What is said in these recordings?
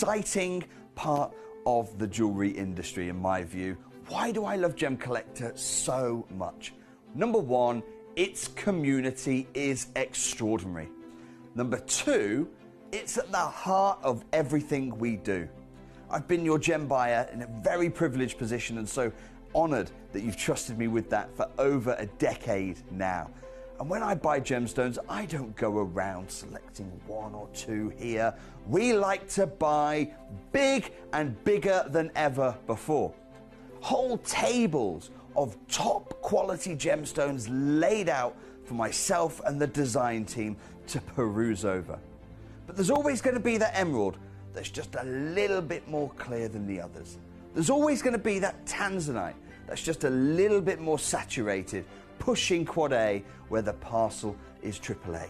exciting part of the jewelry industry in my view. Why do I love Gemcollector so much? Number one, its community is extraordinary. Number two, it's at the heart of everything we do. I've been your gem buyer in a very privileged position and so honored that you've trusted me with that for over a decade now. And when I buy gemstones, I don't go around selecting one or two here. We like to buy big and bigger than ever before. Whole tables of top quality gemstones laid out for myself and the design team to peruse over. But there's always going to be that emerald that's just a little bit more clear than the others. There's always going to be that tanzanite that's just a little bit more saturated, pushing quad A where the parcel is AAA.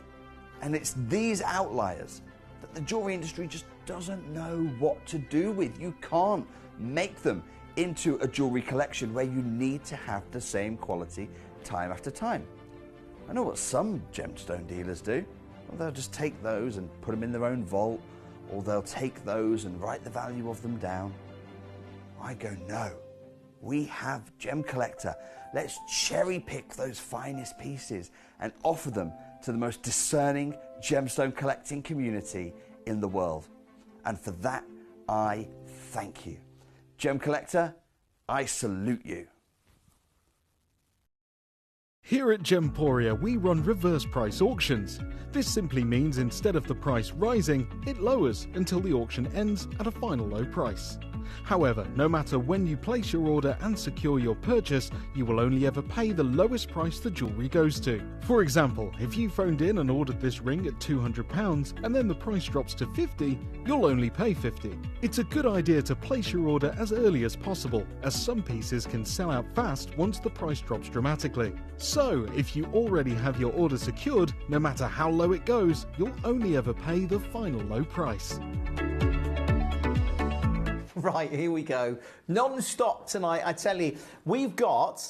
And it's these outliers that the jewelry industry just doesn't know what to do with. You can't make them into a jewelry collection where you need to have the same quality time after time. I know what some gemstone dealers do. Well, they'll just take those and put them in their own vault, or they'll take those and write the value of them down. I go, no, we have Gemcollector. Let's cherry pick those finest pieces and offer them to the most discerning gemstone collecting community in the world. And for that, I thank you. Gemcollector, I salute you. Here at Gemporia, we run reverse price auctions. This simply means instead of the price rising, it lowers until the auction ends at a final low price. However, no matter when you place your order and secure your purchase, you will only ever pay the lowest price the jewellery goes to. For example, if you phoned in and ordered this ring at £200 and then the price drops to £50, you'll only pay £50. It's a good idea to place your order as early as possible, as some pieces can sell out fast once the price drops dramatically. So, if you already have your order secured, no matter how low it goes, you'll only ever pay the final low price. Right, here we go. Non-stop tonight, I tell you. We've got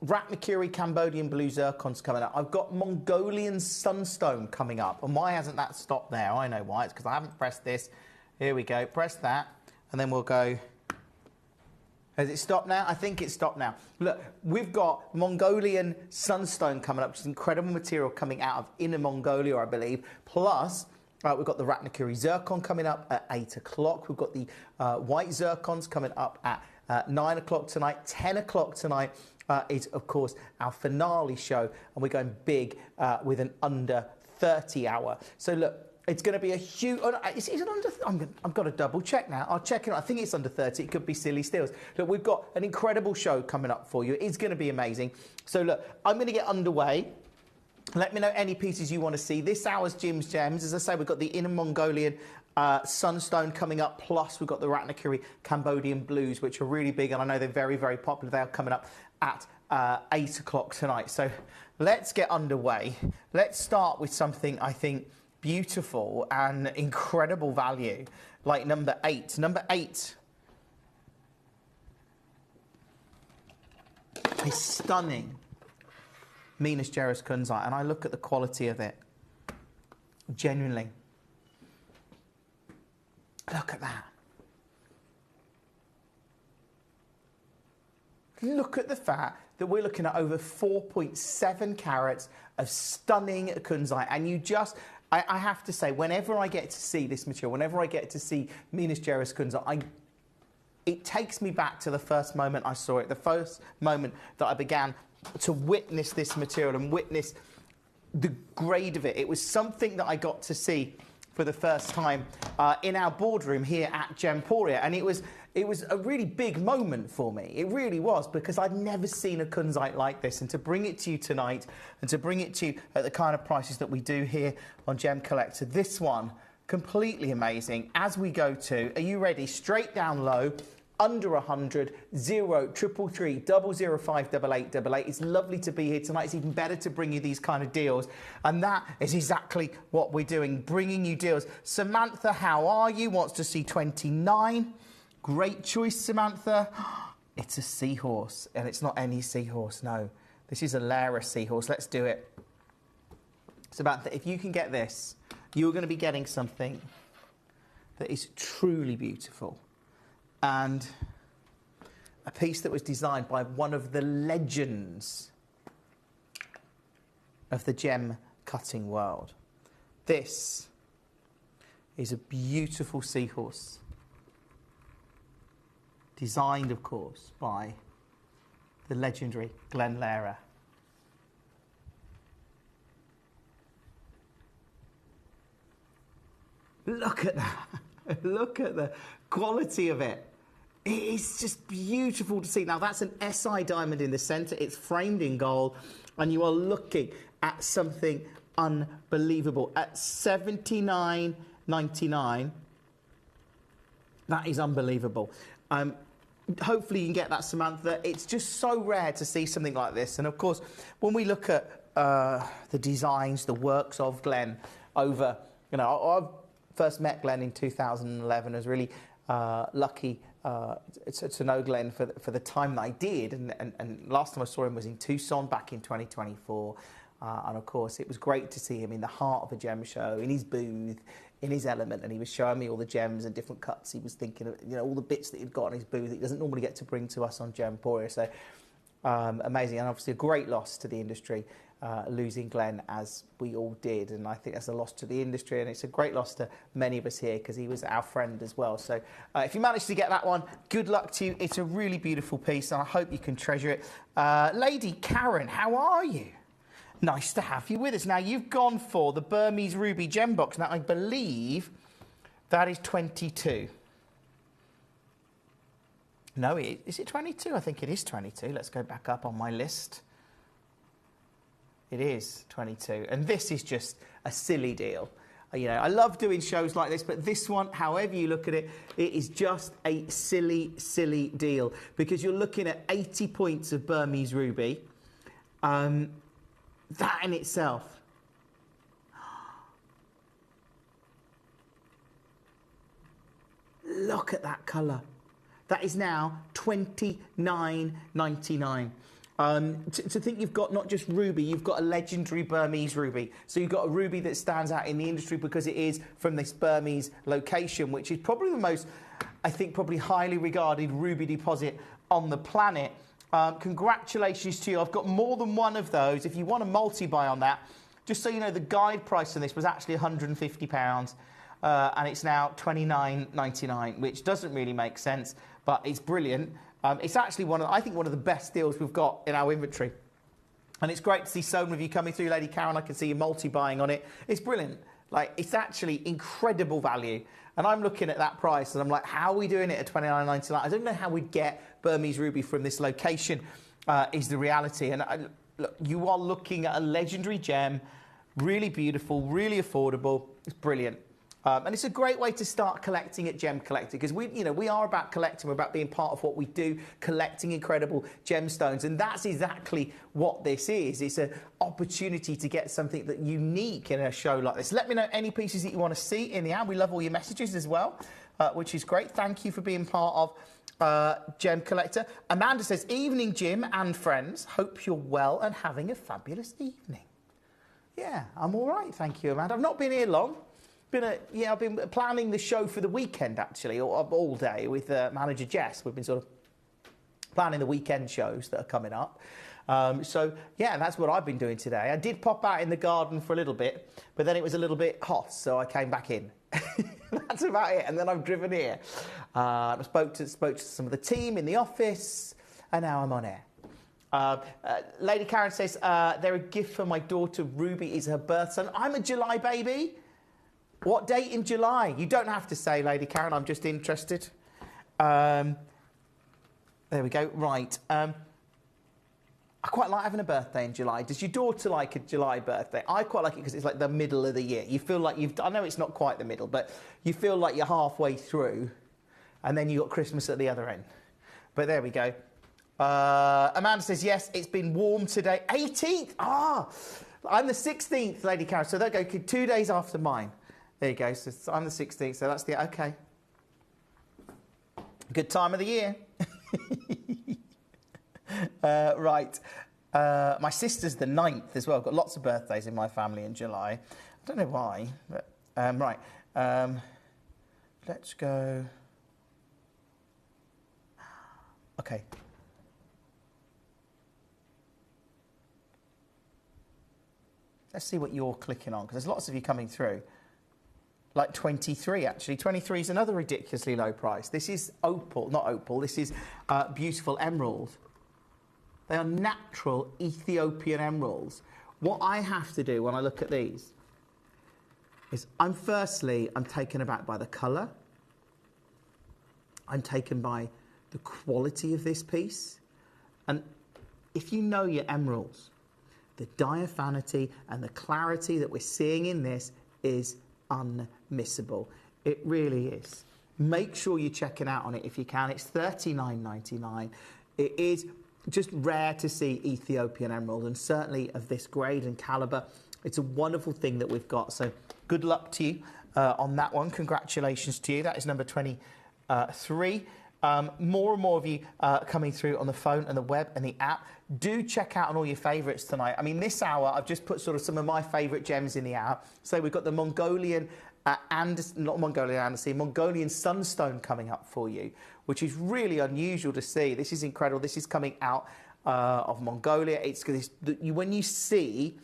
Ratnakiri Cambodian Blue Zircons coming up. I've got Mongolian Sunstone coming up. And why hasn't that stopped there? I know why. It's because I haven't pressed this. Here we go. Press that. And then we'll go... Has it stopped now? I think it's stopped now. Look, we've got Mongolian Sunstone coming up, which is incredible material coming out of Inner Mongolia, I believe. Plus... we've got the Ratnakiri Zircon coming up at 8 o'clock. We've got the white Zircons coming up at 9 o'clock tonight. 10 o'clock tonight is, of course, our finale show. And we're going big with an under 30 hour. So, look, it's going to be a huge... Oh, no, is it under... I've got to double check now. I'll check it. I think it's under 30. It could be silly steals. Look, we've got an incredible show coming up for you. It's going to be amazing. So, look, I'm going to get underway. Let me know any pieces you want to see. This hour's Jim's Gems. As I say, we've got the Inner Mongolian Sunstone coming up. Plus, we've got the Ratnakiri Cambodian Blues, which are really big. And I know they're very, very popular. They are coming up at 8 o'clock tonight. So let's get underway. Let's start with something, I think, beautiful and incredible value, like number 8. Number 8 is stunning. Minas Gerais Kunzite, and I look at the quality of it. Genuinely. Look at that. Look at the fact that we're looking at over 4.7 carats of stunning Kunzite, and you just... I have to say, whenever I get to see this material, whenever I get to see Minas Gerais Kunzite, it takes me back to the first moment I saw it, the first moment that I began to witness this material and witness the grade of it. It was something that I got to see for the first time in our boardroom here at Gemporia, and it was a really big moment for me. It really was, because I'd never seen a Kunzite like this, and to bring it to you tonight and to bring it to you at the kind of prices that we do here on Gemcollector, this one completely amazing. As we go to, are you ready? Straight down low, under 100, 0 333 005 8888. It's lovely to be here tonight. It's even better to bring you these kind of deals, and that is exactly what we're doing, bringing you deals. Samantha, how are you? Wants to see 29. Great choice, Samantha. It's a seahorse, and it's not any seahorse, no. This is a Lara seahorse. Let's do it. Samantha, if you can get this, you're going to be getting something that is truly beautiful. And a piece that was designed by one of the legends of the gem cutting world. This is a beautiful seahorse, designed, of course, by the legendary Glenn Lehrer. Look at that. Look at the quality of it. It is just beautiful to see. Now, that's an SI diamond in the centre. It's framed in gold. And you are looking at something unbelievable. At $79.99, that is unbelievable. Hopefully you can get that, Samantha. It's just so rare to see something like this. And, of course, when we look at the designs, the works of Glenn over, you know, I've first met Glenn in 2011. I was really lucky to know Glenn for the time that I did. And last time I saw him was in Tucson back in 2024. And, of course, it was great to see him in the heart of a gem show, in his booth, in his element. And he was showing me all the gems and different cuts. He was thinking of, you know, all the bits that he'd got in his booth that he doesn't normally get to bring to us on Gemporia. So amazing. And obviously a great loss to the industry, losing Glenn, as we all did. And I think that's a loss to the industry, and it's a great loss to many of us here because he was our friend as well. So if you managed to get that one, good luck to you. It's a really beautiful piece, and I hope you can treasure it. Lady Karen, how are you? Nice to have you with us. Now, you've gone for the Burmese Ruby Gem Box. Now, I believe that is 22. No, is it 22? I think it is 22. Let's go back up on my list. It is 22. And this is just a silly deal. You know, I love doing shows like this, but this one, however you look at it, it is just a silly, silly deal because you're looking at 80 points of Burmese Ruby. That in itself. Look at that colour. That is now $29.99. To think you've got not just ruby, you've got a legendary Burmese ruby. So you've got a ruby that stands out in the industry because it is from this Burmese location, which is probably the most, I think, probably highly regarded ruby deposit on the planet. Congratulations to you. I've got more than one of those. If you want a multi-buy on that, just so you know, the guide price on this was actually £150, and it's now $29.99, which doesn't really make sense, but it's brilliant. It's actually I think one of the best deals we've got in our inventory. And it's great to see so many of you coming through, Lady Karen. I can see you multi-buying on it. It's brilliant. Like, it's actually incredible value. And I'm looking at that price and I'm like, how are we doing it at $29.99? I don't know how we'd get Burmese Ruby from this location, is the reality. And look, you are looking at a legendary gem, really beautiful, really affordable. It's brilliant. And it's a great way to start collecting at Gemcollector because we are about collecting. We're about being part of what we do, collecting incredible gemstones. And that's exactly what this is. It's an opportunity to get something that unique in a show like this. Let me know any pieces that you want to see in the ad. We love all your messages as well, which is great. Thank you for being part of Gemcollector. Amanda says, evening, Jim and friends. Hope you're well and having a fabulous evening. Yeah, I'm all right. Thank you, Amanda. I've not been here long. I've been planning the show for the weekend, actually, all day with manager Jess. We've been sort of planning the weekend shows that are coming up. So, yeah, that's what I've been doing today. I did pop out in the garden for a little bit, but then it was a little bit hot, so I came back in. That's about it. And then I've driven here. I spoke to some of the team in the office, and now I'm on air. Lady Karen says, they're a gift for my daughter. Ruby is her birth son. I'm a July baby. What date in July? You don't have to say, Lady Karen. I'm just interested. There we go. Right. I quite like having a birthday in July. Does your daughter like a July birthday? I quite like it because it's like the middle of the year. You feel like I know it's not quite the middle, but you feel like you're halfway through, and then you got Christmas at the other end. But there we go. Amanda says, yes, it's been warm today. 18th. I'm the 16th, Lady Karen. So they'll go 2 days after mine. There you go. So I'm the 16th, so that's the... OK. Good time of the year. Right. My sister's the 9th as well. I've got lots of birthdays in my family in July. I don't know why, but... right. let's go. Okay. Let's see what you're clicking on, because there's lots of you coming through. Like 23, actually. 23 is another ridiculously low price. This is opal, not opal. This is beautiful emerald. They are natural Ethiopian emeralds. What I have to do when I look at these is I'm taken aback by the colour. I'm taken by the quality of this piece. And if you know your emeralds, the diaphanity and the clarity that we're seeing in this is unmissable. It really is. Make sure you're checking out on it if you can. It's $39.99. It is just rare to see Ethiopian emerald, and certainly of this grade and calibre. It's a wonderful thing that we've got. So good luck to you on that one. Congratulations to you. That is number 23. More and more of you coming through on the phone and the web and the app. Do check out on all your favourites tonight. I mean, this hour, I've just put sort of some of my favourite gems in the hour. So we've got the Mongolian Mongolian Sunstone coming up for you, which is really unusual to see. This is incredible. This is coming out of Mongolia. It's when you see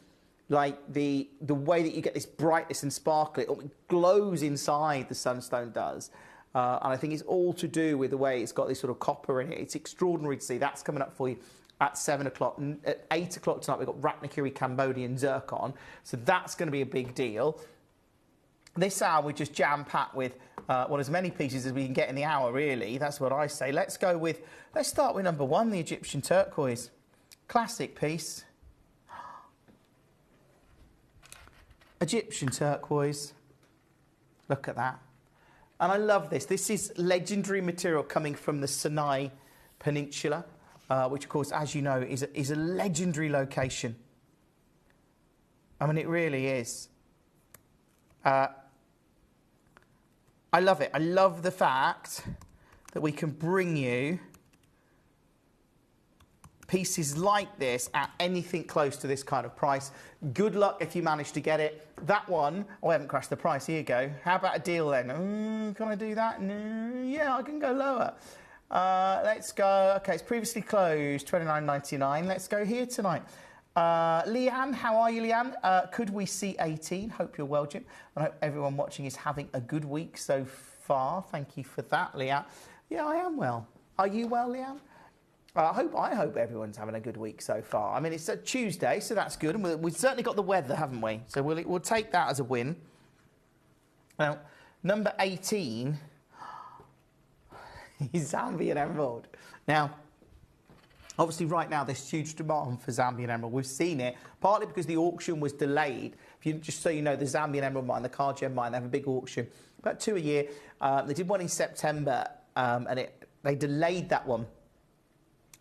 like the way that you get this brightness and sparkle, it glows inside, the Sunstone does. And I think it's all to do with the way it's got this sort of copper in it. It's extraordinary to see. That's coming up for you at 7 o'clock. At 8 o'clock tonight, we've got Ratnakiri Cambodian Zircon. So that's going to be a big deal. This hour, we're just jam-packed with, as many pieces as we can get in the hour, really. That's what I say. Let's start with number 1, the Egyptian turquoise. Classic piece. Egyptian turquoise. Look at that. And I love this. This is legendary material coming from the Sinai Peninsula, which, of course, as you know, is a legendary location. I mean, it really is. I love it. I love the fact that we can bring you pieces like this at anything close to this kind of price. Good luck if you manage to get it. That one, I haven't crashed the price. Here you go. How about a deal then? Can I do that? No. Yeah, I can go lower. Let's go. Okay, it's previously closed, $29.99. Let's go here tonight. Leanne, how are you, Leanne? Could we see 18? Hope you're well, Jim. I hope everyone watching is having a good week so far. Thank you for that, Leanne. Yeah, I am well. Are you well, Leanne? I hope everyone's having a good week so far. I mean, it's a Tuesday, so that's good. And we've certainly got the weather, haven't we? So we'll take that as a win. Now, number 18 is Zambian Emerald. Now, obviously, right now, there's huge demand for Zambian Emerald. We've seen it, partly because the auction was delayed. Just so you know, the Zambian Emerald mine, the Car Gem mine, they have a big auction, about 2 a year. They did one in September, and they delayed that one.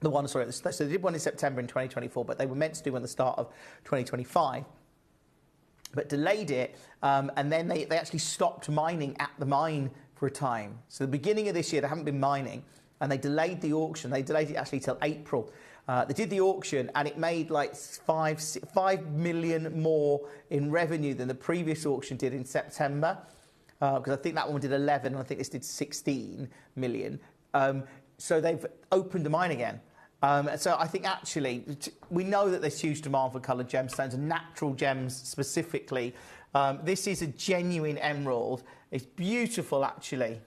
So they did one in September in 2024, but they were meant to do one at the start of 2025. But delayed it, and then they actually stopped mining at the mine for a time. So the beginning of this year, they haven't been mining, and they delayed the auction. They delayed it actually till April. They did the auction, and it made like 5 million more in revenue than the previous auction did in September, because I think that one did 11, and I think this did 16 million. So they've opened the mine again. So I think actually, we know that there's huge demand for coloured gemstones and natural gems specifically. This is a genuine emerald. It's beautiful, actually.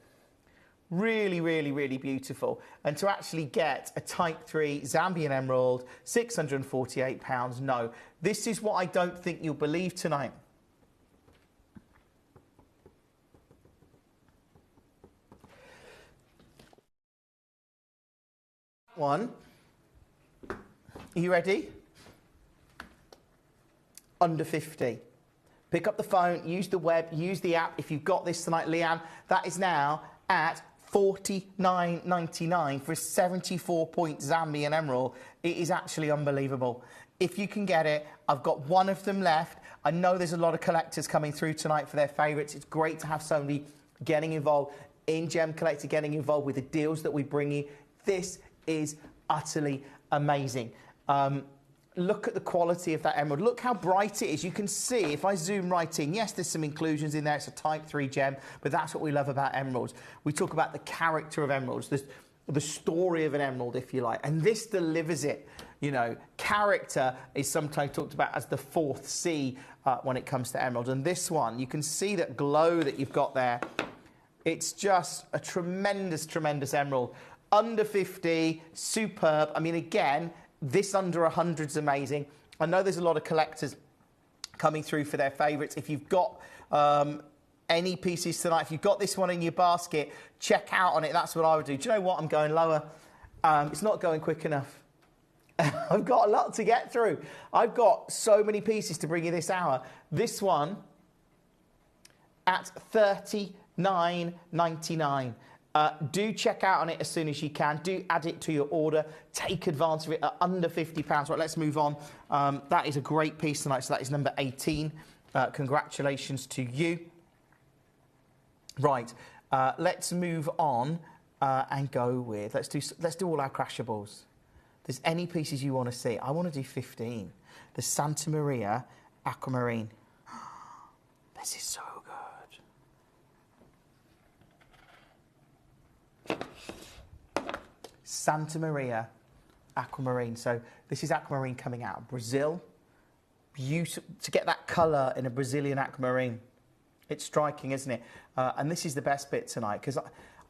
Really, really, really beautiful. And to actually get a Type 3 Zambian emerald, £648, no. This is what I don't think you'll believe tonight. One. Are you ready? Under 50. Pick up the phone, use the web, use the app. If you've got this tonight, Leanne, that is now at $49.99 for a 74-point Zambian emerald. It is actually unbelievable. If you can get it, I've got one of them left. I know there's a lot of collectors coming through tonight for their favourites. It's great to have somebody getting involved in Gemcollector, getting involved with the deals that we bring you. This is utterly amazing. look at the quality of that emerald. Look how bright it is. You can see, if I zoom right in, yes, there's some inclusions in there. It's a type 3 gem, but that's what we love about emeralds. We talk about the character of emeralds, the story of an emerald, if you like, and this delivers it. You know, character is sometimes talked about as the 4th C when it comes to emeralds, and this one, you can see that glow that you've got there. It's just a tremendous, tremendous emerald. Under 50, superb. I mean, again, this under 100 is amazing. I know there's a lot of collectors coming through for their favourites. If you've got any pieces tonight, if you've got this one in your basket, check out on it. That's what I would do. Do you know what? I'm going lower. It's not going quick enough. I've got a lot to get through. I've got so many pieces to bring you this hour. This one at $39.99. Do check out on it as soon as you can. Do add it to your order. Take advantage of it at under £50. Right, let's move on. That is a great piece tonight. So that is number 18. Congratulations to you. Right, let's move on and go with. Let's do all our crashables. If there's any pieces you want to see, I want to do 15. The Santa Maria Aquamarine. This is so good. Santa Maria Aquamarine. So this is aquamarine coming out of Brazil. Beautiful to get that colour in a Brazilian aquamarine. It's striking, isn't it? And this is the best bit tonight, because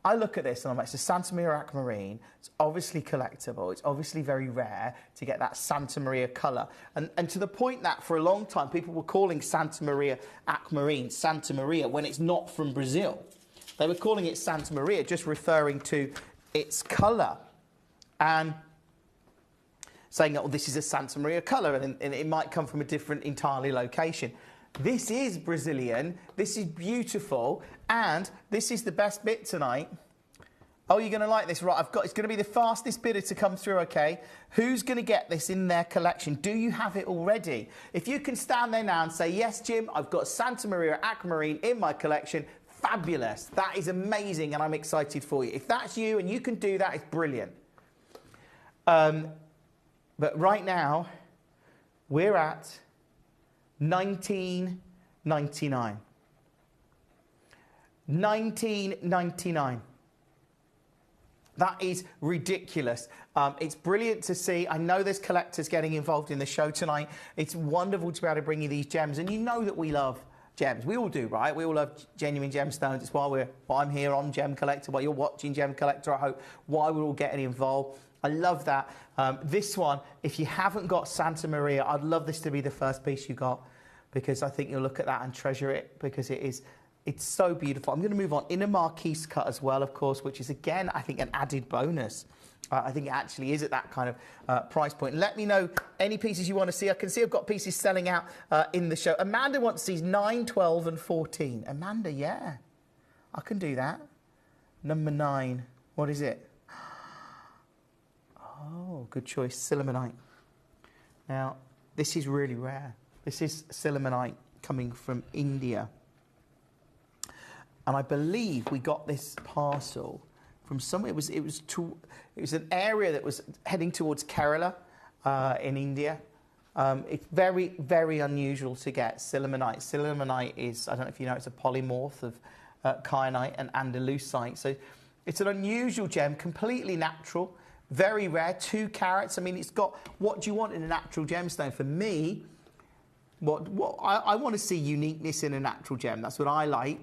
I look at this and I'm like, it's a Santa Maria Aquamarine. It's obviously collectible. It's obviously very rare to get that Santa Maria colour. And to the point that for a long time, people were calling Santa Maria Aquamarine Santa Maria when it's not from Brazil. They were calling it Santa Maria, just referring to its colour. And saying, oh, this is a Santa Maria colour, and it might come from a different entirely location. This is Brazilian, this is beautiful, and this is the best bit tonight. Oh, you're going to like this, right? It's going to be the fastest bidder to come through, okay? Who's going to get this in their collection? Do you have it already? If you can stand there now and say, yes, Jim, I've got Santa Maria Aquamarine in my collection, fabulous. That is amazing, and I'm excited for you. If that's you and you can do that, it's brilliant. But right now, we're at $19.99. $19.99. That is ridiculous. It's brilliant to see. I know there's collectors getting involved in the show tonight. It's wonderful to be able to bring you these gems. And you know that we love gems. We all do, right? We all love genuine gemstones. It's why I'm here on Gemcollector, why you're watching Gemcollector, I hope, why we're all getting involved. I love that. This one, if you haven't got Santa Maria, I'd love this to be the first piece you got, because I think you'll look at that and treasure it, because it's so beautiful. I'm going to move on. In a Marquise cut as well, of course, which is, again, I think an added bonus. I think it actually is at that kind of price point. Let me know any pieces you want to see. I can see I've got pieces selling out in the show. Amanda wants these 9, 12 and 14. Amanda, yeah, I can do that. Number 9, what is it? Oh, good choice, Sillimanite. Now, this is really rare. This is Sillimanite coming from India. And I believe we got this parcel from somewhere. It was an area that was heading towards Kerala in India. It's very, very unusual to get Sillimanite. Sillimanite is, I don't know if you know, it's a polymorph of kyanite and andalusite. So it's an unusual gem, completely natural, very rare, 2 carats. I mean, it's got what do you want in a natural gemstone? For me, I want to see uniqueness in a natural gem. That's what I like.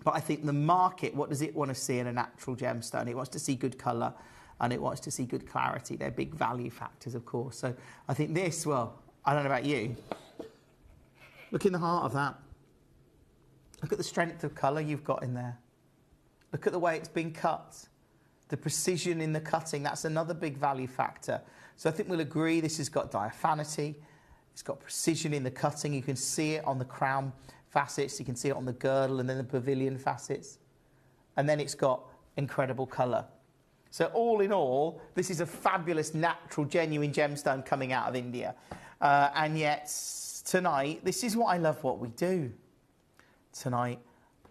But I think the market, what does it want to see in a natural gemstone? It wants to see good colour and it wants to see good clarity. They're big value factors, of course. So I think this, well, I don't know about you. Look in the heart of that. Look at the strength of colour you've got in there. Look at the way it's been cut. The precision in the cutting, that's another big value factor. So I think we'll agree this has got diaphanity. It's got precision in the cutting. You can see it on the crown facets, you can see it on the girdle and then the pavilion facets. And then it's got incredible colour. So all in all, this is a fabulous, natural, genuine gemstone coming out of India. And yet, tonight, this is what I love what we do. Tonight,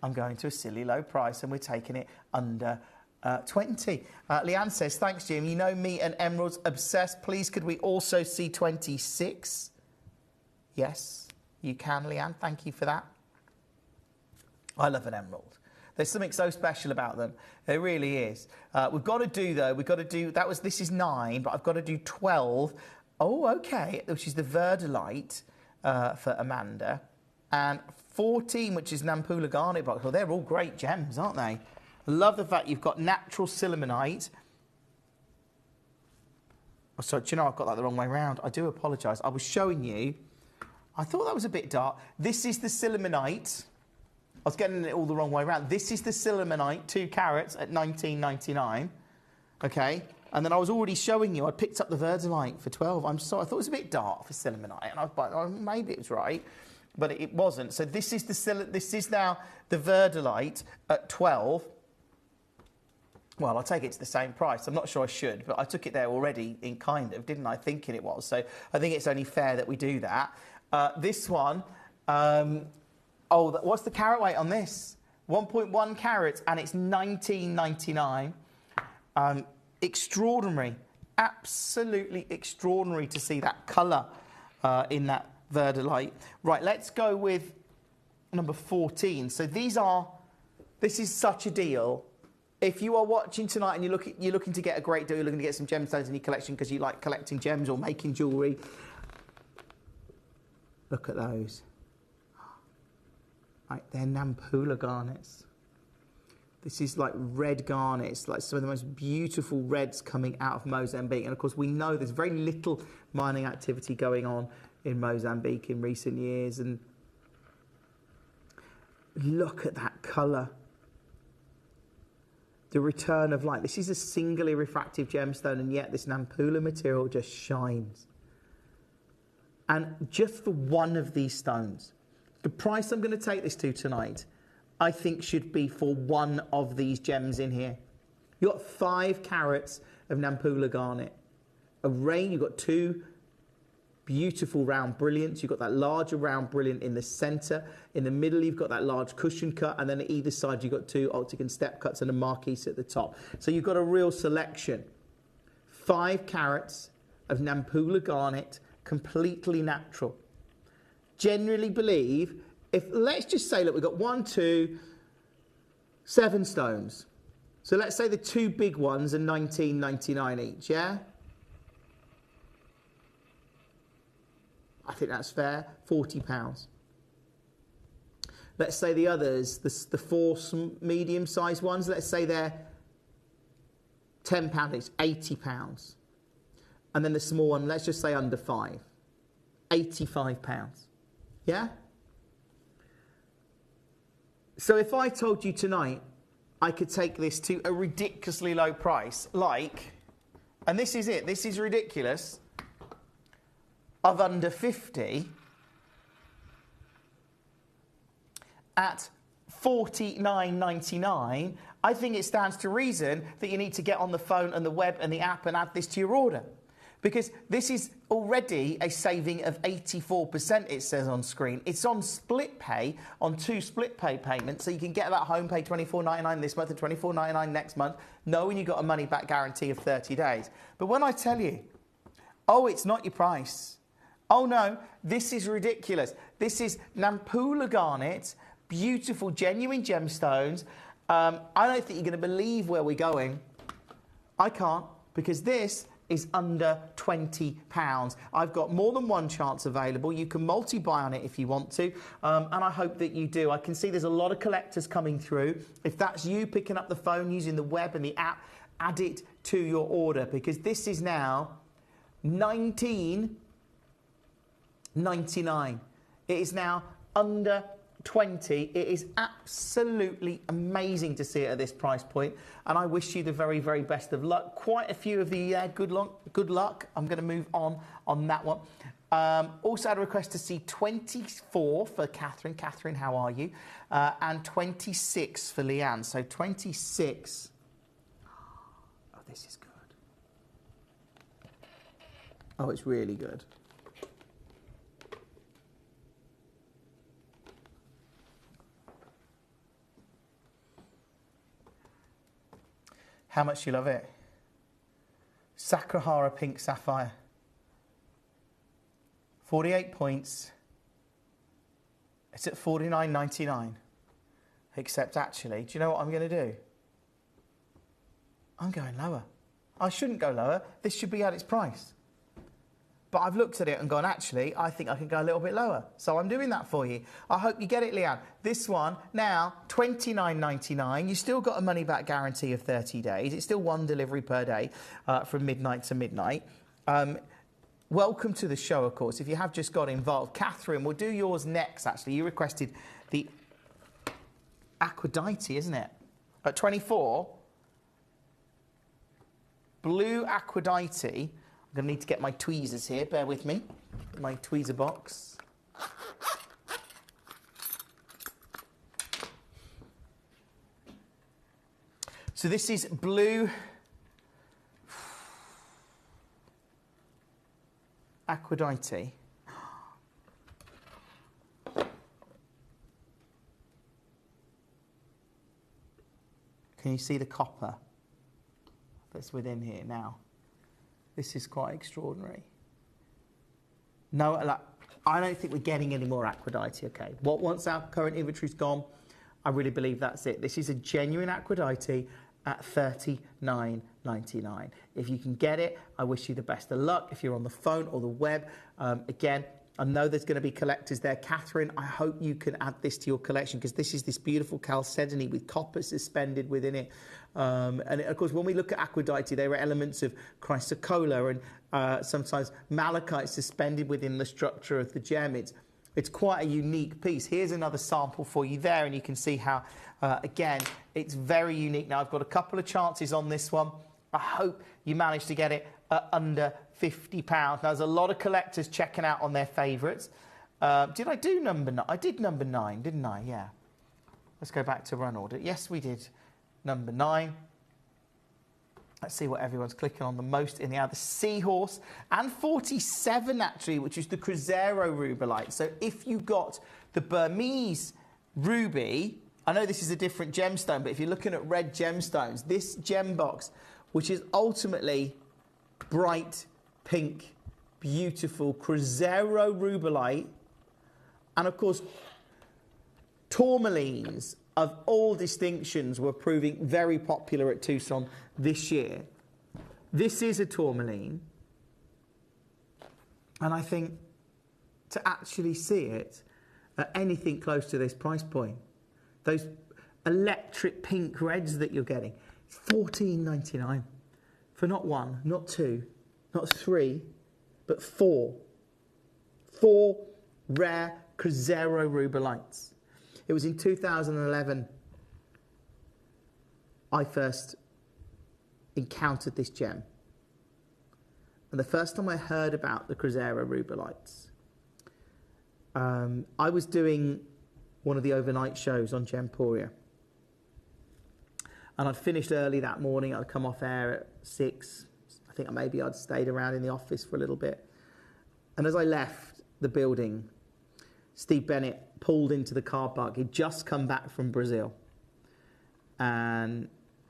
I'm going to a silly low price and we're taking it under 20. Leanne says, thanks, Jim. You know me and emeralds obsessed. Please, could we also see 26? Yes, you can, Leanne. Thank you for that. I love an emerald. There's something so special about them. There really is. We've got to do, though, this is 9, but I've got to do 12. Oh, okay, which is the Verdolite for Amanda. And 14, which is Nampula Garnet Box. Well, they're all great gems, aren't they? I love the fact you've got natural Sillimanite. Oh, sorry, do you know I've got that the wrong way around? I do apologise. I was showing you. I thought that was a bit dark. This is the Sillimanite. I was getting it all the wrong way around. This is the Sillimanite, 2 carats at $19.99. Okay? And then I was already showing you, I picked up the Verdolite for 12. I'm sorry, I thought it was a bit dark for Sillimanite. And I was like, oh, maybe it was right. But it wasn't. So this is now the Verdolite at 12. Well, I'll take it to the same price. I'm not sure I should, but I took it there already in kind of, didn't I? Thinking it was. So I think it's only fair that we do that. This one, what's the carat weight on this? 1.1 carats, and it's $19.99. Extraordinary. Absolutely extraordinary to see that colour in that Verdolite. Right, let's go with number 14. So this is such a deal. If you are watching tonight and you're looking to get a great deal, you're looking to get some gemstones in your collection because you like collecting gems or making jewellery, look at those. Right, they're Nampula garnets. This is like red garnets, like some of the most beautiful reds coming out of Mozambique. And of course, we know there's very little mining activity going on in Mozambique in recent years. And look at that colour. The return of light. This is a singly refractive gemstone, and yet this Nampula material just shines. And just for one of these stones, the price I'm going to take this to tonight, I think should be for one of these gems in here. You've got 5 carats of Nampula garnet. You've got 2 beautiful round brilliants. You've got that larger round brilliant in the centre. In the middle, you've got that large cushion cut. And then at either side, you've got 2 Octagon step cuts and a marquise at the top. So you've got a real selection. 5 carats of Nampula garnet, completely natural. Generally believe, let's just say, look, we've got 1, 2, 7 stones. So let's say the 2 big ones are $19.99 each, yeah? I think that's fair, £40. Let's say the others, the 4 medium-sized ones, let's say they're £10 each, £80. And then the small one, let's just say under 5, £85. Yeah? So if I told you tonight I could take this to a ridiculously low price, like, and this is it, this is ridiculous, of under 50 at $49.99, I think it stands to reason that you need to get on the phone and the web and the app and add this to your order. Because this is already a saving of 84%, it says on screen. It's on split pay, on 2 split pay payments, so you can get that home pay $24.99 this month and $24.99 next month, knowing you've got a money-back guarantee of 30 days. But when I tell you, oh, it's not your price. Oh, no, this is ridiculous. This is Nampula garnet, beautiful, genuine gemstones. I don't think you're going to believe where we're going. I can't, because this is under £20. I've got more than one chance available. You can multi-buy on it if you want to, and I hope that you do. I can see there's a lot of collectors coming through. If that's you picking up the phone using the web and the app, add it to your order, because this is now $19.99. It is now under 20. It is absolutely amazing to see it at this price point, and I wish you the very, very best of luck. Quite a few of the good luck. I'm going to move on that one. Also had a request to see 24 for Catherine. Catherine, how are you? And 26 for Leanne. So 26. Oh, this is good. Oh, it's really good. How much do you love it? Sakrahara Pink Sapphire. 48 points. It's at $49.99. Except actually, do you know what I'm going to do? I'm going lower. I shouldn't go lower. This should be at its price. But I've looked at it and gone, actually, I think I can go a little bit lower. So I'm doing that for you. I hope you get it, Leanne. This one, now, $29.99. You still got a money-back guarantee of 30 days. It's still one delivery per day from midnight to midnight. Welcome to the show, of course. If you have just got involved, Catherine, we'll do yours next, actually. You requested the Aphrodite, isn't it? At 24. Blue Aphrodite. I'm going to need to get my tweezers here. Bear with me. My tweezer box. So this is blue Aphrodite. Can you see the copper that's within here now? This is quite extraordinary. No, I don't think we're getting any more Aphrodite, okay? Once our current inventory's gone, I really believe that's it. This is a genuine Aphrodite at $39.99. If you can get it, I wish you the best of luck. If you're on the phone or the web, again, I know there's going to be collectors there. Catherine, I hope you can add this to your collection because this is this beautiful chalcedony with copper suspended within it. And of course, when we look at Aphrodite, there are elements of chrysocolla and sometimes malachite suspended within the structure of the gem. It's quite a unique piece. Here's another sample for you there, and you can see how, again, it's very unique. Now, I've got a couple of chances on this one. I hope you manage to get it at under £50. Now, there's a lot of collectors checking out on their favourites. Did I do number 9? I did number 9, didn't I? Yeah. Let's go back to run order. Yes, we did number 9. Let's see what everyone's clicking on the most in the other. Seahorse and 47 actually, which is the Cruzeiro Rubellite. So if you got the Burmese ruby, I know this is a different gemstone, but if you're looking at red gemstones, this gem box, which is ultimately bright pink, beautiful Cruzeiro Rubellite, and of course tourmalines of all distinctions were proving very popular at Tucson this year. This is a tourmaline, and I think to actually see it at anything close to this price point, those electric pink reds that you're getting, $14.99 for not one, not two, not three, but four. 4 rare Cruzeiro Rubellites. It was in 2011 I first encountered this gem. And the first time I heard about the Cruzeiro Rubellites, I was doing one of the overnight shows on Gemporia. And I'd finished early that morning. I'd come off air at 6. I think maybe I'd stayed around in the office for a little bit. And as I left the building, Steve Bennett pulled into the car park. He'd just come back from Brazil. And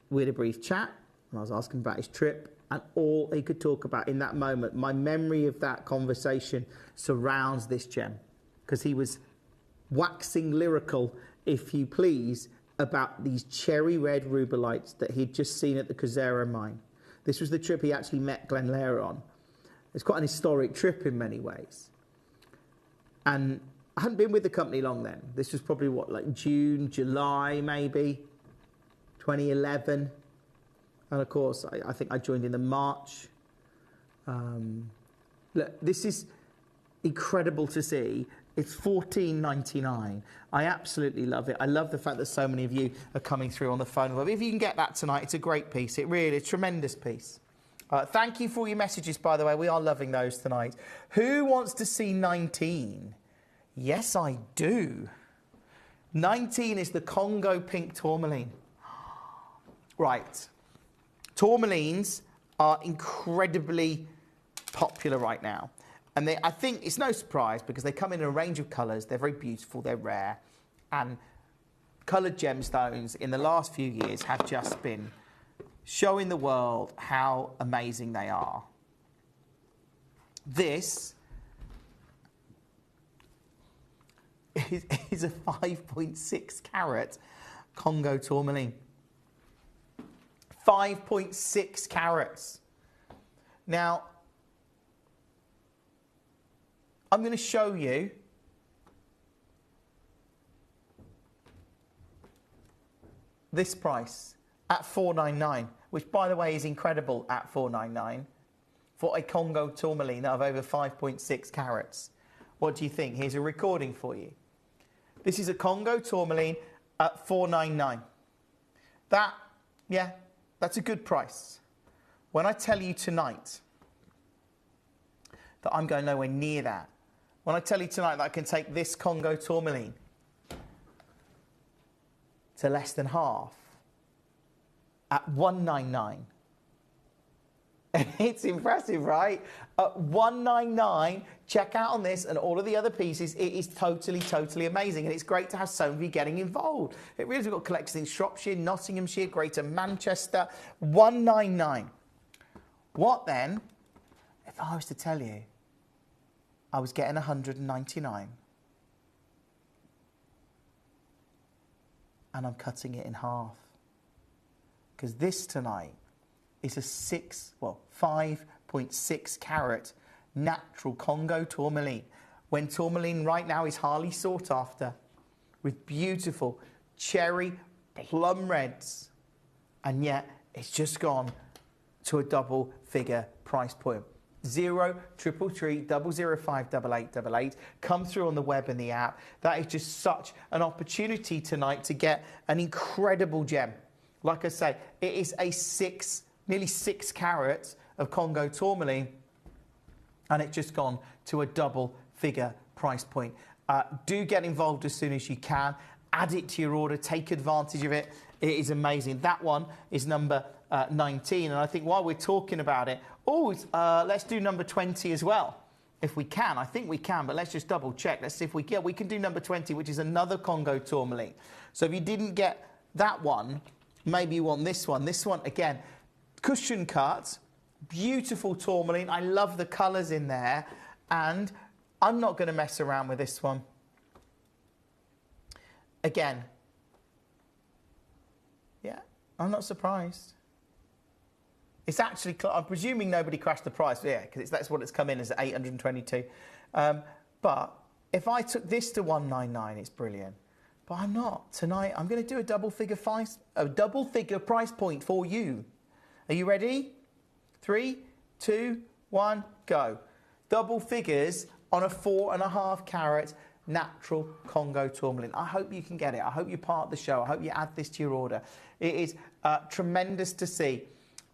we had a brief chat. And I was asking about his trip. And all he could talk about in that moment, my memory of that conversation surrounds this gem. Because he was waxing lyrical, if you please, about these cherry red rubellites that he'd just seen at the Cruzeiro mine. This was the trip he actually met Glenn Lair on. It's quite an historic trip in many ways. And I hadn't been with the company long then. This was probably, what, like June, July, maybe, 2011. And of course, I think I joined in the March. Look, this is incredible to see. It's $14.99. I absolutely love it. I love the fact that so many of you are coming through on the phone. If you can get that tonight, it's a great piece. It really is a tremendous piece. Thank you for your messages, by the way. We are loving those tonight. Who wants to see 19? Yes, I do. 19 is the Congo pink tourmaline. Right. Tourmalines are incredibly popular right now. And I think it's no surprise because they come in a range of colours. They're very beautiful. They're rare. And coloured gemstones in the last few years have just been showing the world how amazing they are. This is a 5.6 carat Congo tourmaline. 5.6 carats. Now, I'm going to show you this price at $499, which, by the way, is incredible at $499 for a Congo tourmaline of over 5.6 carats. What do you think? Here's a recording for you. This is a Congo tourmaline at $499. That, yeah, that's a good price. When I tell you tonight that I'm going nowhere near that, when I tell you tonight that I can take this Congo tourmaline to less than half at $199. It's impressive, right? At $199, check out on this and all of the other pieces. It is totally, totally amazing. And it's great to have so many getting involved. It really is. We've got collectors in Shropshire, Nottinghamshire, Greater Manchester. $199. What then if I was to tell you I was getting $199 and I'm cutting it in half? Because this tonight is a 5.6 carat natural Congo tourmaline. When tourmaline right now is highly sought after, with beautiful cherry plum reds, and yet it's just gone to a double figure price point. 0333 005 8888. Come through on the web and the app. That is just such an opportunity tonight to get an incredible gem. Like I say, it is a nearly 6 carats of Congo tourmaline, and it's just gone to a double figure price point. Do get involved as soon as you can. Add it to your order. Take advantage of it. It is amazing. That one is number 19, and I think while we're talking about it, let's do number 20 as well, if we can. I think we can, but let's just double check. Let's see if we can. We can do number 20, which is another Congo tourmaline. So if you didn't get that one, maybe you want this one. This one, again, cushion cut, beautiful tourmaline. I love the colours in there, and I'm not going to mess around with this one. Again, yeah, I'm not surprised. It's actually, I'm presuming nobody crashed the price, yeah, because that's what it's come in as at 822. But if I took this to 199, it's brilliant. But I'm not. Tonight, I'm going to do a double figure price point for you. Are you ready? 3, 2, 1, go. Double figures on a 4.5 carat natural Congo tourmaline. I hope you can get it. I hope you're part of the show. I hope you add this to your order. It is tremendous to see.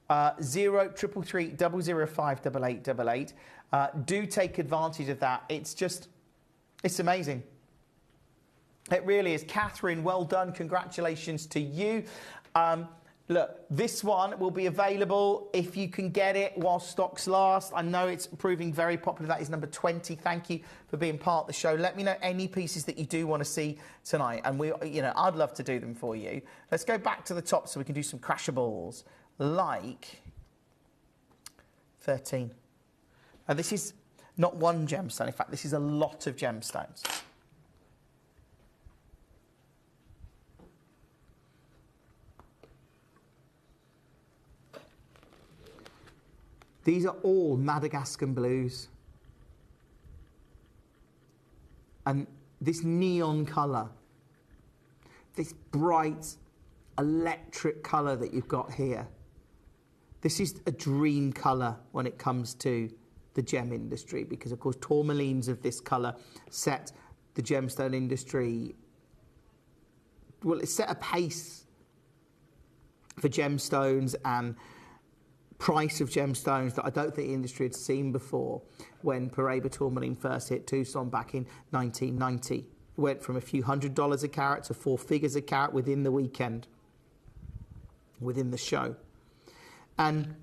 0333 005 8888. Do take advantage of that. It's amazing. It really is. Catherine, well done. Congratulations to you. Look, this one will be available if you can get it while stocks last. I know it's proving very popular. That is number 20. Thank you for being part of the show. Let me know any pieces that you do want to see tonight, and I'd love to do them for you. Let's go back to the top so we can do some crashables, like 13. And this is not one gemstone. In fact, this is a lot of gemstones. These are all Madagascan blues. And this neon colour, this bright electric colour that you've got here, this is a dream colour when it comes to the gem industry, because of course tourmalines of this colour set the gemstone industry, well, it set a pace for gemstones and price of gemstones that I don't think the industry had seen before when Paraiba tourmaline first hit Tucson back in 1990. It went from a few $100s a carat to 4 figures a carat within the weekend, within the show. And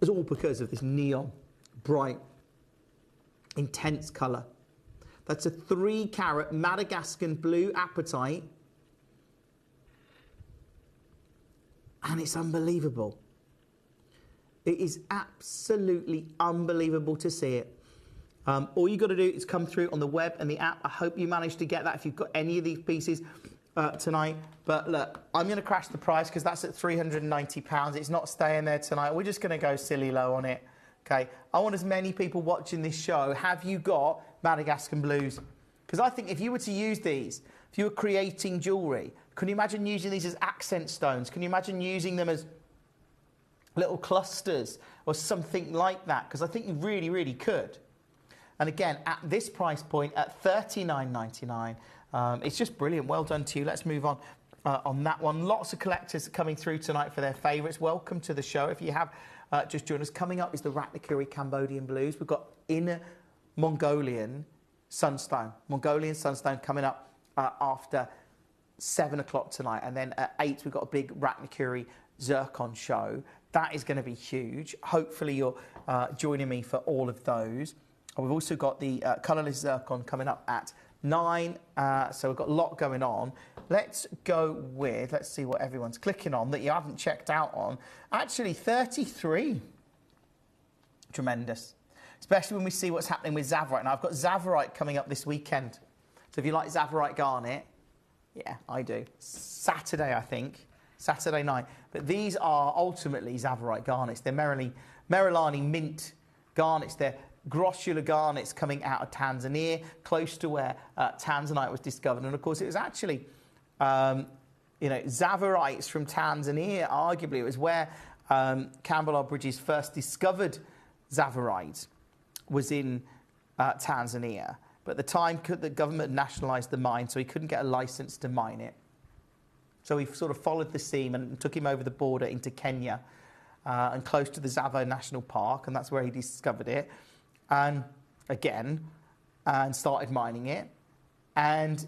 it's all because of this neon, bright, intense colour. That's a 3 carat Madagascan blue apatite. And it's unbelievable. It is absolutely unbelievable to see it. All you got to do is come through on the web and the app. I hope you managed to get that if you've got any of these pieces tonight. But look, I'm going to crash the price because that's at £390. It's not staying there tonight. We're just going to go silly low on it. Okay. I want as many people watching this show. Have you got Madagascan blues? Because I think if you were to use these, if you were creating jewellery, can you imagine using these as accent stones? Can you imagine using them as little clusters or something like that? Because I think you really, really could. And again, at this price point, at $39.99, it's just brilliant. Well done to you. Let's move on that one. Lots of collectors coming through tonight for their favourites. Welcome to the show. If you have just joined us, coming up is the Ratnakiri Cambodian Blues. We've got Inner Mongolian Sunstone. Mongolian Sunstone coming up after 7 o'clock tonight. And then at 8, we've got a big Ratnakiri Zircon show. That is going to be huge. Hopefully you're joining me for all of those. We've also got the colourless zircon coming up at 9, so we've got a lot going on. Let's go with, let's see what everyone's clicking on that you haven't checked out on. Actually, 33. Tremendous. Especially when we see what's happening with Zavorite. Now, I've got Zavorite coming up this weekend. So if you like Zavorite garnet, yeah, I do. Saturday, I think. Saturday night. But these are ultimately Zavorite garnets. They're Merilani mint garnets. They're grossular garnets coming out of Tanzania, close to where tanzanite was discovered. And of course, it was actually, Zavorites from Tanzania. Arguably, it was where Campbell R. Bridges first discovered Zavorite, was in Tanzania. But at the time, the government nationalised the mine, so he couldn't get a licence to mine it. So he sort of followed the seam and took him over the border into Kenya and close to the Tsavo National Park, and that's where he discovered it. And started mining it. And,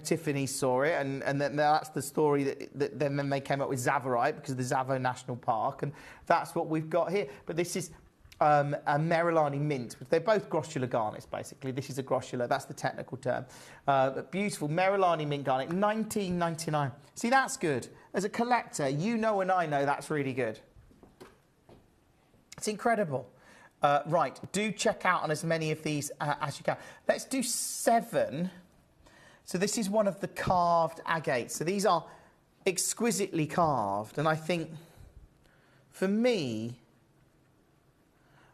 Tiffany saw it, and then that's the story that then they came up with Zavorite because of the Tsavo National Park, and that's what we've got here. But this is a Merilani mint. They're both grossular garnets, basically. This is a grossular, that's the technical term. But beautiful Merilani mint garnet, $19.99. See, that's good. As a collector, and I know that's really good. It's incredible. Right, do check out on as many of these as you can. Let's do 7. So this is one of the carved agates. So these are exquisitely carved. And I think, for me,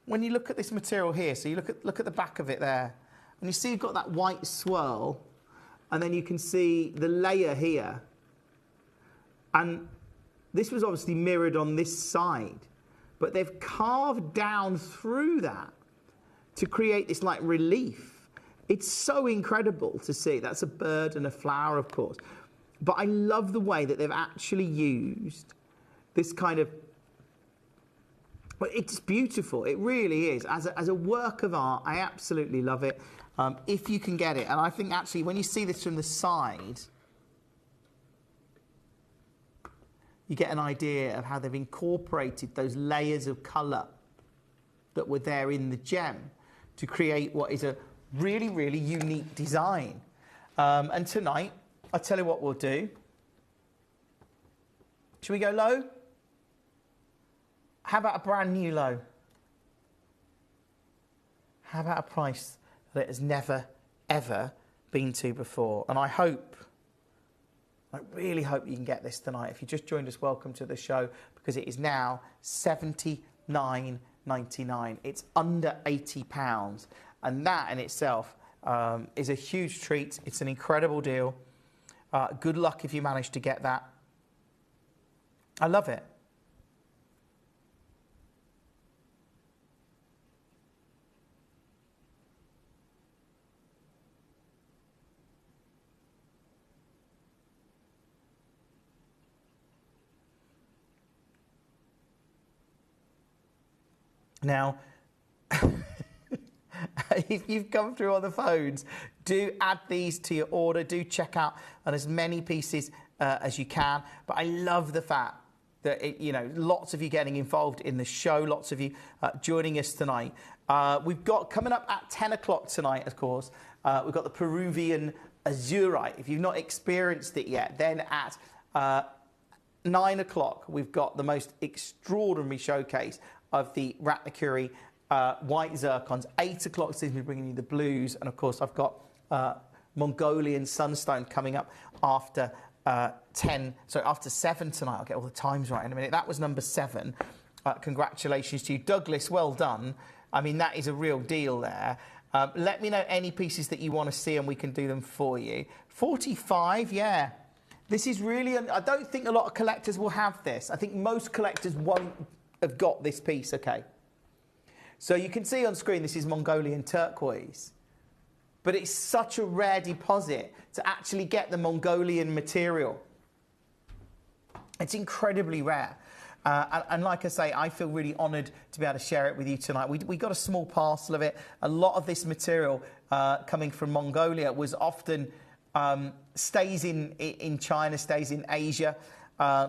when you look at this material here, so you look at the back of it there, and you see you've got that white swirl, and then you can see the layer here. And this was obviously mirrored on this side. But they've carved down through that to create this like relief. It's so incredible to see. That's a bird and a flower, of course. But I love the way that they've actually used this kind of, well, it's beautiful. It really is. As a work of art, I absolutely love it. If you can get it. And I think actually when you see this from the side, you get an idea of how they've incorporated those layers of colour that were there in the gem to create what is a really, really unique design. And tonight, I'll tell you what we'll do. Should we go low? How about a brand new low? How about a price that it has never, ever been to before? And I really hope you can get this tonight. If you just joined us, welcome to the show, because it is now $79.99. It's under £80. And that in itself is a huge treat. It's an incredible deal. Good luck if you manage to get that. I love it. Now, if you've come through on the phones, do add these to your order. Do check out on as many pieces as you can. But I love the fact that, lots of you getting involved in the show, lots of you joining us tonight. We've got, coming up at 10 o'clock tonight, of course, we've got the Peruvian Azurite. If you've not experienced it yet, then at 9 o'clock, we've got the most extraordinary showcase of the Ratnakuri white zircons. 8 o'clock, seems to be bringing you the blues. And of course, I've got Mongolian sunstone coming up after after 7 tonight. I'll get all the times right in a minute. That was number 7. Congratulations to you. Douglas, well done. I mean, that is a real deal there. Let me know any pieces that you want to see and we can do them for you. 45, yeah. This is really, I don't think a lot of collectors will have this. I think most collectors won't have got this piece, okay. So you can see on screen, this is Mongolian turquoise. But it's such a rare deposit to actually get the Mongolian material. It's incredibly rare. And like I say, I feel really honoured to be able to share it with you tonight. We got a small parcel of it. A lot of this material coming from Mongolia was often stays in China, stays in Asia,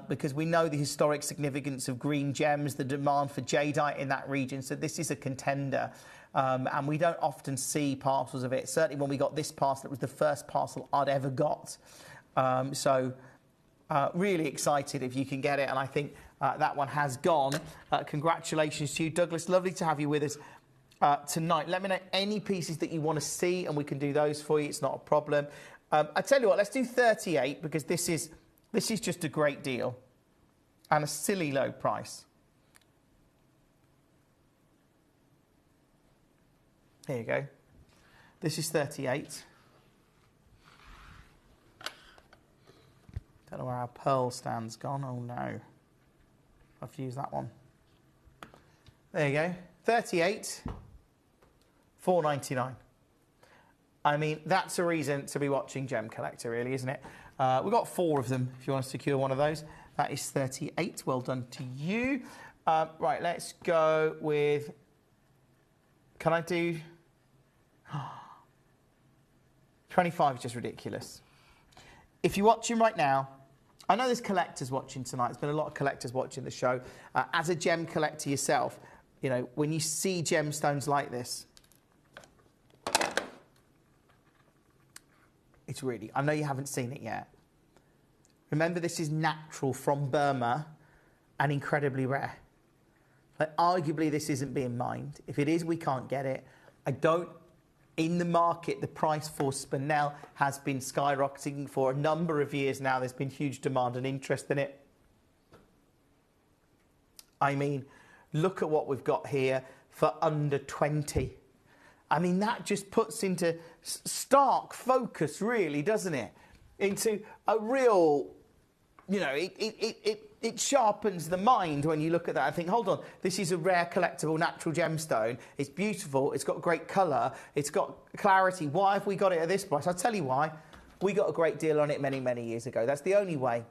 because we know the historic significance of green gems, the demand for jadeite in that region. So this is a contender. And we don't often see parcels of it. Certainly when we got this parcel, it was the first parcel I'd ever got. Really excited if you can get it. And I think that one has gone. Congratulations to you, Douglas. Lovely to have you with us tonight. Let me know any pieces that you want to see and we can do those for you. It's not a problem. I tell you what, let's do 38 because this is just a great deal and a silly low price. Here you go. This is 38. Don't know where our pearl stand's gone. Oh no. I've used that one. There you go. 38. $4.99. I mean, that's a reason to be watching Gemcollector, really, isn't it? We've got 4 of them if you want to secure one of those. That is 38. Well done to you. Right, let's go with... Can I do... 25 is just ridiculous. If you're watching right now, I know there's collectors watching tonight. There's been a lot of collectors watching the show. As a gem collector yourself, you know, when you see gemstones like this, it's really... I know you haven't seen it yet. Remember, this is natural from Burma and incredibly rare. Like, arguably, this isn't being mined. If it is, we can't get it. I don't... In the market, the price for spinel has been skyrocketing for a number of years now. There's been huge demand and interest in it. I mean, look at what we've got here for under 20. I mean, that just puts into stark focus, really, doesn't it? Into a real, you know, it sharpens the mind when you look at that. I think, hold on, this is a rare collectible natural gemstone. It's beautiful. It's got great colour. It's got clarity. Why have we got it at this price? I'll tell you why. We got a great deal on it many, many years ago. That's the only way.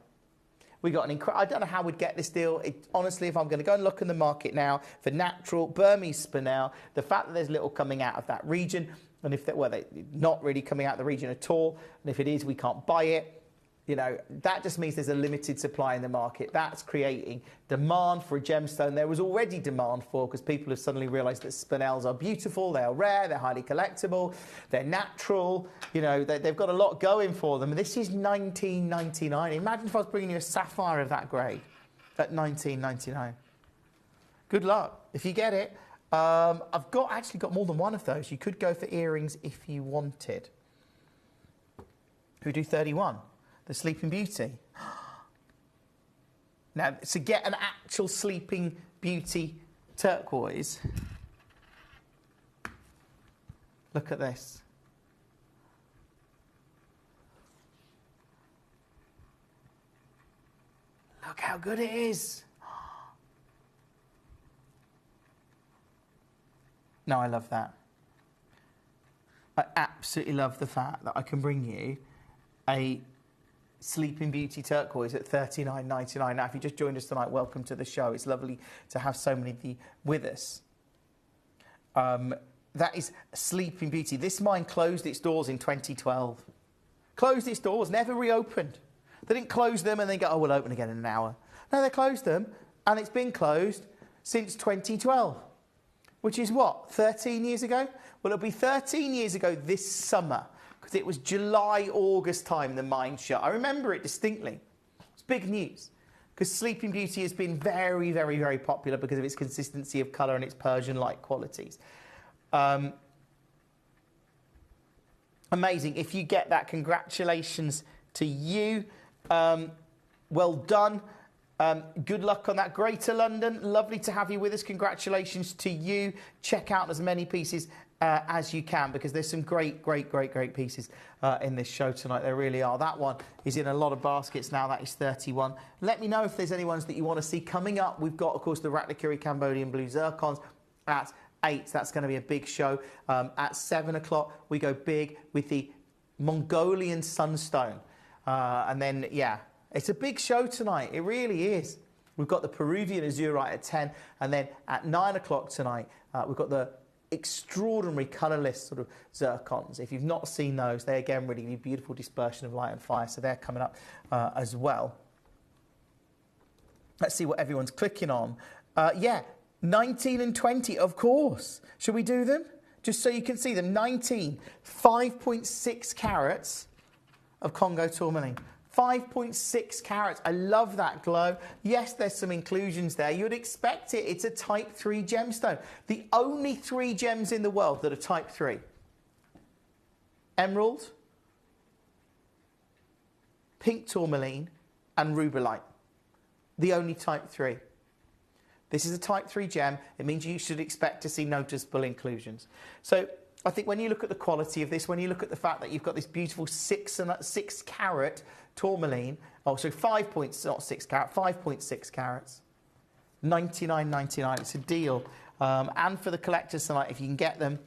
We got an I don't know how we'd get this deal. Honestly, if I'm going to go and look in the market now for natural Burmese spinel, the fact that there's little coming out of that region, and if they're not really coming out of the region at all, and if it is, we can't buy it. You know, that just means there's a limited supply in the market. That's creating demand for a gemstone there was already demand for, because people have suddenly realised that spinels are beautiful, they are rare, they're highly collectible, they're natural. You know, they've got a lot going for them. This is $19.99. Imagine if I was bringing you a sapphire of that grade at $19.99. Good luck if you get it. I've actually got more than one of those. You could go for earrings if you wanted. Who do 31? The Sleeping Beauty. Now, to get an actual Sleeping Beauty turquoise, look at this. Look how good it is. No, I love that. I absolutely love the fact that I can bring you a Sleeping Beauty turquoise at $39.99. Now, if you just joined us tonight, welcome to the show. It's lovely to have so many of you with us. That is Sleeping Beauty. This mine closed its doors in 2012. Closed its doors, never reopened. They didn't close them and then go, oh, we'll open again in an hour. No, they closed them, and it's been closed since 2012, which is what, 13 years ago? Well, it'll be 13 years ago this summer, because it was July, August time the mine shut. I remember it distinctly. It's big news, because Sleeping Beauty has been very, very, very popular because of its consistency of colour and its Persian-like qualities. Amazing. If you get that, congratulations to you. Well done. Good luck on that. Greater London, lovely to have you with us. Congratulations to you. Check out as many pieces as you can, because there's some great pieces in this show tonight. There really are. That one is in a lot of baskets now. That is 31. Let me know if there's any ones that you want to see coming up. We've got, of course, the Ratnakiri Cambodian Blue Zircons at 8. That's going to be a big show. At 7 o'clock, we go big with the Mongolian Sunstone. And then, yeah, it's a big show tonight. It really is. We've got the Peruvian Azurite at 10. And then at 9 o'clock tonight, we've got the extraordinary colourless sort of zircons. If you've not seen those, they again really give you beautiful dispersion of light and fire. So they're coming up as well. Let's see what everyone's clicking on. Yeah, 19 and 20, of course. Should we do them? Just so you can see them. 19, 5.6 carats of Congo tourmaline. 5.6 carats. I love that glow. Yes, there's some inclusions there. You'd expect it. It's a type 3 gemstone. The only 3 gems in the world that are type 3. Emerald, pink tourmaline, and rubellite. The only type 3. This is a type 3 gem. It means you should expect to see noticeable inclusions. So I think when you look at the quality of this, when you look at the fact that you've got this beautiful 6 carat tourmaline, oh, so 5 points, not 6 carat, 5.6 carats, 99.99. It's a deal. And for the collectors tonight, if you can get them,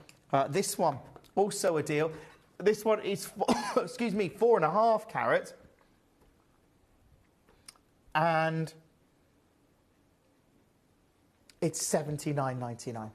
this one, also a deal. This one is, excuse me, 4.5 carats. And it's $79.99.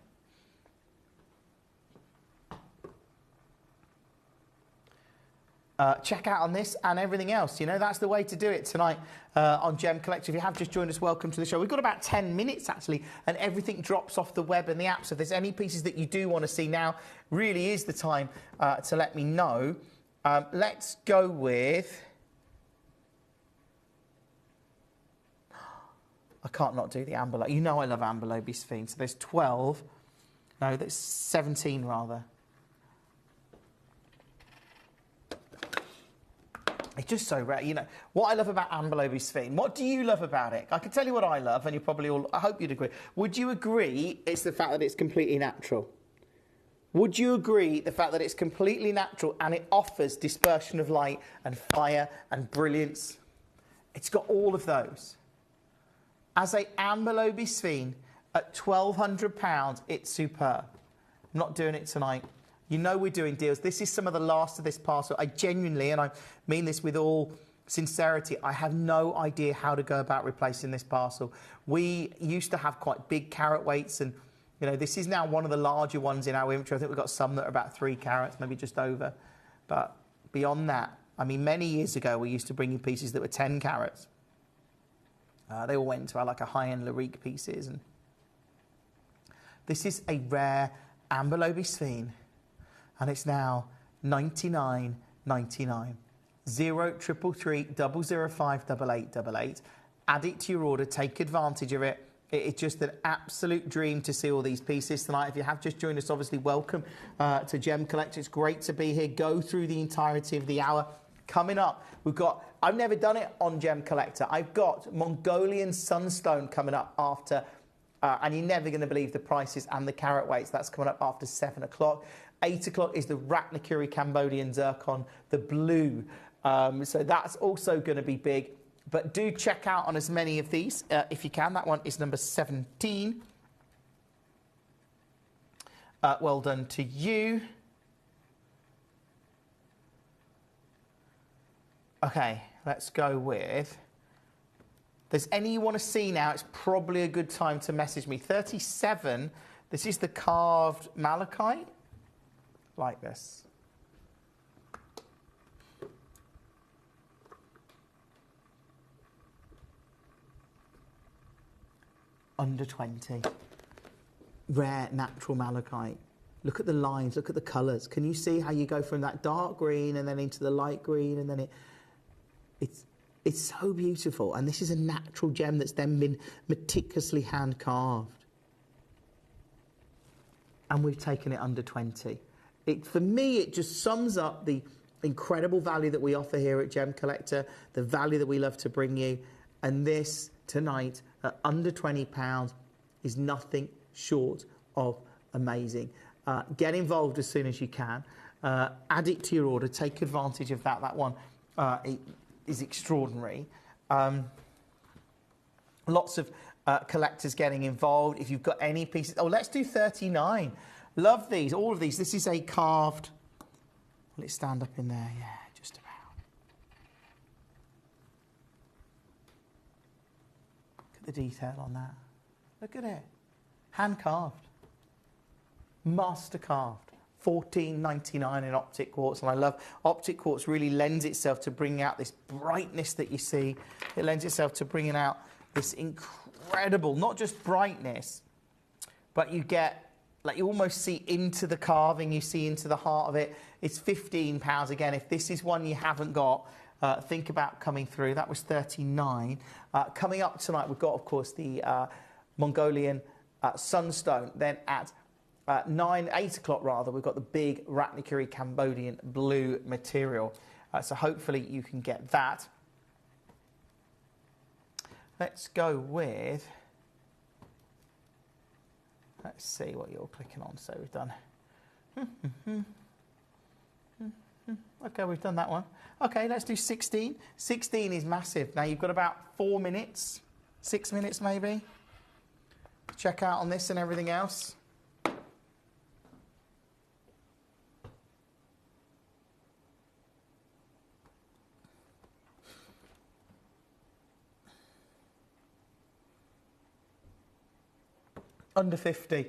Check out on this and everything else. You know, that's the way to do it tonight on Gemcollector. If you have just joined us, welcome to the show. We've got about 10 minutes, actually, and everything drops off the web and the app. So if there's any pieces that you do want to see now, really is the time to let me know. Let's go with... I can't not do the Amber. You know I love Amber Lobi-Sphene. So there's 12. No, there's 17 rather. It's just so rare. You know, what I love about Amber Lobi-Sphene, what do you love about it? I can tell you what I love, and you probably all, I hope you'd agree. Would you agree it's the fact that it's completely natural? Would you agree the fact that it's completely natural and it offers dispersion of light and fire and brilliance? It's got all of those. As a Amber Lobi-Sphene at £1,200, it's superb. I'm not doing it tonight. You know we're doing deals. This is some of the last of this parcel. I genuinely, and I mean this with all sincerity, I have no idea how to go about replacing this parcel. We used to have quite big carat weights, and you know this is now one of the larger ones in our inventory. I think we've got some that are about 3 carats, maybe just over. But beyond that, I mean, many years ago we used to bring you pieces that were 10 carats. They all went into our like a high-end Larique pieces, and this is a rare Amber Lobi-Sphene, and it's now $99.99. 0333 005 8888. Add it to your order. Take advantage of it. It's just an absolute dream to see all these pieces tonight. If you have just joined us, obviously welcome to Gemcollector. It's great to be here. Go through the entirety of the hour. Coming up, we've got, I've never done it on Gemcollector. I've got Mongolian Sunstone coming up after, and you're never going to believe the prices and the carat weights. That's coming up after 7 o'clock. 8 o'clock is the Ratnakiri Cambodian Zircon, the blue. So that's also going to be big. But do check out on as many of these if you can. That one is number 17. Well done to you. Okay, let's go with... There's any you want to see now, it's probably a good time to message me. 37, this is the carved malachite. Like this. Under 20. Rare natural malachite. Look at the lines, look at the colours. Can you see how you go from that dark green and then into the light green, and then It's so beautiful. And this is a natural gem that's then been meticulously hand carved. And we've taken it under 20. For me, it just sums up the incredible value that we offer here at Gemcollector, the value that we love to bring you. And this tonight at under £20 is nothing short of amazing. Get involved as soon as you can. Add it to your order. Take advantage of that. That one is extraordinary. Lots of collectors getting involved. If you've got any pieces, oh, let's do 39. Love these, all of these. This is a carved. Will it stand up in there? Yeah, just about. Look at the detail on that. Look at it. Hand carved. Master carved. $14.99 in optic quartz, and I love optic quartz. Really lends itself to bringing out this brightness that you see. It lends itself to bringing out this incredible, not just brightness, but you get, like, you almost see into the carving, you see into the heart of it. It's £15 again. If this is one you haven't got, think about coming through. That was $39. Coming up tonight, we've got, of course, the Mongolian sunstone. Then at 8 o'clock rather, we've got the big Ratnakiri Cambodian blue material. So hopefully you can get that. Let's go with, let's see what you're clicking on. So we've done, okay, we've done that one. Okay, let's do 16. 16 is massive. Now you've got about 4 minutes, 6 minutes maybe, to check out on this and everything else. Under 50.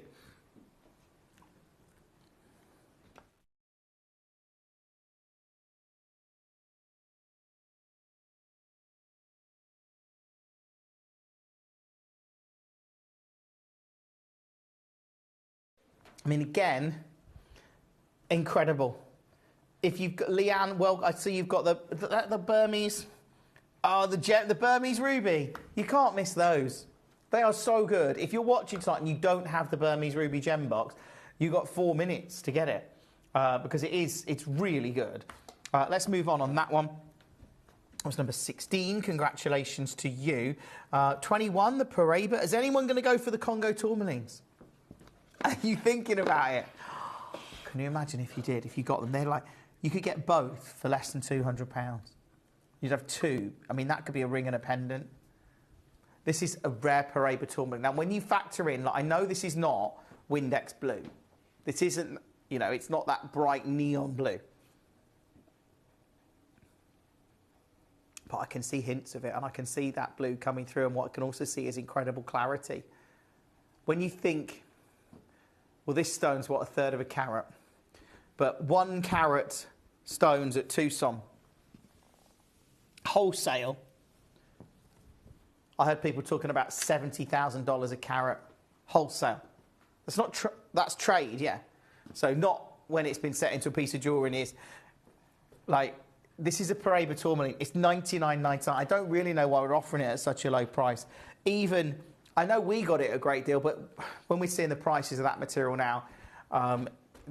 I mean, again, incredible. If you've got Leanne, well, I see you've got the Burmese, the Burmese ruby. You can't miss those. They are so good. If you're watching tonight and you don't have the Burmese Ruby gem box, you've got 4 minutes to get it because it's really good. Let's move on that one. That was number 16. Congratulations to you. 21, the Paraiba. Is anyone going to go for the Congo tourmalines? Are you thinking about it? Can you imagine if you did, if you got them? They're like, you could get both for less than £200. You'd have two. I mean, that could be a ring and a pendant. This is a rare Paraiba tourmaline. Now, when you factor in, like, I know this is not Windex blue. This isn't, you know, it's not that bright neon blue. But I can see hints of it, and I can see that blue coming through, and what I can also see is incredible clarity. When you think, well, this stone's, what, 1/3 of a carat? But 1 carat stones at Tucson, wholesale, I heard people talking about $70,000 a carat wholesale. That's not that's trade, yeah. So not when it's been set into a piece of jewelry and is like, this is a Paraiba tourmaline. It's $99.99. I don't really know why we're offering it at such a low price. Even, I know we got it a great deal, but when we're seeing the prices of that material now,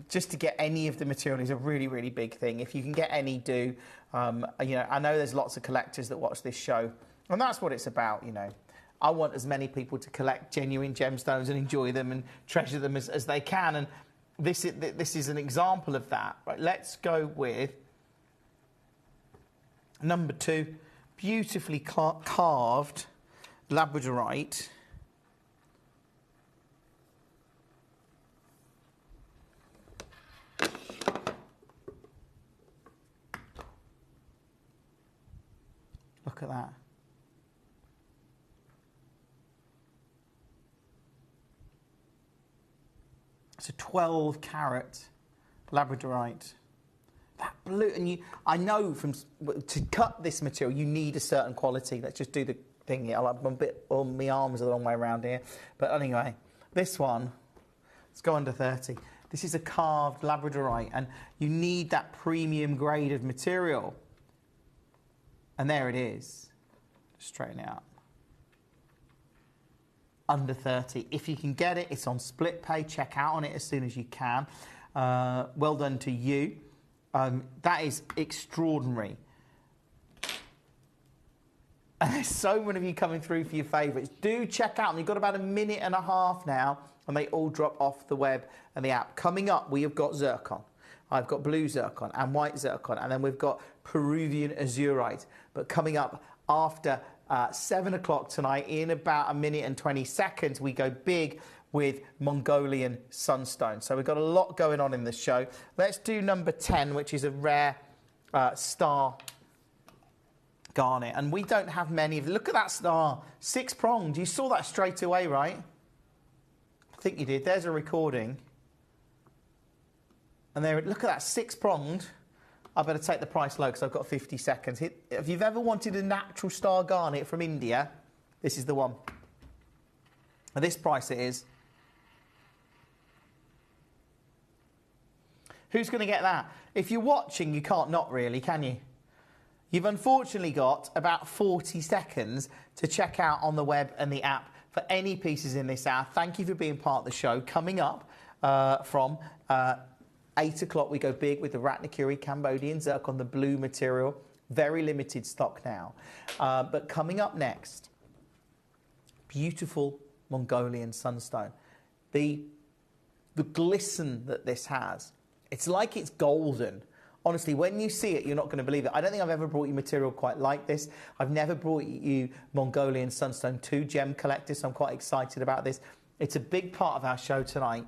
just to get any of the material is a really, really big thing. If you can get any, do. You know, I know there's lots of collectors that watch this show. And that's what it's about, you know. I want as many people to collect genuine gemstones and enjoy them and treasure them as they can. And this is an example of that. Right, let's go with number 2. Beautifully carved labradorite. Look at that. It's a 12 carat labradorite. That blue, and I know to cut this material, you need a certain quality. Let's just do the thing here. I'm a bit, my arms are the long way around here. But anyway, this one, let's go under 30. This is a carved labradorite, and you need that premium grade of material. And there it is. Straighten it up. Under 30. If you can get it, it's on split pay. Check out on it as soon as you can. Well done to you. That is extraordinary. And there's so many of you coming through for your favourites. Do check out them. You've got about a minute and a half now, and they all drop off the web and the app. Coming up, we have got zircon. I've got blue zircon and white zircon, and then we've got Peruvian azurite. But coming up after 7 o'clock tonight, in about a minute and 20 seconds, we go big with Mongolian sunstone. So we've got a lot going on in this show. Let's do number 10, which is a rare star garnet. And we don't have many of them. Look at that star, 6-pronged. You saw that straight away, right? I think you did. There's a recording. And there, look at that, 6-pronged. I better take the price low because I've got 50 seconds. If you've ever wanted a natural star garnet from India, this is the one. At this price it is. Who's going to get that? If you're watching, you can't not really, can you? You've unfortunately got about 40 seconds to check out on the web and the app for any pieces in this hour. Thank you for being part of the show. Coming up from 8 o'clock, we go big with the Ratnakiri Cambodian zircon, the blue material. Very limited stock now. But coming up next, beautiful Mongolian sunstone. The glisten that this has, it's like it's golden. Honestly, when you see it, you're not going to believe it. I don't think I've ever brought you material quite like this. I've never brought you Mongolian sunstone to Gemcollector, so I'm quite excited about this. It's a big part of our show tonight.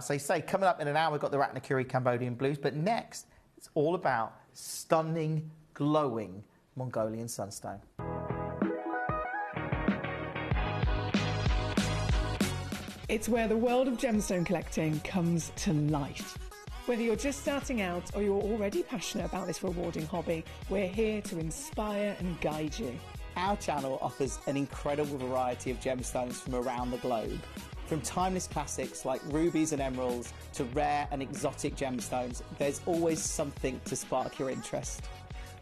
So say, coming up in an hour, we've got the Ratnakiri Cambodian blues, but next, it's all about stunning, glowing Mongolian sunstone. It's where the world of gemstone collecting comes to life. Whether you're just starting out or you're already passionate about this rewarding hobby, we're here to inspire and guide you. Our channel offers an incredible variety of gemstones from around the globe. From timeless classics like rubies and emeralds to rare and exotic gemstones, there's always something to spark your interest.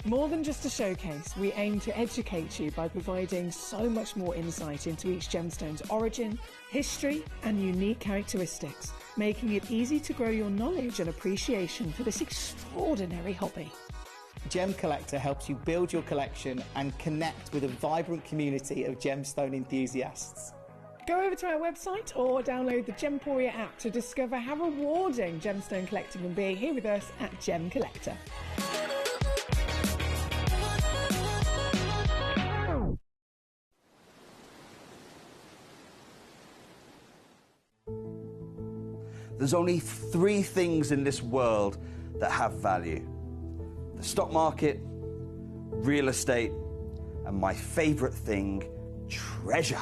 More than just a showcase, we aim to educate you by providing so much more insight into each gemstone's origin, history and unique characteristics, making it easy to grow your knowledge and appreciation for this extraordinary hobby. Gemcollector helps you build your collection and connect with a vibrant community of gemstone enthusiasts. Go over to our website or download the Gemporia app to discover how rewarding gemstone collecting can be here with us at Gemcollector. There's only 3 things in this world that have value: the stock market, real estate, and my favorite thing, treasure.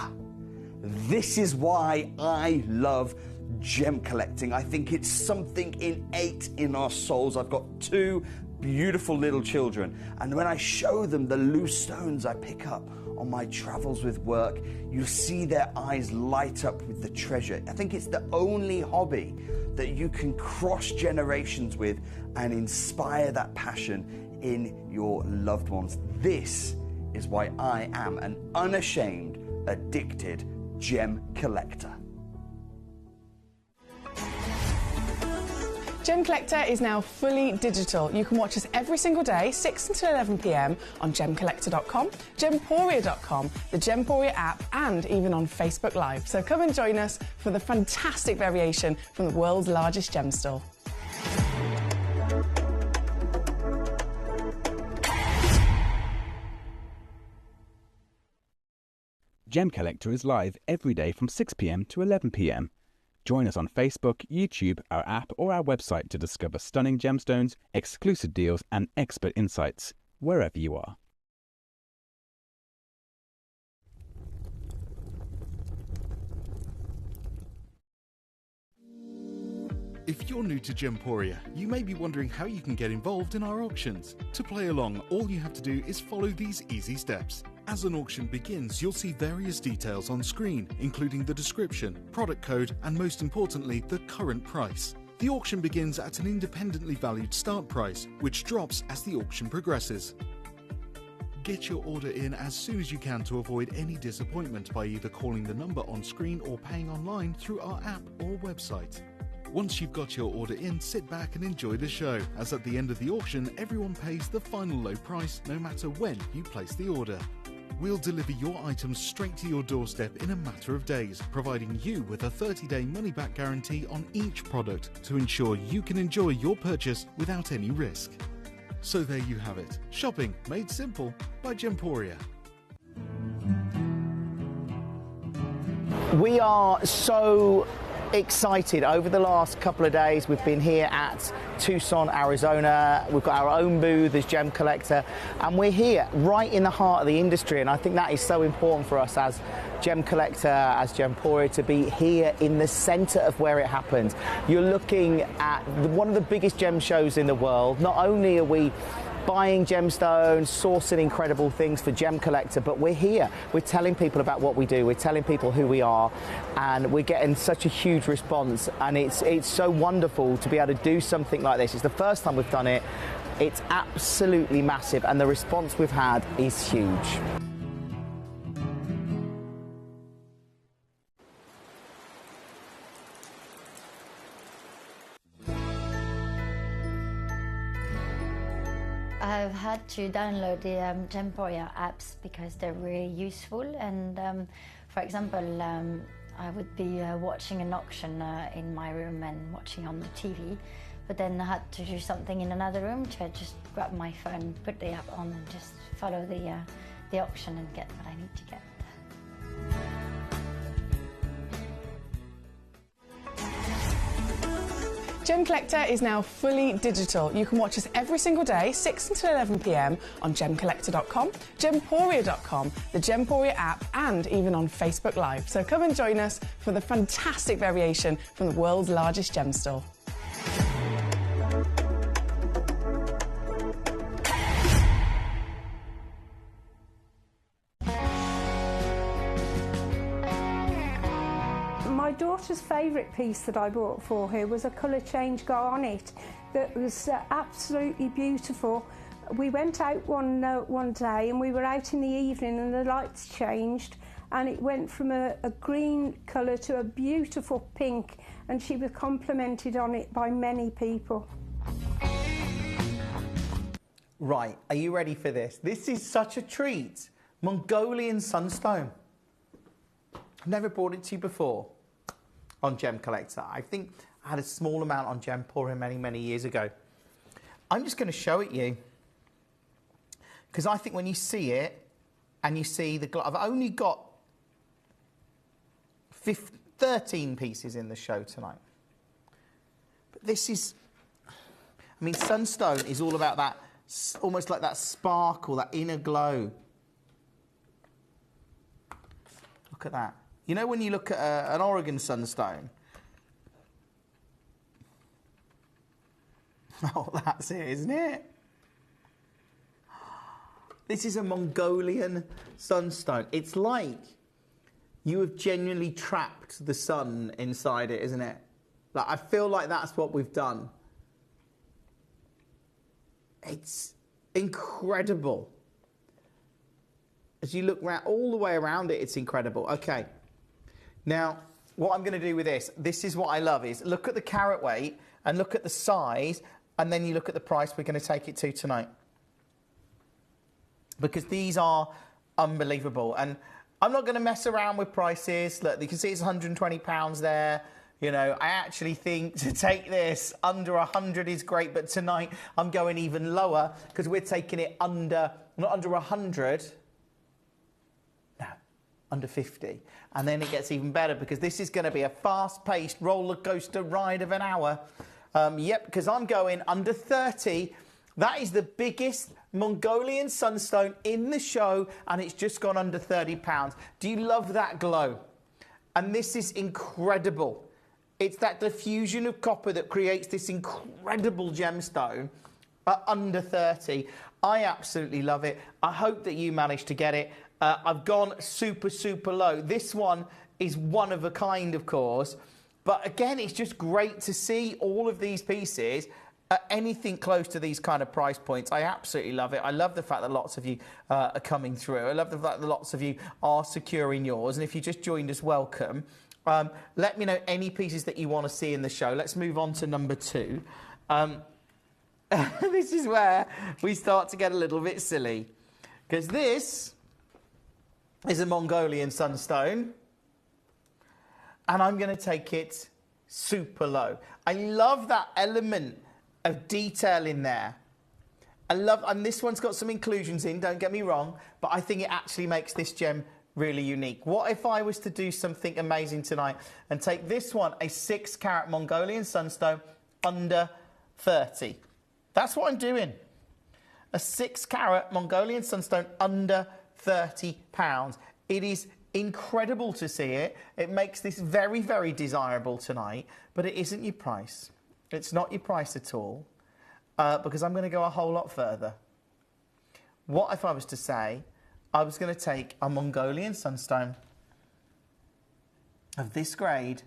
This is why I love gem collecting. I think it's something innate in our souls. I've got 2 beautiful little children, and when I show them the loose stones I pick up on my travels with work, you see their eyes light up with the treasure. I think it's the only hobby that you can cross generations with and inspire that passion in your loved ones. This is why I am an unashamed, addicted gem collector. Gemcollector is now fully digital. You can watch us every single day, 6 until 11 p.m. on gemcollector.com, gemporia.com, the Gemporia app, and even on Facebook Live. So come and join us for the fantastic variation from the world's largest gem store. Gemcollector is live every day from 6 p.m. to 11 p.m. Join us on Facebook, YouTube, our app or our website to discover stunning gemstones, exclusive deals and expert insights wherever you are. If you're new to Gemporia, you may be wondering how you can get involved in our auctions. To play along, all you have to do is follow these easy steps. As an auction begins, you'll see various details on screen, including the description, product code, and most importantly, the current price. The auction begins at an independently valued start price, which drops as the auction progresses. Get your order in as soon as you can to avoid any disappointment by either calling the number on screen or paying online through our app or website. Once you've got your order in, sit back and enjoy the show, as at the end of the auction, everyone pays the final low price no matter when you place the order. We'll deliver your items straight to your doorstep in a matter of days, providing you with a 30-day money-back guarantee on each product to ensure you can enjoy your purchase without any risk. So there you have it. Shopping made simple by Gemporia. We are so excited. Over the last couple of days, we've been here at Tucson, Arizona. We've got our own booth as Gemcollector, and we're here right in the heart of the industry. And I think that is so important for us as Gemcollector, as Gemporia, to be here in the center of where it happens. You're looking at one of the biggest gem shows in the world. Not only are we buying gemstones, sourcing incredible things for Gemcollector, but we're here. We're telling people about what we do. We're telling people who we are, and we're getting such a huge response. And it's so wonderful to be able to do something like this. It's the first time we've done it. It's absolutely massive, and the response we've had is huge. I've had to download the Gemporia apps because they're really useful, and for example, I would be watching an auction in my room and watching on the TV, but then I had to do something in another room, so I just grab my phone, put the app on and just follow the auction and get what I need to get. Gemcollector is now fully digital. You can watch us every single day, 6 until 11 p.m. on Gemcollector.com, Gemporia.com, the Gemporia app, and even on Facebook Live. So come and join us for the fantastic variation from the world's largest gem store. My daughter's favourite piece that I bought for her was a colour change garnet that was absolutely beautiful. We went out one day, and we were out in the evening, and the lights changed, and it went from a green colour to a beautiful pink, and she was complimented on it by many people. Right, are you ready for this? This is such a treat. Mongolian sunstone. I've never brought it to you before on Gemcollector. I think I had a small amount on Gemporia many, many years ago. I'm just going to show it you, because I think when you see it and you see the glow, I've only got 13 pieces in the show tonight. But this is, I mean, sunstone is all about that, almost like that sparkle, that inner glow. Look at that. You know when you look at an Oregon sunstone? Oh, that's it, isn't it? This is a Mongolian sunstone. It's like you have genuinely trapped the sun inside it, isn't it? Like, I feel like that's what we've done. It's incredible. As you look all the way around it, it's incredible. Okay. Now, what I'm going to do with this is what I love, is look at the carat weight and look at the size, and then you look at the price we're going to take it to tonight. Because these are unbelievable. And I'm not going to mess around with prices. Look, you can see it's £120 there. You know, I actually think to take this under 100 is great, but tonight I'm going even lower because we're taking it under, not under 100, under 50. And then it gets even better because this is going to be a fast-paced roller coaster ride of an hour. Yep, because I'm going under 30. That is the biggest Mongolian sunstone in the show, and it's just gone under £30. Do you love that glow? And this is incredible. It's that diffusion of copper that creates this incredible gemstone at under 30. I absolutely love it. I hope that you managed to get it. I've gone super, super low. This one is one of a kind, of course. But again, it's just great to see all of these pieces anything close to these kind of price points. I absolutely love it. I love the fact that lots of you are coming through. I love the fact that lots of you are securing yours. And if you just joined us, welcome. Let me know any pieces that you want to see in the show. Let's move on to number 2. This is where we start to get a little bit silly, because this is a Mongolian sunstone, and I'm going to take it super low. I love that element of detail in there. And this one's got some inclusions in, don't get me wrong, but I think it actually makes this gem really unique. What if I was to do something amazing tonight and take this one, a 6-carat Mongolian sunstone, under 30? That's what I'm doing. A 6-carat Mongolian sunstone under £30. It is incredible to see it. It makes this very, very desirable tonight, but it isn't your price. It's not your price at all, because I'm going to go a whole lot further. What if I was to say I was going to take a Mongolian sunstone of this grade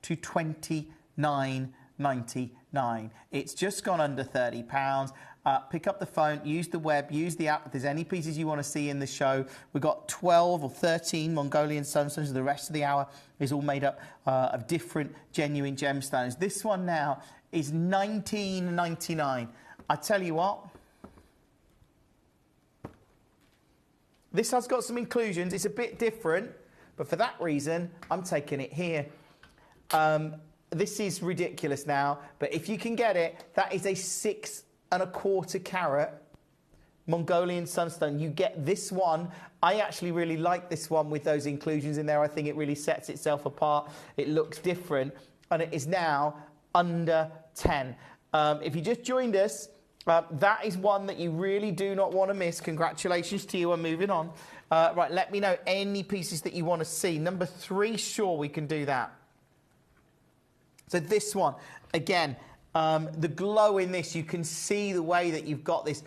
to £29.99. It's just gone under £30. Pick up the phone, use the web, use the app. If there's any pieces you want to see in the show, we've got 12 or 13 Mongolian sunstones. The rest of the hour is all made up of different genuine gemstones. This one now is $19.99. I tell you what, this has got some inclusions. It's a bit different, but for that reason, I'm taking it here. This is ridiculous now, but if you can get it, that is a 6 1/4 carat Mongolian sunstone. You get this one. I actually really like this one with those inclusions in there. I think it really sets itself apart. It looks different, and it is now under 10. If you just joined us, that is one that you really do not want to miss. Congratulations to you. I'm moving on. Right, let me know any pieces that you want to see. Number 3, sure, we can do that. So this one, again, the glow in this, you can see the way that you've got this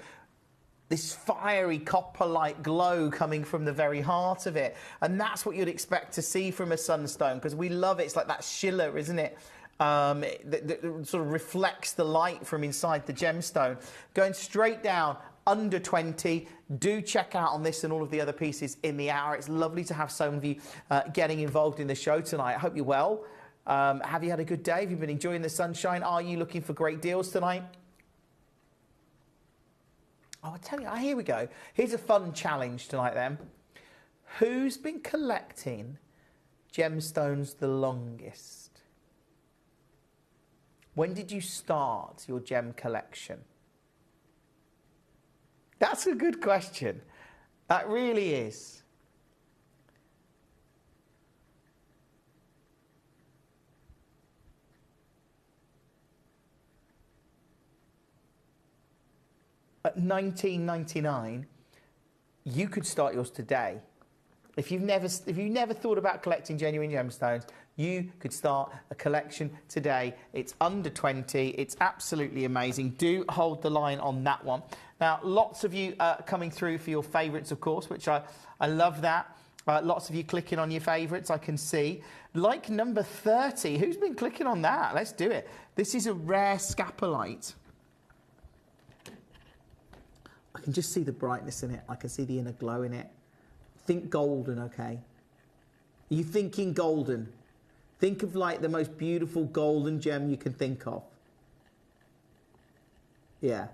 fiery copper-like glow coming from the very heart of it. And that's what you'd expect to see from a sunstone, because we love it. It's like that schiller, isn't it? That sort of reflects the light from inside the gemstone. Going straight down, under 20. Do check out on this and all of the other pieces in the hour. It's lovely to have some of you getting involved in the show tonight. I hope you're well. Have you had a good day? Have you been enjoying the sunshine? Are you looking for great deals tonight? Oh, I tell you, here we go. Here's a fun challenge tonight then. Who's been collecting gemstones the longest? When did you start your gem collection? That's a good question. That really is. At $19.99, you could start yours today. If you've never thought about collecting genuine gemstones, you could start a collection today. It's under 20. It's absolutely amazing. Do hold the line on that one. Now, lots of you coming through for your favourites, of course, which I love that. Lots of you clicking on your favourites, I can see. Like number 30. Who's been clicking on that? Let's do it. This is a rare scapolite. I can just see the brightness in it. I can see the inner glow in it. Think golden, okay? Are you thinking golden? Think of like the most beautiful golden gem you can think of. Yeah.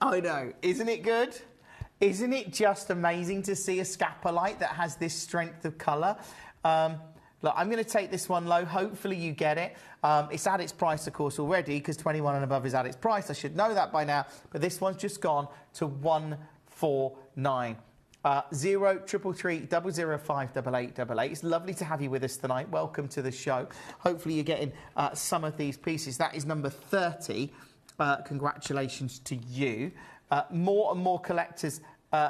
I know. Isn't it good? Isn't it just amazing to see a scapolite that has this strength of colour? Look, I'm going to take this one low. Hopefully you get it. It's at its price, of course, already, because 21 and above is at its price. I should know that by now. But this one's just gone to 149. 0333 005 8888. It's lovely to have you with us tonight. Welcome to the show. Hopefully you're getting some of these pieces. That is number 30. Congratulations to you. More and more collectors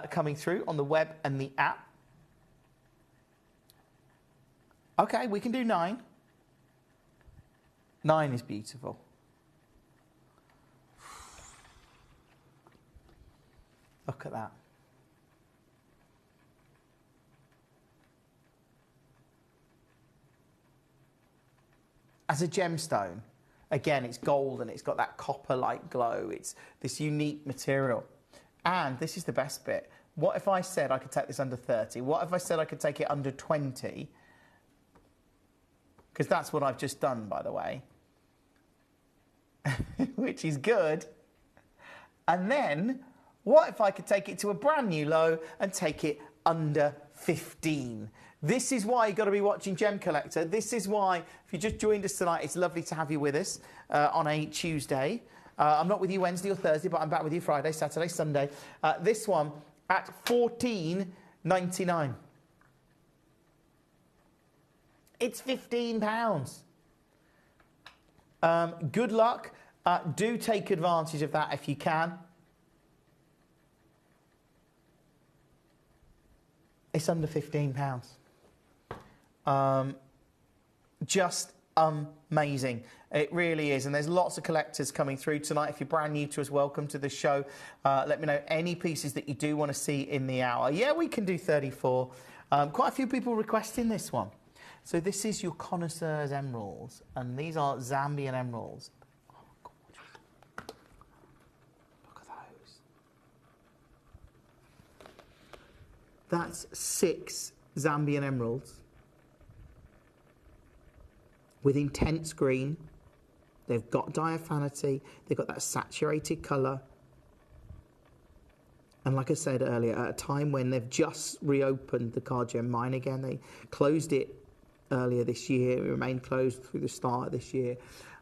coming through on the web and the app. Okay, we can do 9. 9 is beautiful. Look at that. As a gemstone, Again, it's gold and it's got that copper-like glow. It's this unique material. And this is the best bit. What if I said I could take this under 30? What if I said I could take it under 20? Because that's what I've just done, by the way. Which is good. And then, what if I could take it to a brand new low and take it under 15? This is why you've got to be watching Gem Collector. This is why, if you just joined us tonight, it's lovely to have you with us on a Tuesday. I'm not with you Wednesday or Thursday, but I'm back with you Friday, Saturday, Sunday. This one at $14.99. It's £15. Good luck. Do take advantage of that if you can. It's under £15. Just amazing. It really is. And there's lots of collectors coming through tonight. If you're brand new to us, welcome to the show. Let me know any pieces that you do want to see in the hour. Yeah, we can do 34. Quite a few people requesting this one. So this is your connoisseur's emeralds. And these are Zambian emeralds. Oh, gorgeous. Look at those. That's 6 Zambian emeralds with intense green. They've got diaphanity. They've got that saturated colour. And like I said earlier, at a time when they've just reopened the Cargem mine again, they closed it earlier this year. It remained closed through the start of this year.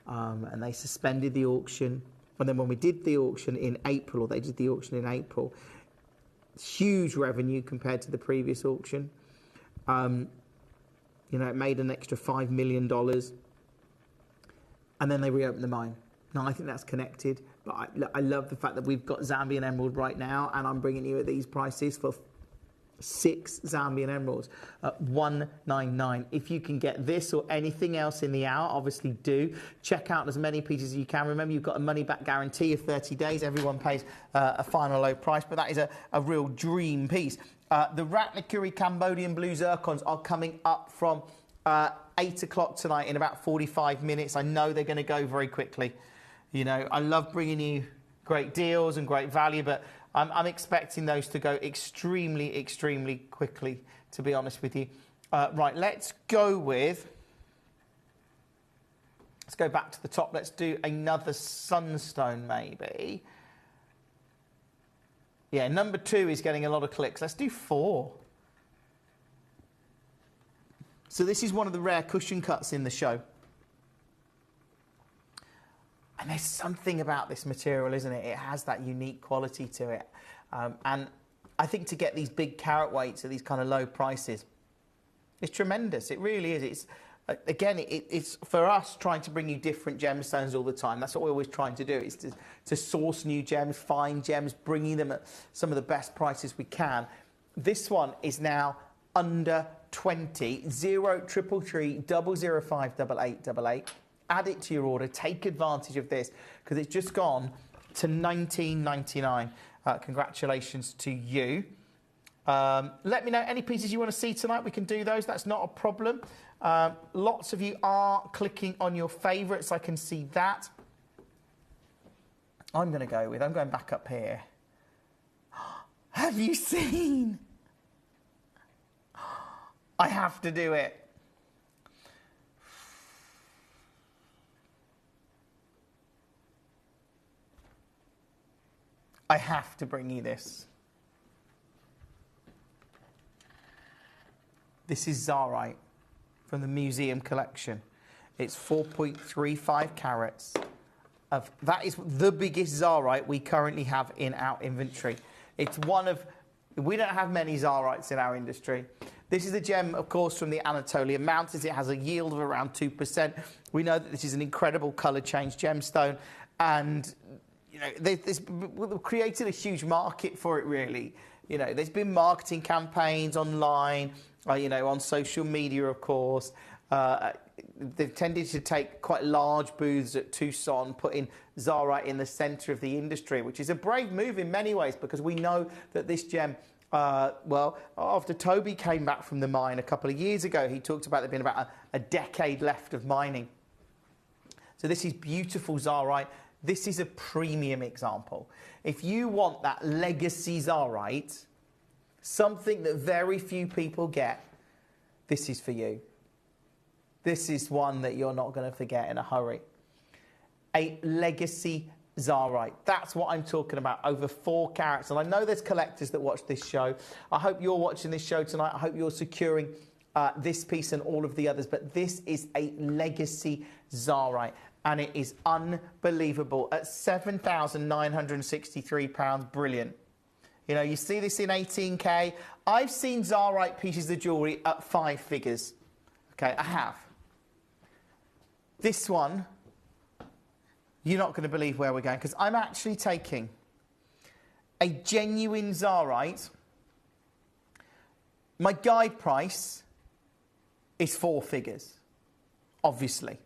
And they suspended the auction. And then when we did the auction in April, or they did the auction in April, huge revenue compared to the previous auction. You know, it made an extra $5 million. And then they reopened the mine. Now, I think that's connected. But I love the fact that we've got Zambian emerald right now. And I'm bringing you at these prices for 6 Zambian emeralds at $199. If you can get this or anything else in the hour, obviously do. Check out as many pieces as you can. Remember, you've got a money-back guarantee of 30 days. Everyone pays a final low price. But that is a real dream piece. The Ratnakuri Cambodian blue zircons are coming up from 8 o'clock tonight in about 45 minutes. I know they're going to go very quickly. You know, I love bringing you great deals and great value, but I'm expecting those to go extremely, extremely quickly, to be honest with you. Right, let's go back to the top. Let's do another sunstone, maybe. Yeah, number 2 is getting a lot of clicks. Let's do 4. So this is one of the rare cushion cuts in the show. And there's something about this material, isn't it? It has that unique quality to it. And I think to get these big carat weights at these kind of low prices, it's tremendous. It really is. It's again, it's for us trying to bring you different gemstones all the time. That's what we're always trying to do, is to source new gems, find gems, bringing them at some of the best prices we can. This one is now under 20, 0333 005 8888. Add it to your order. Take advantage of this because it's just gone to $19.99. Congratulations to you. Let me know any pieces you want to see tonight. We can do those. That's not a problem. Lots of you are clicking on your favourites. I can see that. I'm going back up here. Have you seen? I have to do it. I have to bring you this. This is Zarite from the museum collection. It's 4.35 carats. That is the biggest Zarite we currently have in our inventory. It's one of... We don't have many Zarites in our industry. This is a gem, of course, from the Anatolian Mountains. It has a yield of around 2%. We know that this is an incredible colour change gemstone. And, you know, we've created a huge market for it, really. You know, there's been marketing campaigns online, you know, on social media, of course. They've tended to take quite large booths at Tucson, putting Zarite in the centre of the industry, which is a brave move in many ways because we know that this gem, well, after Toby came back from the mine a couple of years ago, he talked about there being about a decade left of mining. So this is beautiful Zarite. This is a premium example. If you want that legacy Zarite, something that very few people get, this is for you. This is one that you're not going to forget in a hurry. A legacy Zarite. That's what I'm talking about, over 4 carats. And I know there's collectors that watch this show. I hope you're watching this show tonight. I hope you're securing this piece and all of the others. But this is a legacy Zarite. And it is unbelievable at £7,963. Brilliant. You know, you see this in 18K. I've seen Zarite pieces of jewellery at 5 figures. Okay, I have. This one, you're not going to believe where we're going, because I'm actually taking a genuine Zarite. My guide price is 4 figures, obviously.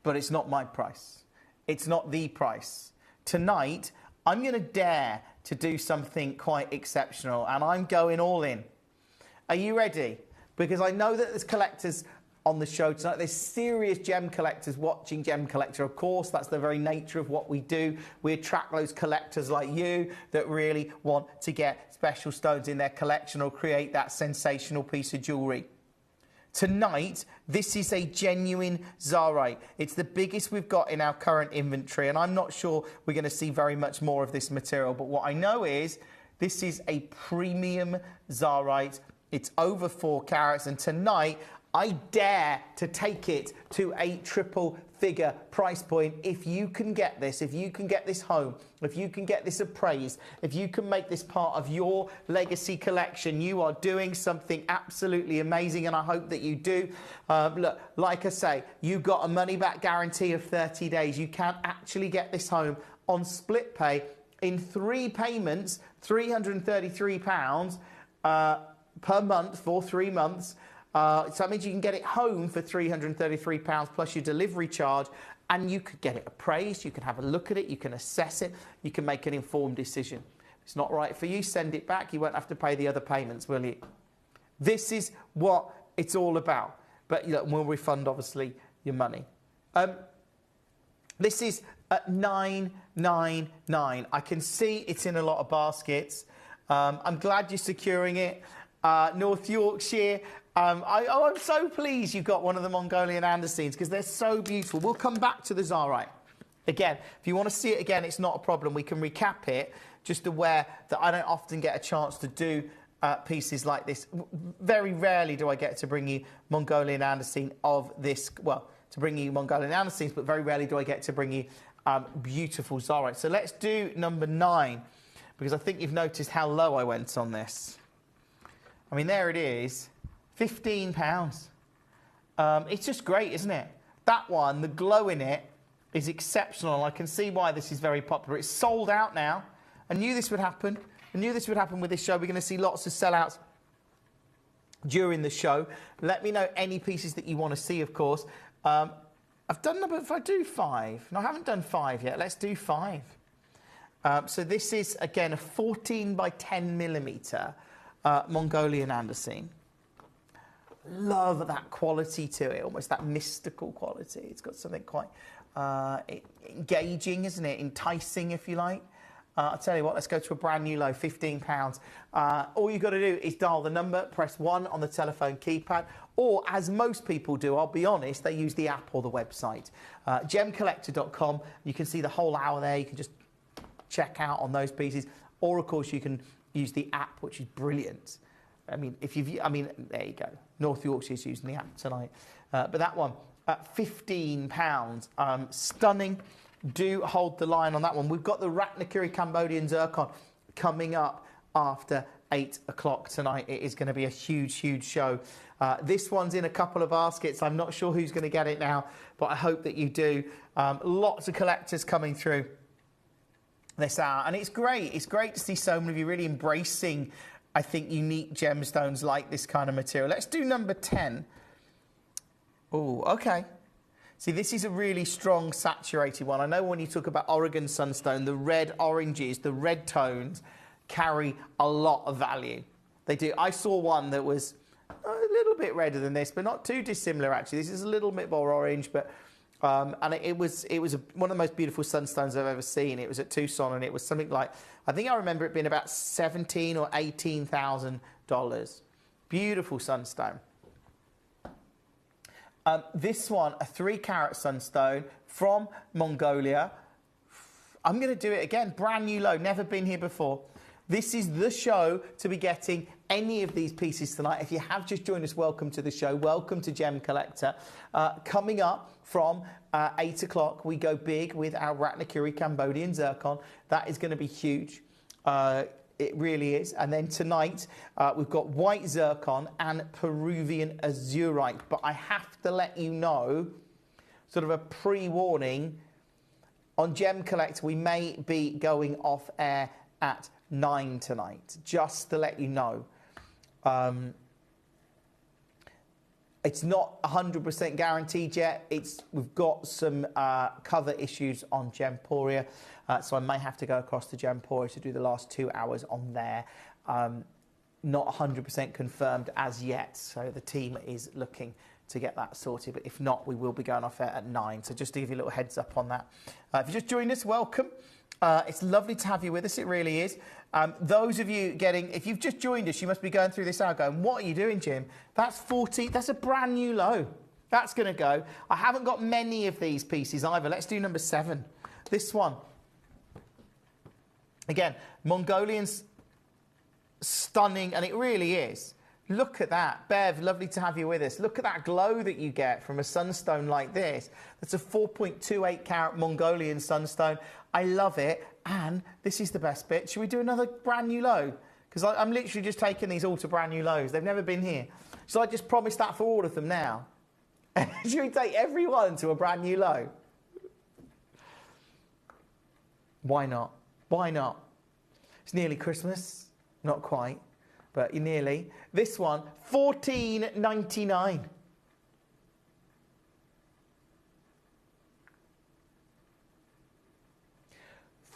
But it's not my price. It's not the price. Tonight, I'm going to dare to do something quite exceptional, and I'm going all in. Are you ready? Because I know that there's collectors on the show tonight. There's serious gem collectors watching Gemcollector. Of course, that's the very nature of what we do. We attract those collectors like you that really want to get special stones in their collection or create that sensational piece of jewellery. Tonight, this is a genuine Zarite. It's the biggest we've got in our current inventory, and I'm not sure we're going to see very much more of this material. But what I know is this is a premium Zarite. It's over 4 carats, and tonight I dare to take it to a triple figure price point. If you can get this, if you can get this home, if you can get this appraised, if you can make this part of your legacy collection, you are doing something absolutely amazing, and I hope that you do. Look, like I say, you've got a money back guarantee of 30 days. You can actually get this home on split pay in 3 payments, £333 per month for 3 months. So that means you can get it home for £333 plus your delivery charge, and you could get it appraised, you can have a look at it, you can assess it, you can make an informed decision. If it's not right for you, send it back. You won't have to pay the other payments, will you? This is what it's all about. But look, we'll refund, obviously, your money. This is at $999. I can see it's in a lot of baskets. I'm glad you're securing it. North Yorkshire. I'm so pleased you've got one of the Mongolian Andesines, because they're so beautiful. We'll come back to the Zarite. Again, if you want to see it again, it's not a problem. We can recap it. Just aware that I don't often get a chance to do pieces like this. Very rarely do I get to bring you Mongolian Andesine of this, well, to bring you Mongolian Andesines, but very rarely do I get to bring you beautiful Zarite. So let's do number 9, because I think you've noticed how low I went on this. I mean, there it is. £15. It's just great, isn't it? That one, the glow in it is exceptional. I can see why this is very popular. It's sold out now. I knew this would happen. I knew this would happen with this show. We're going to see lots of sellouts during the show. Let me know any pieces that you want to see, of course. I've done number, if I do 5. No, I haven't done 5 yet. Let's do 5. So this is, again, a 14 by 10 millimetre Mongolian Andesine. Love that quality to it, almost that mystical quality. It's got something quite engaging, isn't it? Enticing, if you like. I'll tell you what, let's go to a brand new low, £15. All you've got to do is dial the number, press 1 on the telephone keypad, or as most people do, I'll be honest, they use the app or the website. Gemcollector.com, you can see the whole hour there. You can just check out on those pieces. Or, of course, you can use the app, which is brilliant. I mean, there you go. North Yorkshire's using the app tonight. But that one, at £15, stunning. Do hold the line on that one. We've got the Ratnakiri Cambodian Zircon coming up after 8 o'clock tonight. It is going to be a huge, huge show. This one's in a couple of baskets. I'm not sure who's going to get it now, but I hope that you do. Lots of collectors coming through this hour. And it's great. It's great to see so many of you really embracing, I think, unique gemstones like this kind of material. Let's do number 10. Oh, okay. See, this is a really strong, saturated one. I know when you talk about Oregon Sunstone, the red oranges, the red tones carry a lot of value. They do. I saw one that was a little bit redder than this, but not too dissimilar, actually. This is a little bit more orange, but And it was one of the most beautiful sunstones I've ever seen. It was at Tucson, and it was something like, I think I remember it being about $17,000 or $18,000. Beautiful sunstone. This one, a 3-carat sunstone from Mongolia. I'm going to do it again, brand new low, never been here before. This is the show to be getting any of these pieces tonight. If you have just joined us, welcome to the show. Welcome to Gem Collector. Coming up from 8 o'clock, we go big with our Ratnakiri Cambodian zircon. That is going to be huge. It really is. And then tonight, we've got white zircon and Peruvian azurite. But I have to let you know, sort of a pre-warning, on Gem Collector, we may be going off air at 9 tonight, just to let you know. It's not 100% guaranteed yet. We've got some cover issues on Gemporia, so I may have to go across to Gemporia to do the last 2 hours on there. Not 100% confirmed as yet, so the team is looking to get that sorted, but if not, we will be going off air at 9. So just to give you a little heads up on that. If you just joined us, welcome. It's lovely to have you with us, it really is. Those of you if you've just joined us, you must be going through this hour going, what are you doing, Jim? That's a brand new low. That's going to go. I haven't got many of these pieces either. Let's do number 7. This one. Again, Mongolian's stunning, and it really is. Look at that. Bev, lovely to have you with us. Look at that glow that you get from a sunstone like this. That's a 4.28 carat Mongolian sunstone. I love it. And this is the best bit. Should we do another brand new low? Because I'm literally just taking these all to brand new lows. They've never been here. So I just promise that for all of them now. Should we take everyone to a brand new low? Why not? Why not? It's nearly Christmas. Not quite. But you're nearly. This one, $14.99.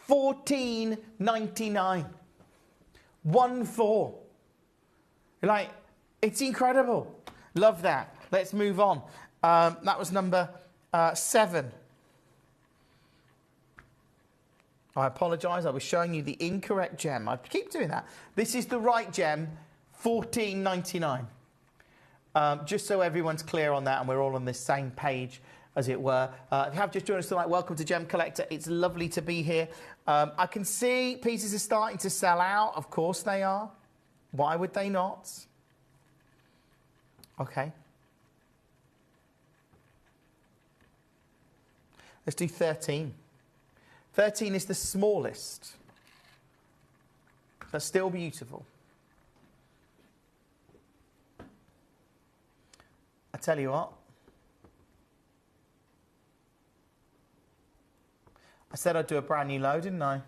$14.99. 1-4. Like, it's incredible. Love that. Let's move on. That was number 7. I apologise, I was showing you the incorrect gem. I keep doing that. This is the right gem, $14.99. Just so everyone's clear on that and we're all on the same page, as it were. If you have just joined us tonight, welcome to Gem Collector. It's lovely to be here. I can see pieces are starting to sell out. Of course they are. Why would they not? Okay. Let's do 13. 13 is the smallest, but still beautiful. I tell you what, I said I'd do a brand new low, didn't I?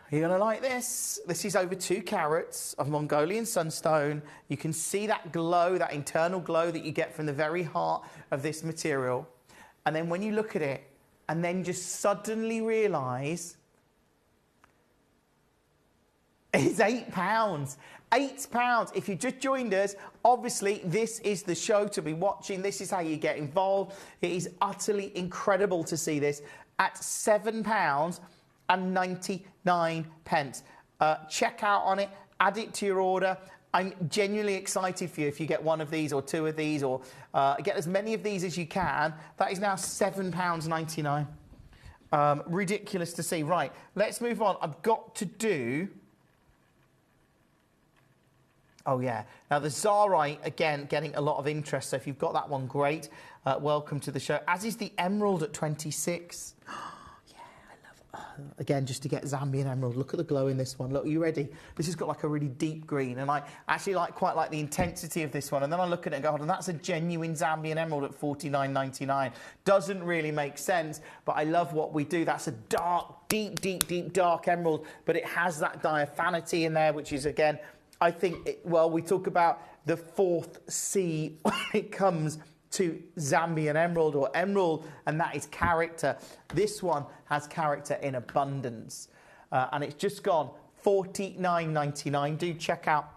You're going to like this. This is over 2 carats of Mongolian sunstone. You can see that glow, that internal glow that you get from the very heart of this material. And then when you look at it and then just suddenly realise it's £8. £8. If you just joined us, obviously this is the show to be watching. This is how you get involved. It is utterly incredible to see this at £7.99. Check out on it, add it to your order. I'm genuinely excited for you if you get 1 of these or 2 of these or get as many of these as you can. That is now £7.99. Ridiculous to see. Right, let's move on. I've got to do... Oh, yeah. Now, the Zarite, again, getting a lot of interest. So if you've got that one, great. Welcome to the show. As is the Emerald at 26. Again, just to get Zambian emerald. Look at the glow in this one. Look, are you ready? This has got like a really deep green, and I actually quite like the intensity of this one. And then I look at it and go, and that's a genuine Zambian emerald at $49.99. Doesn't really make sense, but I love what we do. That's a dark, deep dark emerald, but it has that diaphanity in there, which is, again, I think, we talk about the 4th C when it comes to Zambian emerald or emerald, and that is character. This one has character in abundance, and it's just gone $49.99. Do check out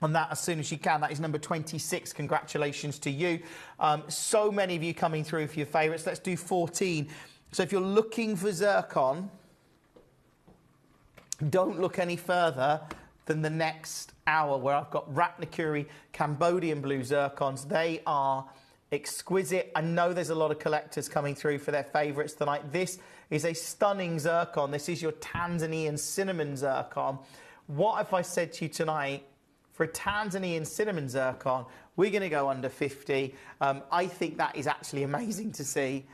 on that as soon as you can. That is number 26. Congratulations to you. So many of you coming through for your favourites. Let's do 14. So if you're looking for zircon, don't look any further than the next hour, where I've got Ratnakuri Cambodian blue zircons. They are exquisite. I know there's a lot of collectors coming through for their favourites tonight. This is a stunning zircon. This is your Tanzanian cinnamon zircon. What if I said to you tonight, for a Tanzanian cinnamon zircon, we're going to go under 50. I think that is actually amazing to see.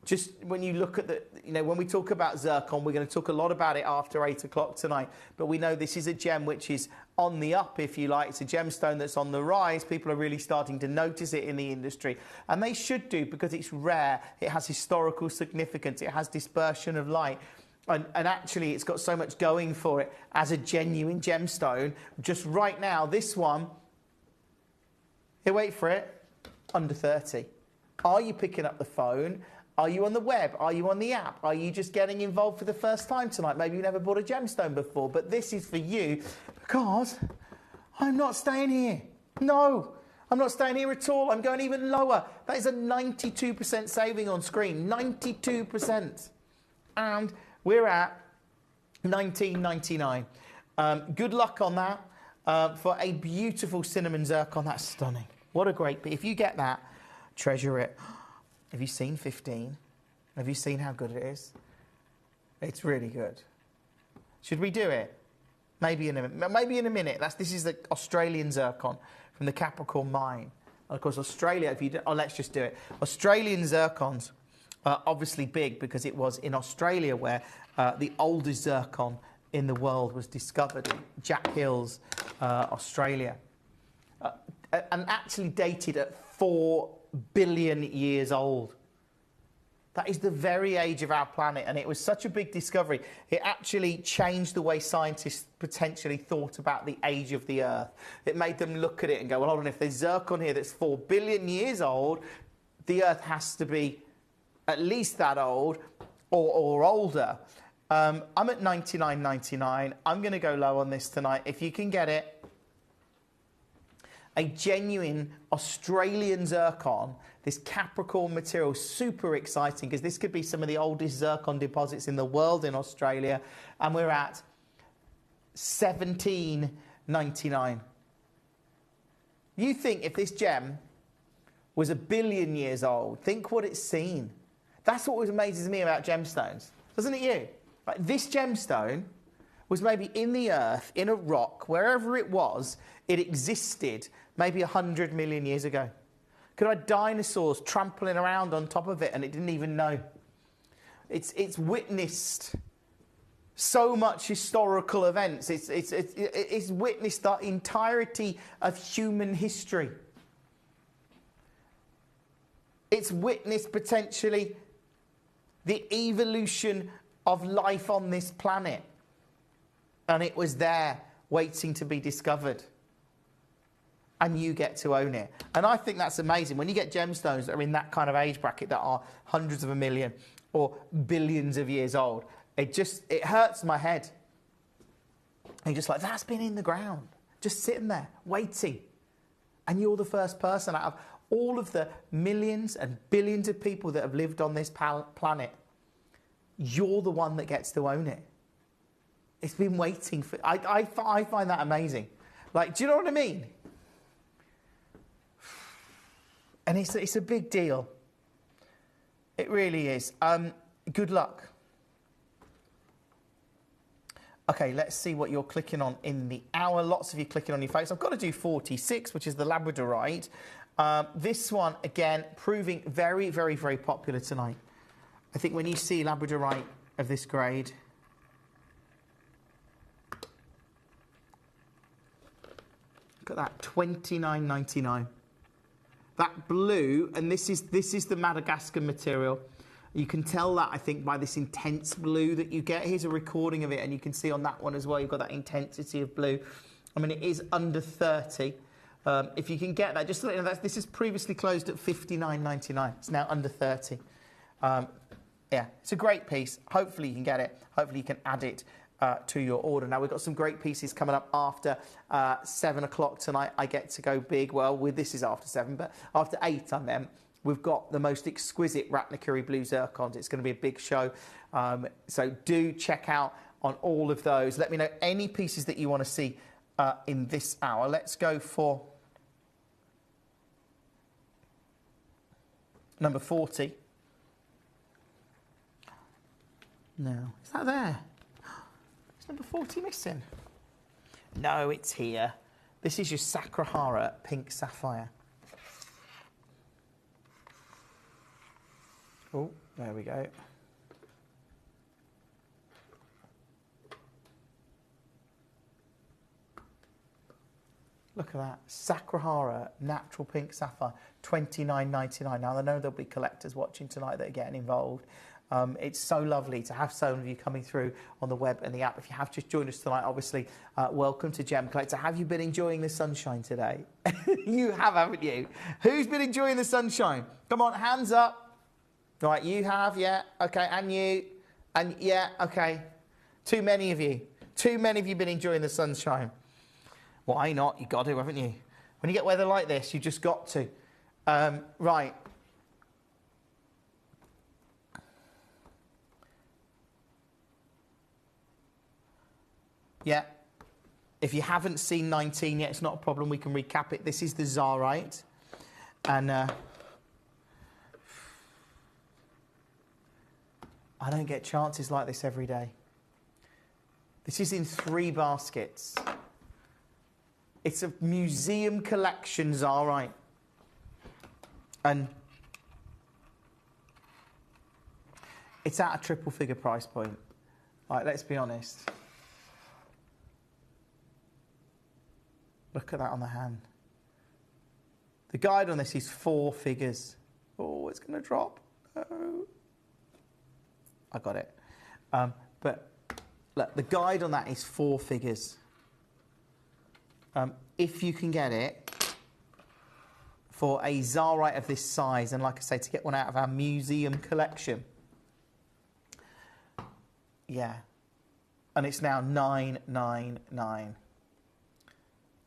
Just when you look at the, when we talk about zircon, we're going to talk a lot about it after 8 o'clock tonight. But we know this is a gem which is on the up, if you like. It's a gemstone that's on the rise. People are really starting to notice it in the industry. And they should do, because it's rare. It has historical significance. It has dispersion of light. And actually, it's got so much going for it as a genuine gemstone. Just right now, this one, here, wait for it, under 30. Are you picking up the phone? Are you on the web? Are you on the app? Are you just getting involved for the first time tonight? Maybe you never bought a gemstone before, but this is for you, because I'm not staying here. No, I'm not staying here at all. I'm going even lower. That is a 92% saving on screen, 92%. And we're at $19.99. Good luck on that for a beautiful cinnamon zircon. That's stunning. What a great bit. If you get that, treasure it. Have you seen 15? Have you seen how good it is? It's really good. Should we do it? Maybe in a minute. This is the Australian zircon from the Capricorn mine. And of course, Australia, let's just do it. Australian zircons are obviously big, because it was in Australia where the oldest zircon in the world was discovered, in Jack Hills, Australia. And actually dated at 4 billion years old. That is the very age of our planet, and it was such a big discovery. It actually changed the way scientists potentially thought about the age of the Earth. It made them look at it and go, well, hold on, if there's zircon here that's 4 billion years old, the Earth has to be at least that old or older. I'm at $99.99. I'm going to go low on this tonight. If you can get it, a genuine Australian zircon, this Capricorn material, super exciting, because this could be some of the oldest zircon deposits in the world in Australia, and we're at $17.99. You think if this gem was 1 billion years old, think what it's seen. That's what amazes me about gemstones, doesn't it you? Like, this gemstone was maybe in the earth, in a rock, wherever it was, it existed maybe 100 million years ago. Could have had dinosaurs trampling around on top of it and it didn't even know. It's witnessed so much historical events. It's witnessed the entirety of human history. It's witnessed potentially the evolution of life on this planet. And it was there waiting to be discovered. And you get to own it. And I think that's amazing. When you get gemstones that are in that kind of age bracket, that are hundreds of a million or billions of years old, it hurts my head. And you're just like, that's been in the ground, just sitting there, waiting. And you're the first person out of all of the millions and billions of people that have lived on this planet. You're the one that gets to own it. It's been waiting for... I find that amazing. Like, do you know what I mean? And it's a big deal. It really is. Good luck. Okay, let's see what you're clicking on in the hour. Lots of you clicking on your face. I've got to do 46, which is the Labradorite. This one, again, proving very, very, very popular tonight. I think when you see Labradorite of this grade... Look at that, $29.99. That blue, and this is the Madagascar material. You can tell that, I think, by this intense blue that you get. Here's a recording of it, and you can see on that one as well, you've got that intensity of blue. I mean, it is under 30. If you can get that, just to let you know, this is previously closed at $59.99. It's now under 30. Yeah, it's a great piece. Hopefully you can get it. Hopefully you can add it to your order. Now, we've got some great pieces coming up after 7 o'clock tonight. I get to go big. Well, this is after 7, but after 8 I meant. We've got the most exquisite Ratnakuri blue zircons. It's going to be a big show. So do check out on all of those. Let me know any pieces that you want to see in this hour. Let's go for number 40. No, is that there? Is number 40 missing? No, it's here. This is your Sakrahara pink sapphire. Oh, there we go. Look at that. Sakrahara natural pink sapphire, $29.99. Now, I know there'll be collectors watching tonight that are getting involved. It's so lovely to have so many of you coming through on the web and the app. If you have just joined us tonight, obviously, welcome to Gem Collector. Have you been enjoying the sunshine today? You have, haven't you? Who's been enjoying the sunshine? Come on, hands up. Right, you have, yeah, okay, and you, and yeah, okay. Too many of you. Too many of you been enjoying the sunshine. Why not? You got to, haven't you? When you get weather like this, you just got to. Right. Yeah. If you haven't seen 19 yet, it's not a problem. We can recap it. This is the Zarite. And I don't get chances like this every day. This is in 3 baskets. It's a museum collection Zarite. And it's at a triple figure price point. Like, let's be honest. Look at that on the hand. The guide on this is 4 figures. Oh, it's going to drop. No. I got it. But look, the guide on that is 4 figures. If you can get it for a Zarite of this size, and like I say, to get one out of our museum collection, yeah, and it's now $999.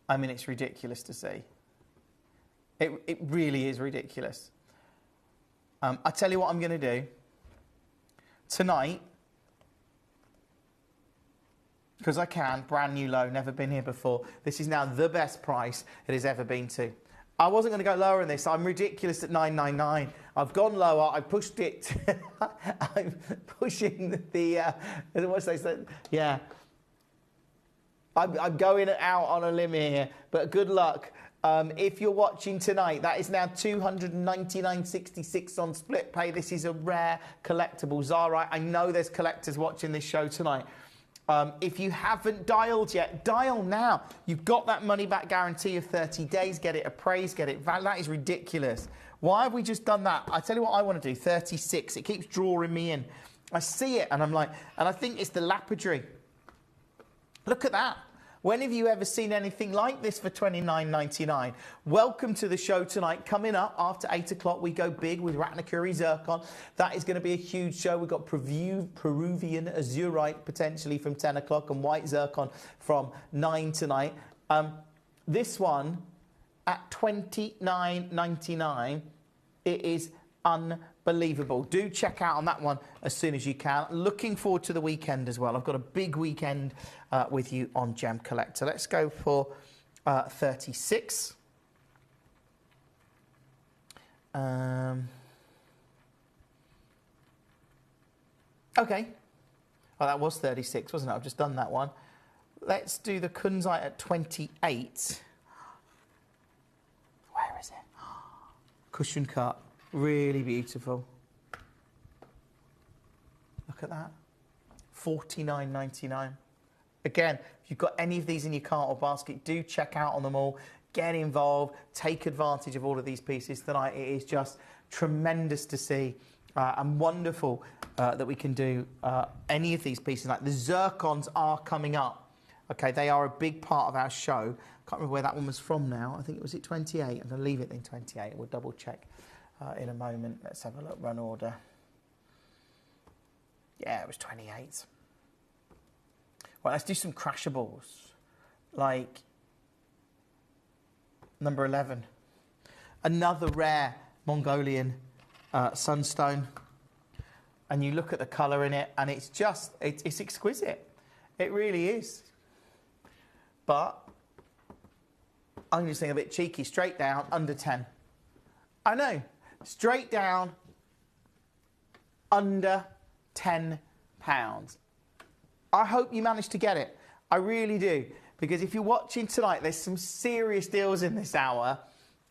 I mean, it's ridiculous to see. It really is ridiculous. I tell you what I'm going to do. Tonight, because I can, brand new low, never been here before. This is now the best price it has ever been to. I wasn't going to go lower in this. I'm ridiculous at $999. I've gone lower. I pushed it. I'm pushing the what's they said? Yeah. I'm going out on a limb here, but good luck. If you're watching tonight, that is now $299.66 on split pay. This is a rare collectible Zarite. I know there's collectors watching this show tonight. If you haven't dialed yet, dial now. You've got that money back guarantee of 30 days. Get it appraised, get it valid. That is ridiculous. Why have we just done that? I tell you what I want to do, 36. It keeps drawing me in. I see it and I'm like, and I think it's the lapidary. Look at that. When have you ever seen anything like this for $29.99? Welcome to the show tonight. Coming up after 8 o'clock, we go big with Ratnakuri Zircon. That is going to be a huge show. We've got Peruvian Azurite potentially from 10 o'clock and White Zircon from 9 tonight. This one at $29.99, it is unbelievable. Do check out on that one as soon as you can. Looking forward to the weekend as well. I've got a big weekend with you on Gem Collector. Let's go for 36. Okay. Oh, that was 36, wasn't it? I've just done that one. Let's do the Kunzite at 28. Where is it? Cushion cut. Really beautiful. Look at that. $49.99. Again, if you've got any of these in your cart or basket, do check out on them all. Get involved. Take advantage of all of these pieces tonight. It is just tremendous to see and wonderful that we can do any of these pieces. Like the zircons are coming up. Okay, they are a big part of our show. Can't remember where that one was from now. I think it was at 28. I'm going to leave it in 28. We'll double check in a moment. Let's have a look. Run order. Yeah, it was 28. Right, let's do some crashables. Like number 11. Another rare Mongolian sunstone. And you look at the colour in it, and it's just, it's exquisite. It really is. But I'm just being a bit cheeky. Straight down, under 10. I know. Straight down, under £10. I hope you managed to get it. I really do. Because if you're watching tonight, there's some serious deals in this hour.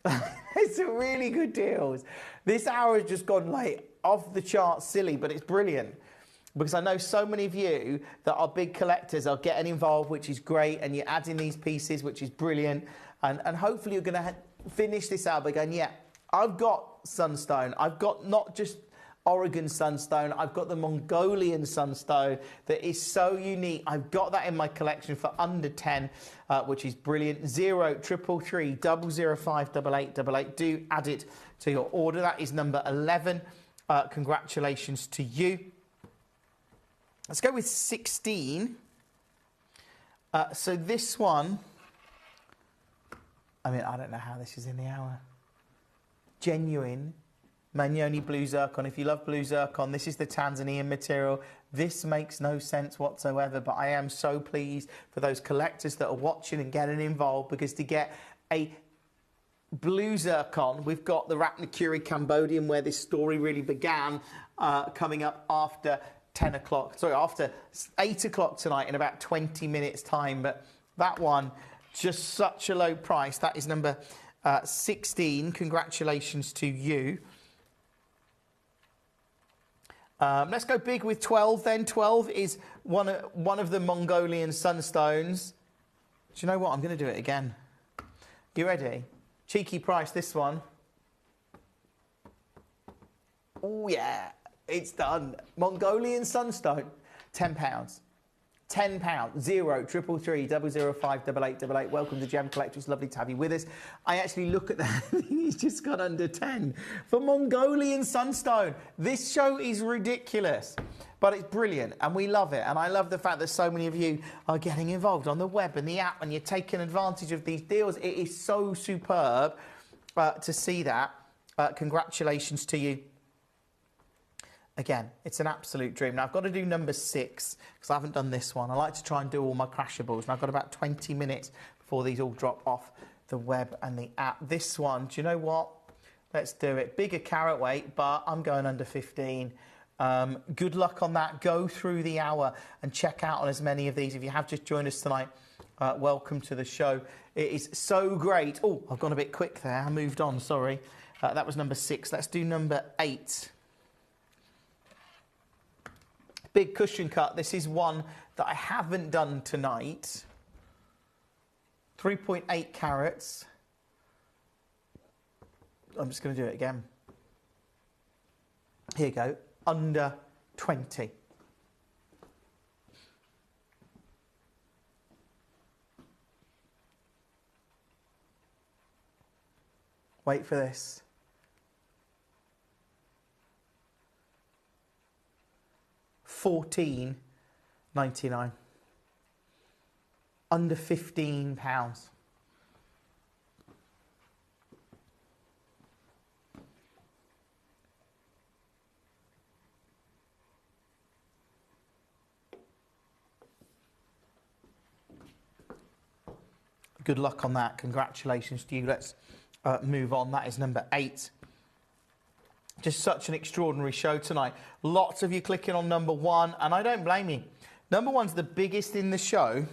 There's some really good deals. This hour has just gone like off the charts silly, but it's brilliant. Because I know so many of you that are big collectors are getting involved, which is great, and you're adding these pieces, which is brilliant. And hopefully you're going to finish this hour by going, yeah, I've got sunstone. I've got not just Oregon sunstone, I've got the Mongolian sunstone that is so unique. I've got that in my collection for under 10, which is brilliant. 0333 005 8888. Do add it to your order. That is number 11. Congratulations to you. Let's go with 16. So this one, I mean, I don't know how this is in the hour. Genuine Magnoni blue zircon. If you love blue zircon, this is the Tanzanian material. This makes no sense whatsoever, but I am so pleased for those collectors that are watching and getting involved, because to get a blue zircon, we've got the Ratnakuri Cambodian, where this story really began, coming up after 10 o'clock. Sorry, after 8 o'clock tonight in about 20 minutes time. But that one, just such a low price. That is number 16. Congratulations to you. Let's go big with 12 then. 12 is one of the Mongolian sunstones. Do you know what? I'm going to do it again. You ready? Cheeky price, this one. Oh, yeah. It's done. Mongolian sunstone, £10. £10. 0333 005 8888. Welcome to Gem Collector. It's lovely to have you with us. I actually look at that. He's just got under 10 for Mongolian sunstone. This show is ridiculous, but it's brilliant and we love it. And I love the fact that so many of you are getting involved on the web and the app, and you're taking advantage of these deals. It is so superb to see that. Congratulations to you. Again, it's an absolute dream. Now, I've got to do number 6 because I haven't done this one. I like to try and do all my crashables, and I've got about 20 minutes before these all drop off the web and the app. This one, do you know what? Let's do it. Bigger carat weight, but I'm going under 15. Good luck on that. Go through the hour and check out on as many of these. If you have just joined us tonight, welcome to the show. It is so great. Oh, I've gone a bit quick there. I moved on, sorry. That was number 6. Let's do number 8. Big cushion cut. This is one that I haven't done tonight. 3.8 carats. I'm just going to do it again. Here you go. Under 20. Wait for this. £14.99. Under £15. Good luck on that. Congratulations to you. Let's move on. That is number 8. Just such an extraordinary show tonight. Lots of you clicking on number 1, and I don't blame you. Number 1's the biggest in the show.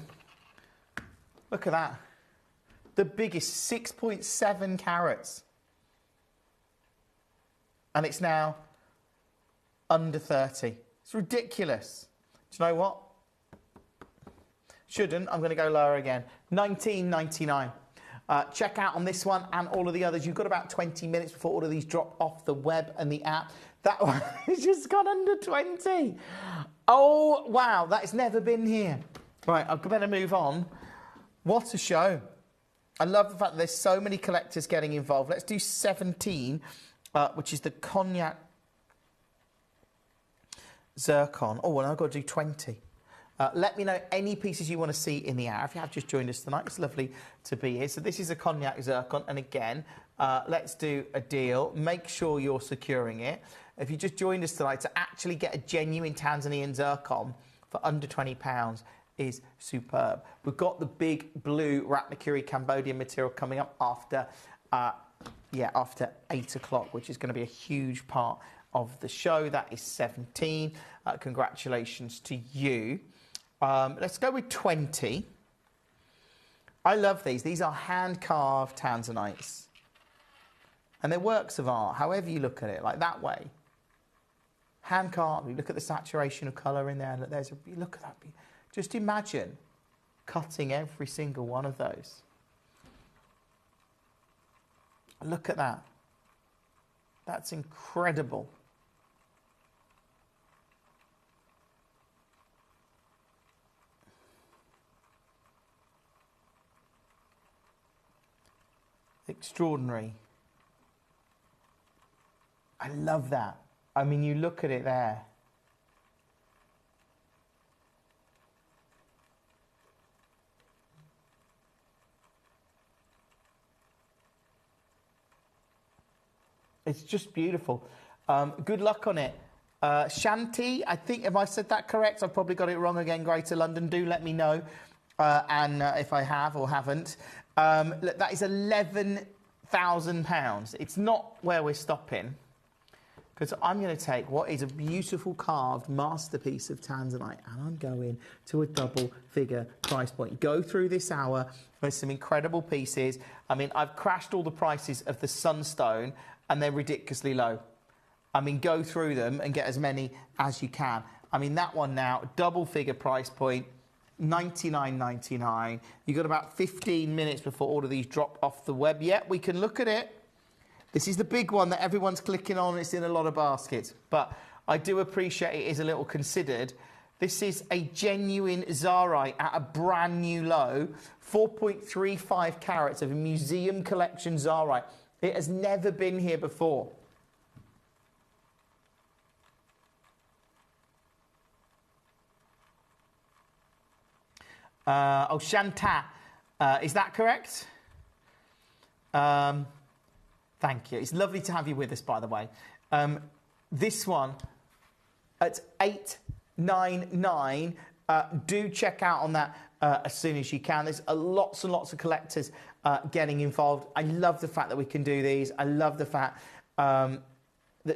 Look at that. The biggest, 6.7 carats. And it's now under 30. It's ridiculous. Do you know what? Shouldn't. I'm going to go lower again. $19.99. Check out on this one and all of the others. You've got about 20 minutes before all of these drop off the web and the app. That one has just gone under 20. Oh, wow. That's never been here. Right, I better move on. What a show. I love the fact that there's so many collectors getting involved. Let's do 17, which is the Cognac Zircon. Oh, and I've got to do 20. Let me know any pieces you want to see in the hour. If you have just joined us tonight, it's lovely to be here. So this is a cognac zircon, and again, let's do a deal. Make sure you're securing it. If you just joined us tonight, to actually get a genuine Tanzanian zircon for under £20 is superb. We've got the big blue Ratnakiri Cambodian material coming up after 8 o'clock, which is going to be a huge part of the show. That is 17. Congratulations to you. Let's go with 20. I love these. These are hand-carved tanzanites. And they're works of art, however you look at it, like that way. Hand-carved. You look at the saturation of colour in there. Look, look at that. Just imagine cutting every single one of those. Look at that. That's incredible. Extraordinary. I love that. I mean, you look at it there. It's just beautiful. Good luck on it. Shanti, I think, have I said that correct? I've probably got it wrong again. Greater London, do let me know. And if I have or haven't. Look, that is £11,000. It's not where we're stopping. Because I'm going to take what is a beautiful carved masterpiece of Tanzanite and I'm going to a double figure price point. Go through this hour. There's some incredible pieces. I mean, I've crashed all the prices of the Sunstone and they're ridiculously low. I mean, go through them and get as many as you can. I mean, that one now, double figure price point, $99.99. You've got about 15 minutes before all of these drop off the web. Yet we can look at it. This is the big one that everyone's clicking on. It's in a lot of baskets. But I do appreciate it is a little considered. This is a genuine Zarite at a brand new low. 4.35 carats of a museum collection Zarite. It has never been here before. Shanta, is that correct? Thank you. It's lovely to have you with us, by the way. This one at $899. Do check out on that as soon as you can. There's lots and lots of collectors getting involved. I love the fact that we can do these. I love the fact that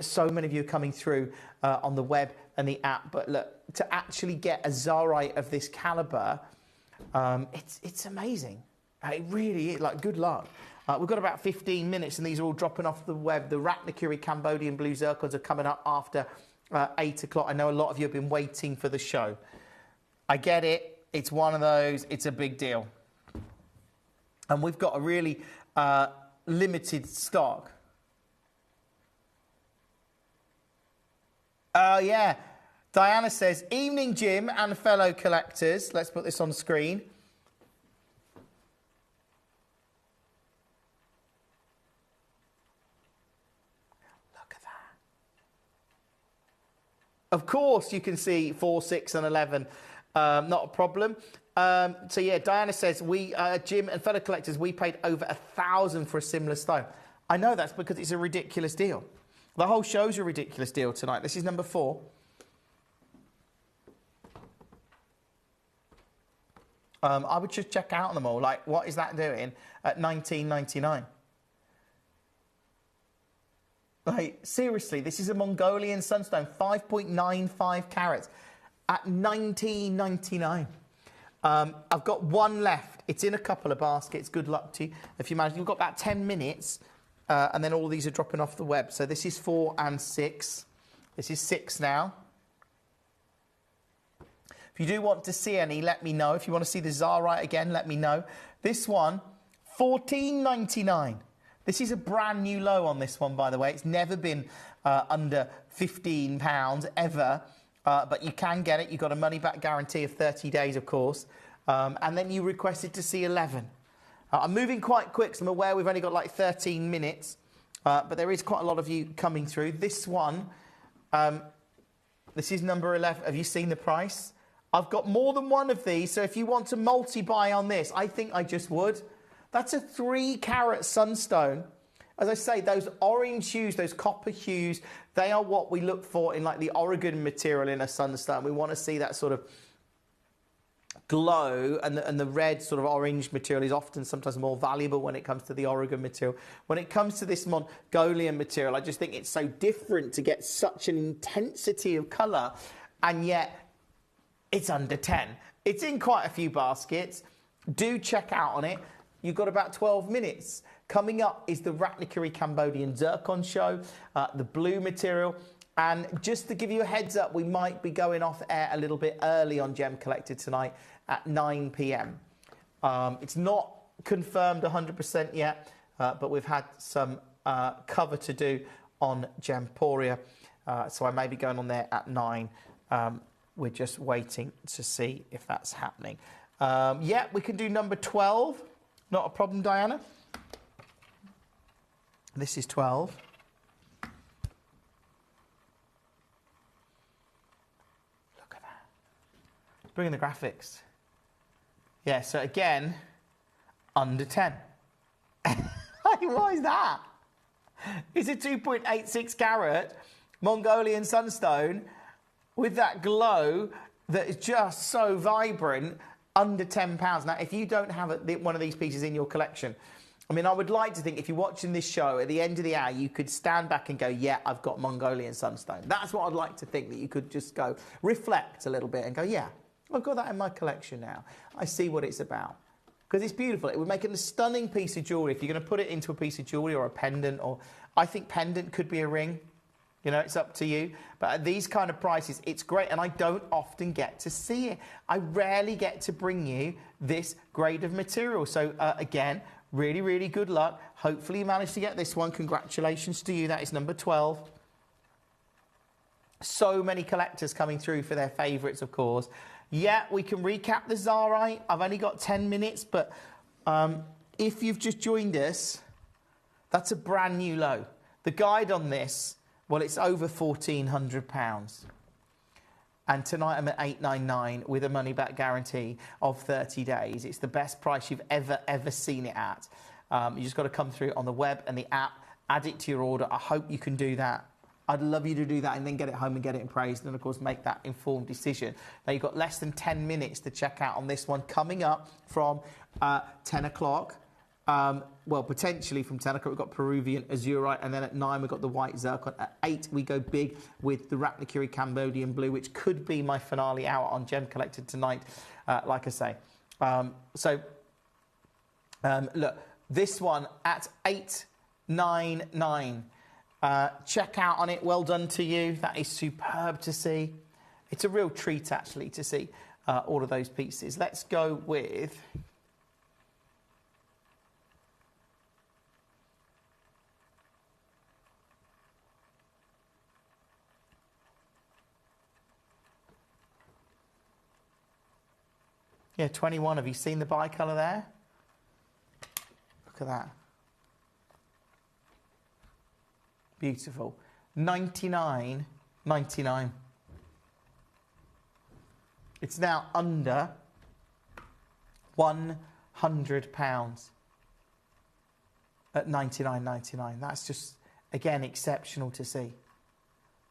so many of you are coming through on the web and the app. But look, to actually get a Zarite of this calibre, it's amazing. It really is. Like, good luck. We've got about 15 minutes and these are all dropping off the web. The Ratnakiri Cambodian blue zircons are coming up after 8 o'clock. I know a lot of you have been waiting for the show. I get it. It's one of those. It's a big deal. And we've got a really limited stock. Yeah. Diana says, evening, Jim and fellow collectors. Let's put this on screen. Look at that. Of course, you can see 4, 6 and 11. Not a problem. So, yeah, Diana says, Jim and fellow collectors, we paid over $1,000 for a similar stone. I know that's because it's a ridiculous deal. The whole show's a ridiculous deal tonight. This is number 4. I would just check out on them all. Like, what is that doing at $19.99? Like, seriously, this is a Mongolian sunstone, 5.95 carats at $19.99. I've got one left. It's in a couple of baskets. Good luck to you. If you manage, you've got about 10 minutes, and then all these are dropping off the web. So this is 4 and 6. This is 6 now. If you do want to see any, let me know. If you want to see the Zarite again, let me know. This one, $14.99. This is a brand new low on this one, by the way. It's never been under £15 ever, but you can get it. You've got a money-back guarantee of 30 days, of course. And then you requested to see 11. I'm moving quite quick, so I'm aware we've only got like 13 minutes, but there is quite a lot of you coming through. This one, this is number 11. Have you seen the price? I've got more than one of these, so if you want to multi-buy on this, I think I just would. That's a 3-carat sunstone. As I say, those orange hues, those copper hues, they are what we look for in like the Oregon material in a sunstone. We want to see that sort of glow, and the red sort of orange material is often sometimes more valuable when it comes to the Oregon material. When it comes to this Mongolian material, I just think it's so different to get such an intensity of colour, and yet it's under 10. It's in quite a few baskets. Do check out on it. You've got about 12 minutes. Coming up is the Ratnakiri Cambodian Zircon show, the blue material. And just to give you a heads up, we might be going off air a little bit early on Gem Collector tonight at 9 p.m. It's not confirmed 100% yet, but we've had some cover to do on Gemporia. So I may be going on there at 9. We're just waiting to see if that's happening. Yeah, we can do number 12. Not a problem, Diana. This is 12. Look at that. Bring in the graphics. Yeah, so again, under 10. Why is that? It's a 2.86 carat Mongolian sunstone with that glow that is just so vibrant, under £10. Now, if you don't have one of these pieces in your collection, I mean, I would like to think if you're watching this show, at the end of the hour, you could stand back and go, yeah, I've got Mongolian sunstone. That's what I'd like to think, that you could just go, reflect a little bit and go, yeah, I've got that in my collection now. I see what it's about. Because it's beautiful. It would make it a stunning piece of jewellery. If you're going to put it into a piece of jewellery or a pendant, or I think pendant could be a ring. You know, it's up to you. But at these kind of prices, it's great. And I don't often get to see it. I rarely get to bring you this grade of material. So, again, really, really good luck. Hopefully you managed to get this one. Congratulations to you. That is number 12. So many collectors coming through for their favourites, of course. Yeah, we can recap the Zarite. I've only got 10 minutes, but if you've just joined us, that's a brand new low. The guide on this, well, it's over £1,400. And tonight I'm at $899 with a money-back guarantee of 30 days. It's the best price you've ever seen it at. You just got to come through on the web and the app, add it to your order. I hope you can do that. I'd love you to do that and then get it home and get it appraised and, of course, make that informed decision. Now, you've got less than 10 minutes to check out on this one coming up from 10 o'clock. Well, potentially from 10 o'clock, we've got Peruvian Azurite, and then at 9, we've got the white zircon. At 8, we go big with the Ratnakiri Cambodian blue, which could be my finale hour on Gem Collector tonight, like I say. Look, this one at 899. Check out on it. Well done to you. That is superb to see. It's a real treat, actually, to see all of those pieces. Let's go with... Yeah, 21. Have you seen the bicolour there? Look at that. Beautiful. $99.99. It's now under £100 at $99.99. That's just, again, exceptional to see.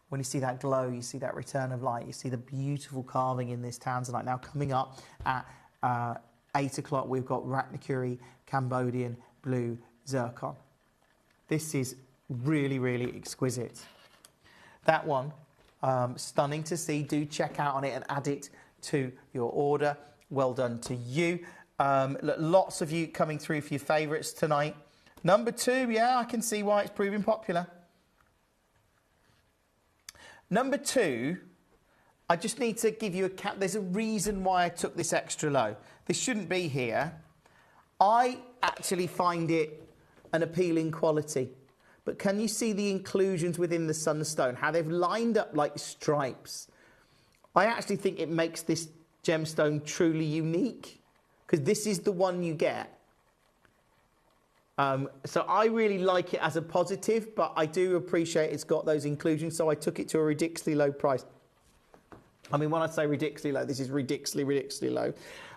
When you see that glow, you see that return of light, you see the beautiful carving in this tanzanite. Now, coming up at 8 o'clock, we've got Ratnakiri Cambodian Blue Zircon. This is really, really exquisite. That one, stunning to see. Do check out on it and add it to your order. Well done to you. Lots of you coming through for your favourites tonight. Number 2, yeah, I can see why it's proving popular. Number 2, I just need to give you a cap. There's a reason why I took this extra low. This shouldn't be here. I actually find it an appealing quality. But can you see the inclusions within the sunstone? How they've lined up like stripes. I actually think it makes this gemstone truly unique. Because this is the one you get. So I really like it as a positive, but I do appreciate it's got those inclusions, so I took it to a ridiculously low price. I mean, when I say ridiculously low, this is ridiculously low.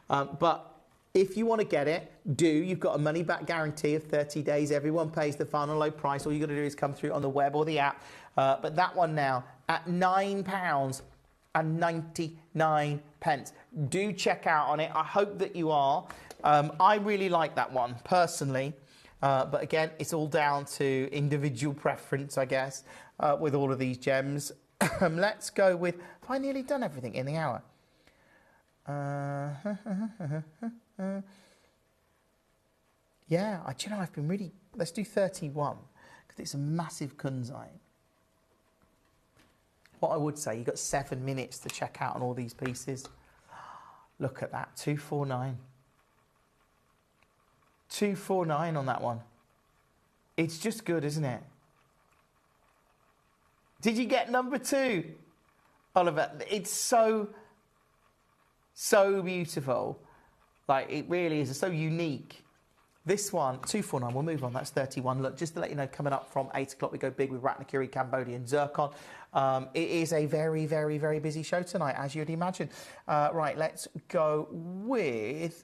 But if you want to get it, you've got a money-back guarantee of 30 days. Everyone pays the final low price. All you've got to do is come through on the web or the app. But that one now at £9.99. Do check out on it. I hope that you are. I really like that one, personally. But again, it's all down to individual preference, I guess, with all of these gems. Let's go with... Have I nearly done everything in the hour? Yeah, do you know, I've been really... Let's do 31, because it's a massive kunzite. What I would say, you've got 7 minutes to check out on all these pieces. Look at that, 249. 249 on that one. It's just good, isn't it? Did you get number 2, Oliver? It's so beautiful. Like, it really is. It's so unique. This one, 249, we'll move on. That's 31. Look, just to let you know, coming up from 8 o'clock, we go big with Ratnakiri Cambodian Zircon. It is a very, very, very busy show tonight, as you'd imagine. Right, let's go with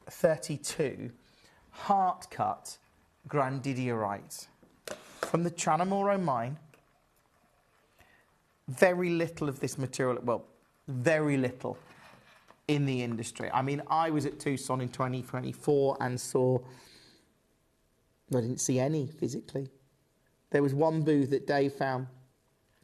32. Heart cut Grandidierite from the Tranamoro mine. Very little of this material, well, very little in the industry. I mean, I was at Tucson in 2024 and I didn't see any physically. There was one booth that Dave found,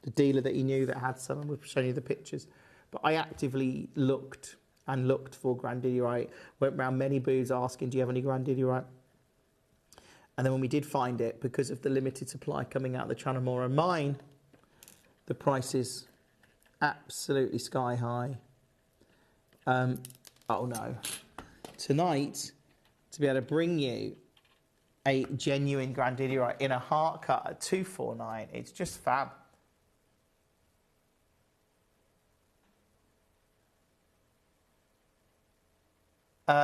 the dealer that he knew that had some, and we've shown you the pictures. But I actively looked for Grandidierite, went around many booths asking, do you have any Grandidierite? And then when we did find it, because of the limited supply coming out of the Tranamoro mine, the price is absolutely sky high. Oh no. Tonight, to be able to bring you a genuine Grandidierite in a heart cut at 249, it's just fab.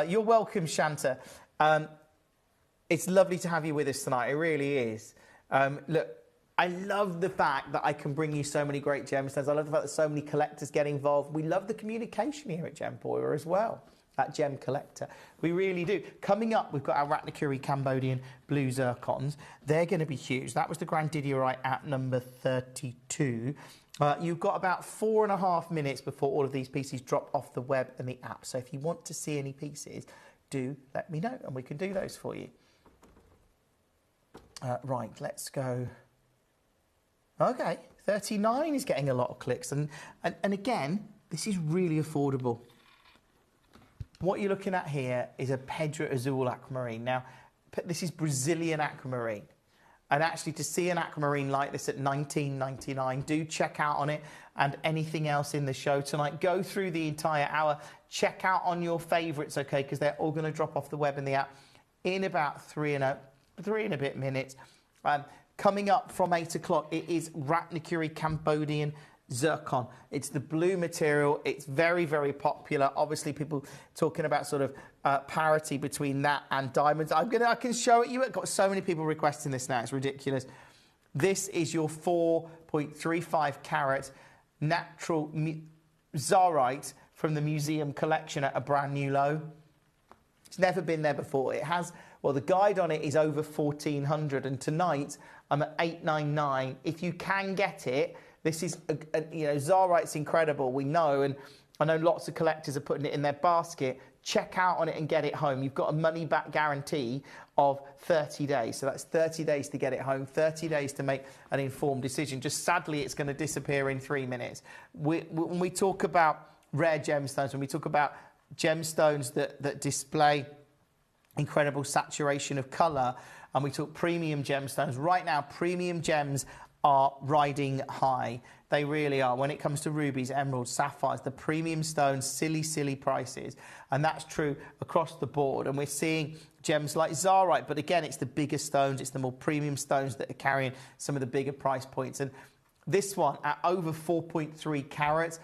You're welcome, Shanta. It's lovely to have you with us tonight. It really is. Look, I love the fact that I can bring you so many great gemstones. I love the fact that so many collectors get involved. We love the communication here at Gemporia as well, at Gemcollector. We really do. Coming up, we've got our Ratnakiri Cambodian blue zircons. They're going to be huge. That was the Grandidierite at number 32. You've got about 4.5 minutes before all of these pieces drop off the web and the app. So if you want to see any pieces, do let me know and we can do those for you. Right, let's go. Okay, 39 is getting a lot of clicks. And again, this is really affordable. What you're looking at here is a Pedra Azul aquamarine. Now, this is Brazilian aquamarine. And actually, to see an aquamarine like this at $19.99, do check out on it and anything else in the show tonight. Go through the entire hour. Check out on your favourites, okay, because they're all going to drop off the web and the app in about three and a bit minutes. Coming up from 8 o'clock, it is Ratnakiri Cambodian Zircon. It's the blue material. It's very, very popular. Obviously, people talking about sort of parity between that and diamonds. I can show it you. I've got so many people requesting this now. It's ridiculous. This is your 4.35 carat natural Zarite from the museum collection at a brand new low. It's never been there before. It has, well, the guide on it is over 1,400, and tonight I'm at 899. If you can get it, this is, you know, Zarite's incredible, we know, and I know lots of collectors are putting it in their basket. Check out on it and get it home. You've got a money-back guarantee of 30 days. So that's 30 days to get it home, 30 days to make an informed decision. Just sadly, it's going to disappear in 3 minutes. When we talk about rare gemstones, when we talk about gemstones that display incredible saturation of colour, and we talk premium gemstones, right now premium gems are riding high. They really are. When it comes to rubies, emeralds, sapphires, the premium stones, silly prices. And that's true across the board. And we're seeing gems like Zarite, but again, it's the bigger stones, it's the more premium stones that are carrying some of the bigger price points. And this one at over 4.3 carats,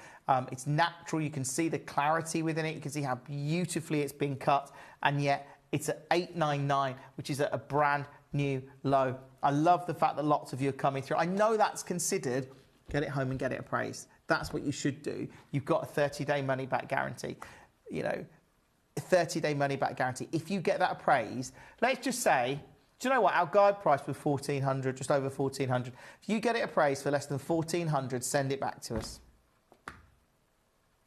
it's natural. You can see the clarity within it. You can see how beautifully it's been cut. And yet it's at 899, which is at a brand new low. I love the fact that lots of you are coming through. I know that's considered Get it home and get it appraised. That's what you should do. You've got a 30-day money-back guarantee. You know, a 30-day money-back guarantee. If you get that appraised, let's just say, do you know what? Our guide price was $1,400, just over $1,400. If you get it appraised for less than $1,400, send it back to us.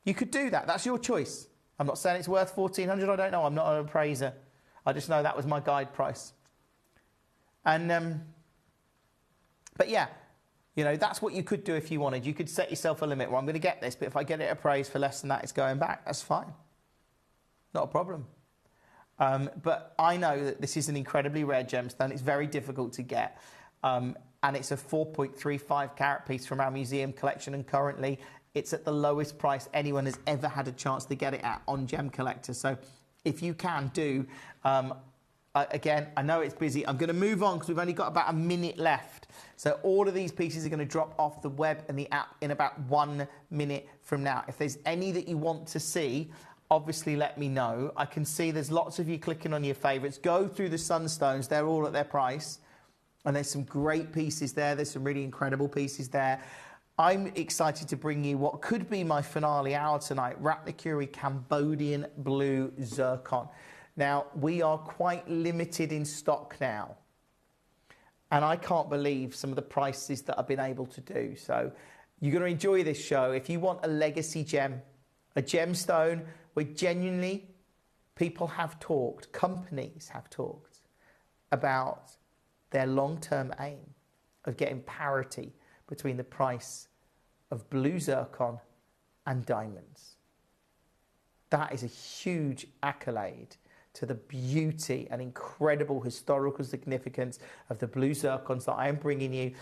You could do that. That's your choice. I'm not saying it's worth $1,400. I don't know. I'm not an appraiser. I just know that was my guide price. And, but yeah, you know, that's what you could do if you wanted. You could set yourself a limit. Well, I'm going to get this, but if I get it appraised for less than that, it's going back. That's fine. Not a problem. But I know that this is an incredibly rare gemstone. It's very difficult to get. And it's a 4.35 carat piece from our museum collection. And currently, it's at the lowest price anyone has ever had a chance to get it at on Gemcollector. So if you can do, again, I know it's busy. I'm going to move on because we've only got about a minute left. So all of these pieces are going to drop off the web and the app in about 1 minute from now. If there's any that you want to see, obviously let me know. I can see there's lots of you clicking on your favourites. Go through the sunstones. They're all at their price. And there's some great pieces there. There's some really incredible pieces there. I'm excited to bring you what could be my finale hour tonight, Ratnakuri Cambodian Blue Zircon. Now, we are quite limited in stock now. And I can't believe some of the prices that I've been able to do. So you're going to enjoy this show. If you want a legacy gem, a gemstone where genuinely people have talked, companies have talked about their long-term aim of getting parity between the price of blue zircon and diamonds. That is a huge accolade to the beauty and incredible historical significance of the blue zircons that I am bringing you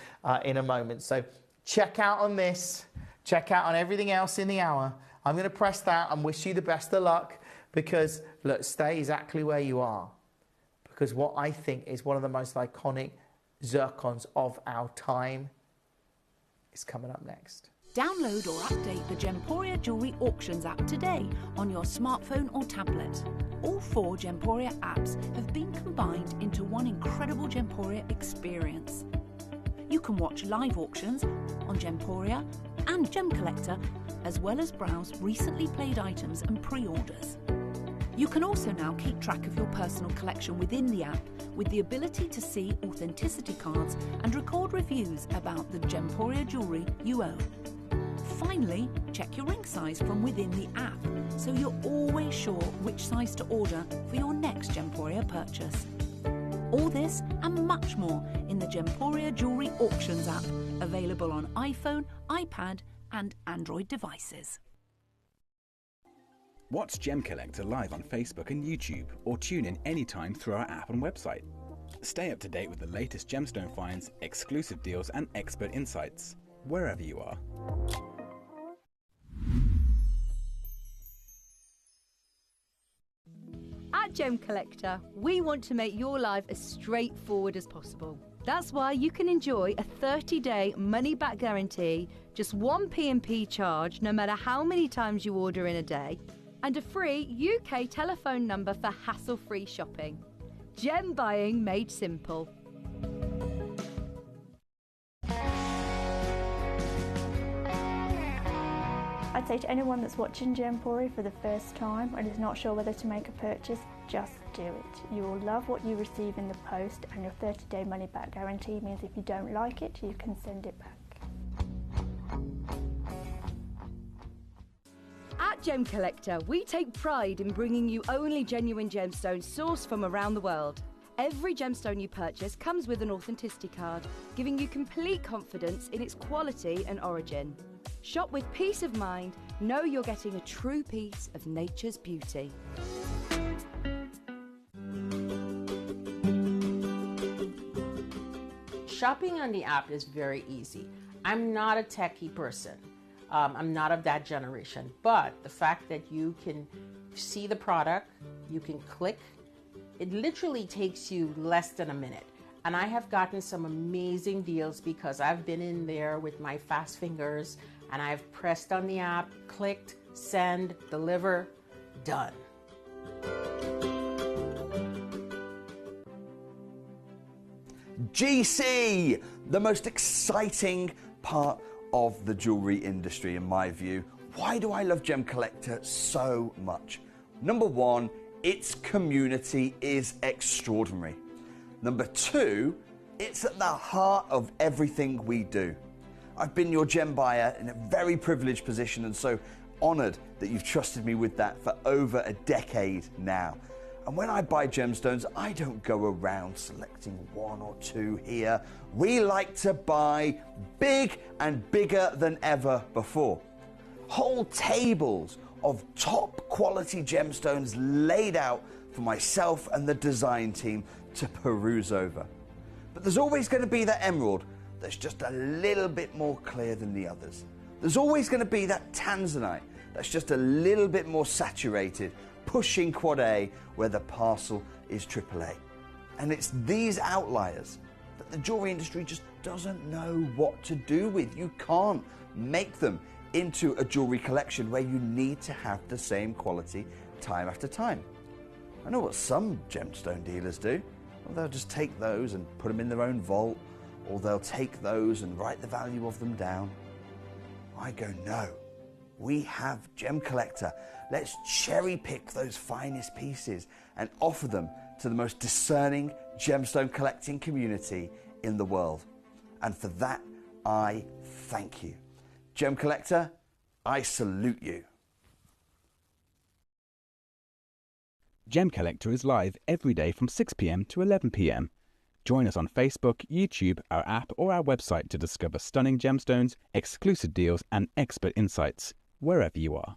in a moment. So check out on this, check out on everything else in the hour. I'm going to press that and wish you the best of luck because, look, stay exactly where you are. Because what I think is one of the most iconic zircons of our time is coming up next. Download or update the Gemporia Jewellery Auctions app today on your smartphone or tablet. All 4 Gemporia apps have been combined into one incredible Gemporia experience. You can watch live auctions on Gemporia and Gemcollector, as well as browse recently played items and pre-orders. You can also now keep track of your personal collection within the app with the ability to see authenticity cards and record reviews about the Gemporia jewellery you own. Finally, check your ring size from within the app so you're always sure which size to order for your next Gemporia purchase. All this and much more in the Gemporia Jewellery Auctions app, available on iPhone, iPad and Android devices. Watch Gemcollector live on Facebook and YouTube, or tune in anytime through our app and website. Stay up to date with the latest gemstone finds, exclusive deals and expert insights, wherever you are. At Gemcollector, we want to make your life as straightforward as possible. That's why you can enjoy a 30-day money-back guarantee, just 1 P&P charge no matter how many times you order in a day, and a free UK telephone number for hassle-free shopping. Gem buying made simple. I'd say to anyone that's watching Gemporia for the first time and is not sure whether to make a purchase, just do it. You will love what you receive in the post, and your 30-day money-back guarantee means if you don't like it, you can send it back. At Gemcollector, we take pride in bringing you only genuine gemstones sourced from around the world. Every gemstone you purchase comes with an authenticity card, giving you complete confidence in its quality and origin. Shop with peace of mind, know you're getting a true piece of nature's beauty. Shopping on the app is very easy. I'm not a techie person. I'm not of that generation, but the fact that you can see the product, you can click, it literally takes you less than a minute. And I have gotten some amazing deals because I've been in there with my fast fingers and I've pressed on the app, clicked, send, deliver, done. GC, the most exciting part of the jewelry industry in my view. Why do I love Gemcollector so much? Number one, its community is extraordinary. Number two, it's at the heart of everything we do. I've been your gem buyer in a very privileged position and so honored that you've trusted me with that for over a decade now. And when I buy gemstones, I don't go around selecting one or two here. We like to buy big and bigger than ever before. Whole tables of top quality gemstones laid out for myself and the design team to peruse over. But there's always going to be that emerald that's just a little bit more clear than the others. There's always going to be that tanzanite that's just a little bit more saturated, pushing quad A where the parcel is AAA. And it's these outliers that the jewelry industry just doesn't know what to do with. You can't make them into a jewelry collection where you need to have the same quality time after time. I know what some gemstone dealers do. Well, they'll just take those and put them in their own vault, or they'll take those and write the value of them down. I go, no, we have Gemcollector. Let's cherry pick those finest pieces and offer them to the most discerning gemstone collecting community in the world. And for that, I thank you. Gemcollector, I salute you. Gemcollector is live every day from 6 p.m. to 11 p.m. Join us on Facebook, YouTube, our app or our website to discover stunning gemstones, exclusive deals and expert insights, wherever you are.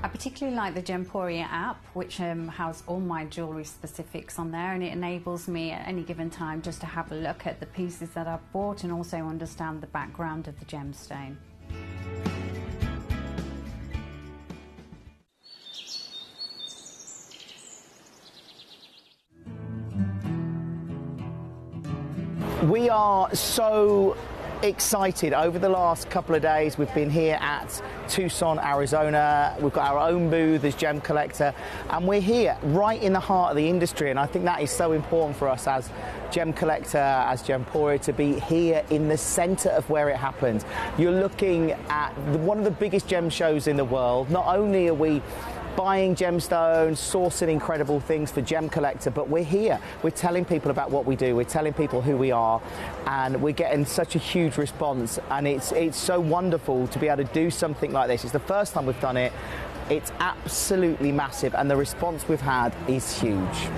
I particularly like the Gemporia app, which has all my jewellery specifics on there, and it enables me at any given time just to have a look at the pieces that I've bought and also understand the background of the gemstone. We are so excited. Over the last couple of days we've been here at Tucson, Arizona. We've got our own booth as Gemcollector, and we're here right in the heart of the industry, and I think that is so important for us as Gemcollector, as Gemporia, to be here in the center of where it happens. You're looking at one of the biggest gem shows in the world. Not only are we buying gemstones, sourcing incredible things for Gemcollector, but we're here. We're telling people about what we do. We're telling people who we are, and we're getting such a huge response. And it's so wonderful to be able to do something like this. It's the first time we've done it. It's absolutely massive, and the response we've had is huge.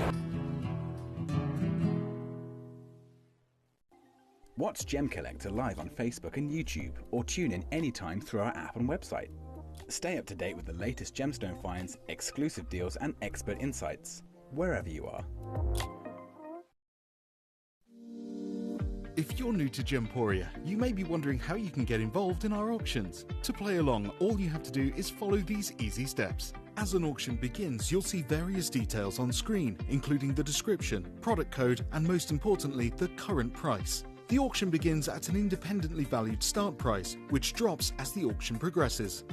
Watch Gemcollector live on Facebook and YouTube, or tune in anytime through our app and website. Stay up to date with the latest gemstone finds, exclusive deals and expert insights, wherever you are. If you're new to Gemporia, you may be wondering how you can get involved in our auctions. To play along, all you have to do is follow these easy steps. As an auction begins, you'll see various details on screen, including the description, product code, and most importantly, the current price. The auction begins at an independently valued start price, which drops as the auction progresses.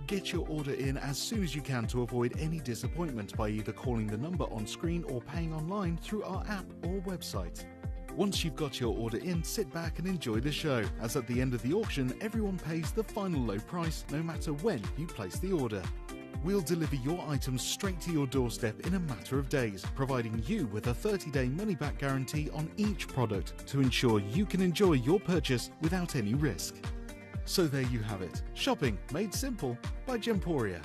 Get your order in as soon as you can to avoid any disappointment by either calling the number on screen or paying online through our app or website. Once you've got your order in, sit back and enjoy the show, as at the end of the auction, everyone pays the final low price no matter when you place the order. We'll deliver your items straight to your doorstep in a matter of days, providing you with a 30-day money-back guarantee on each product to ensure you can enjoy your purchase without any risk. So there you have it, shopping made simple by Gemporia.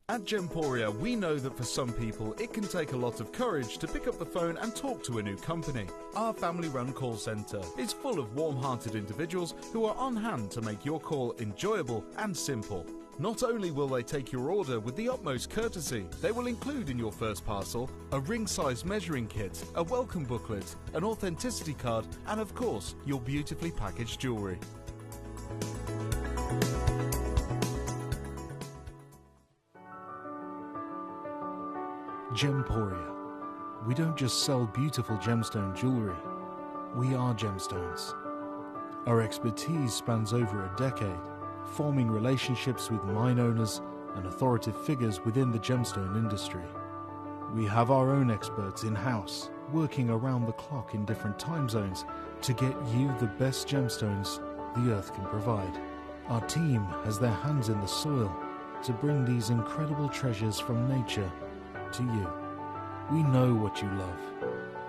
At Gemporia, we know that for some people it can take a lot of courage to pick up the phone and talk to a new company. Our family-run call centre is full of warm-hearted individuals who are on hand to make your call enjoyable and simple. Not only will they take your order with the utmost courtesy, they will include in your first parcel a ring-size measuring kit, a welcome booklet, an authenticity card, and of course, your beautifully packaged jewellery. Gemporia. We don't just sell beautiful gemstone jewellery, we are gemstones. Our expertise spans over a decade, forming relationships with mine owners and authoritative figures within the gemstone industry. We have our own experts in-house, working around the clock in different time zones to get you the best gemstones the earth can provide. Our team has their hands in the soil to bring these incredible treasures from nature to you. We know what you love.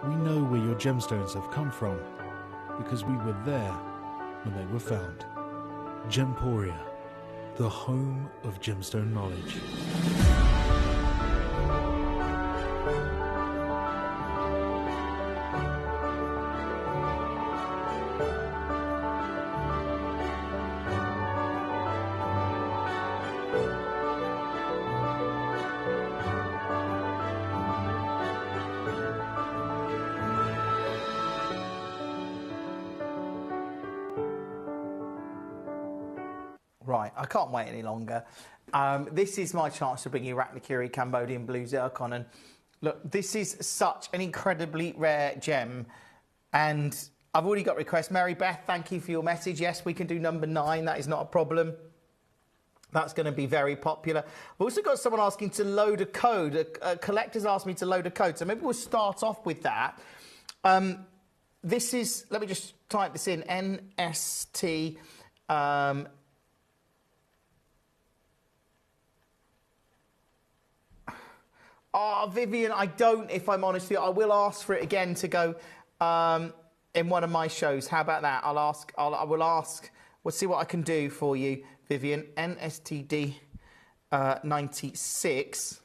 We know where your gemstones have come from because we were there when they were found. Gemporia, the home of gemstone knowledge. Right, I can't wait any longer. This is my chance to bring you Ratnakiri Cambodian Blue Zircon. And look, this is such an incredibly rare gem. And I've already got requests. Mary Beth, thank you for your message. Yes, we can do number 9. That is not a problem. That's going to be very popular. I've also got someone asking to load a code. A collector's asked me to load a code. So maybe we'll start off with that. This is, let me just type this in, NST... Oh, Vivian, I don't, if I'm honest with you. I will ask for it again to go in one of my shows. How about that? I will ask. We'll see what I can do for you, Vivian. NSTD 96.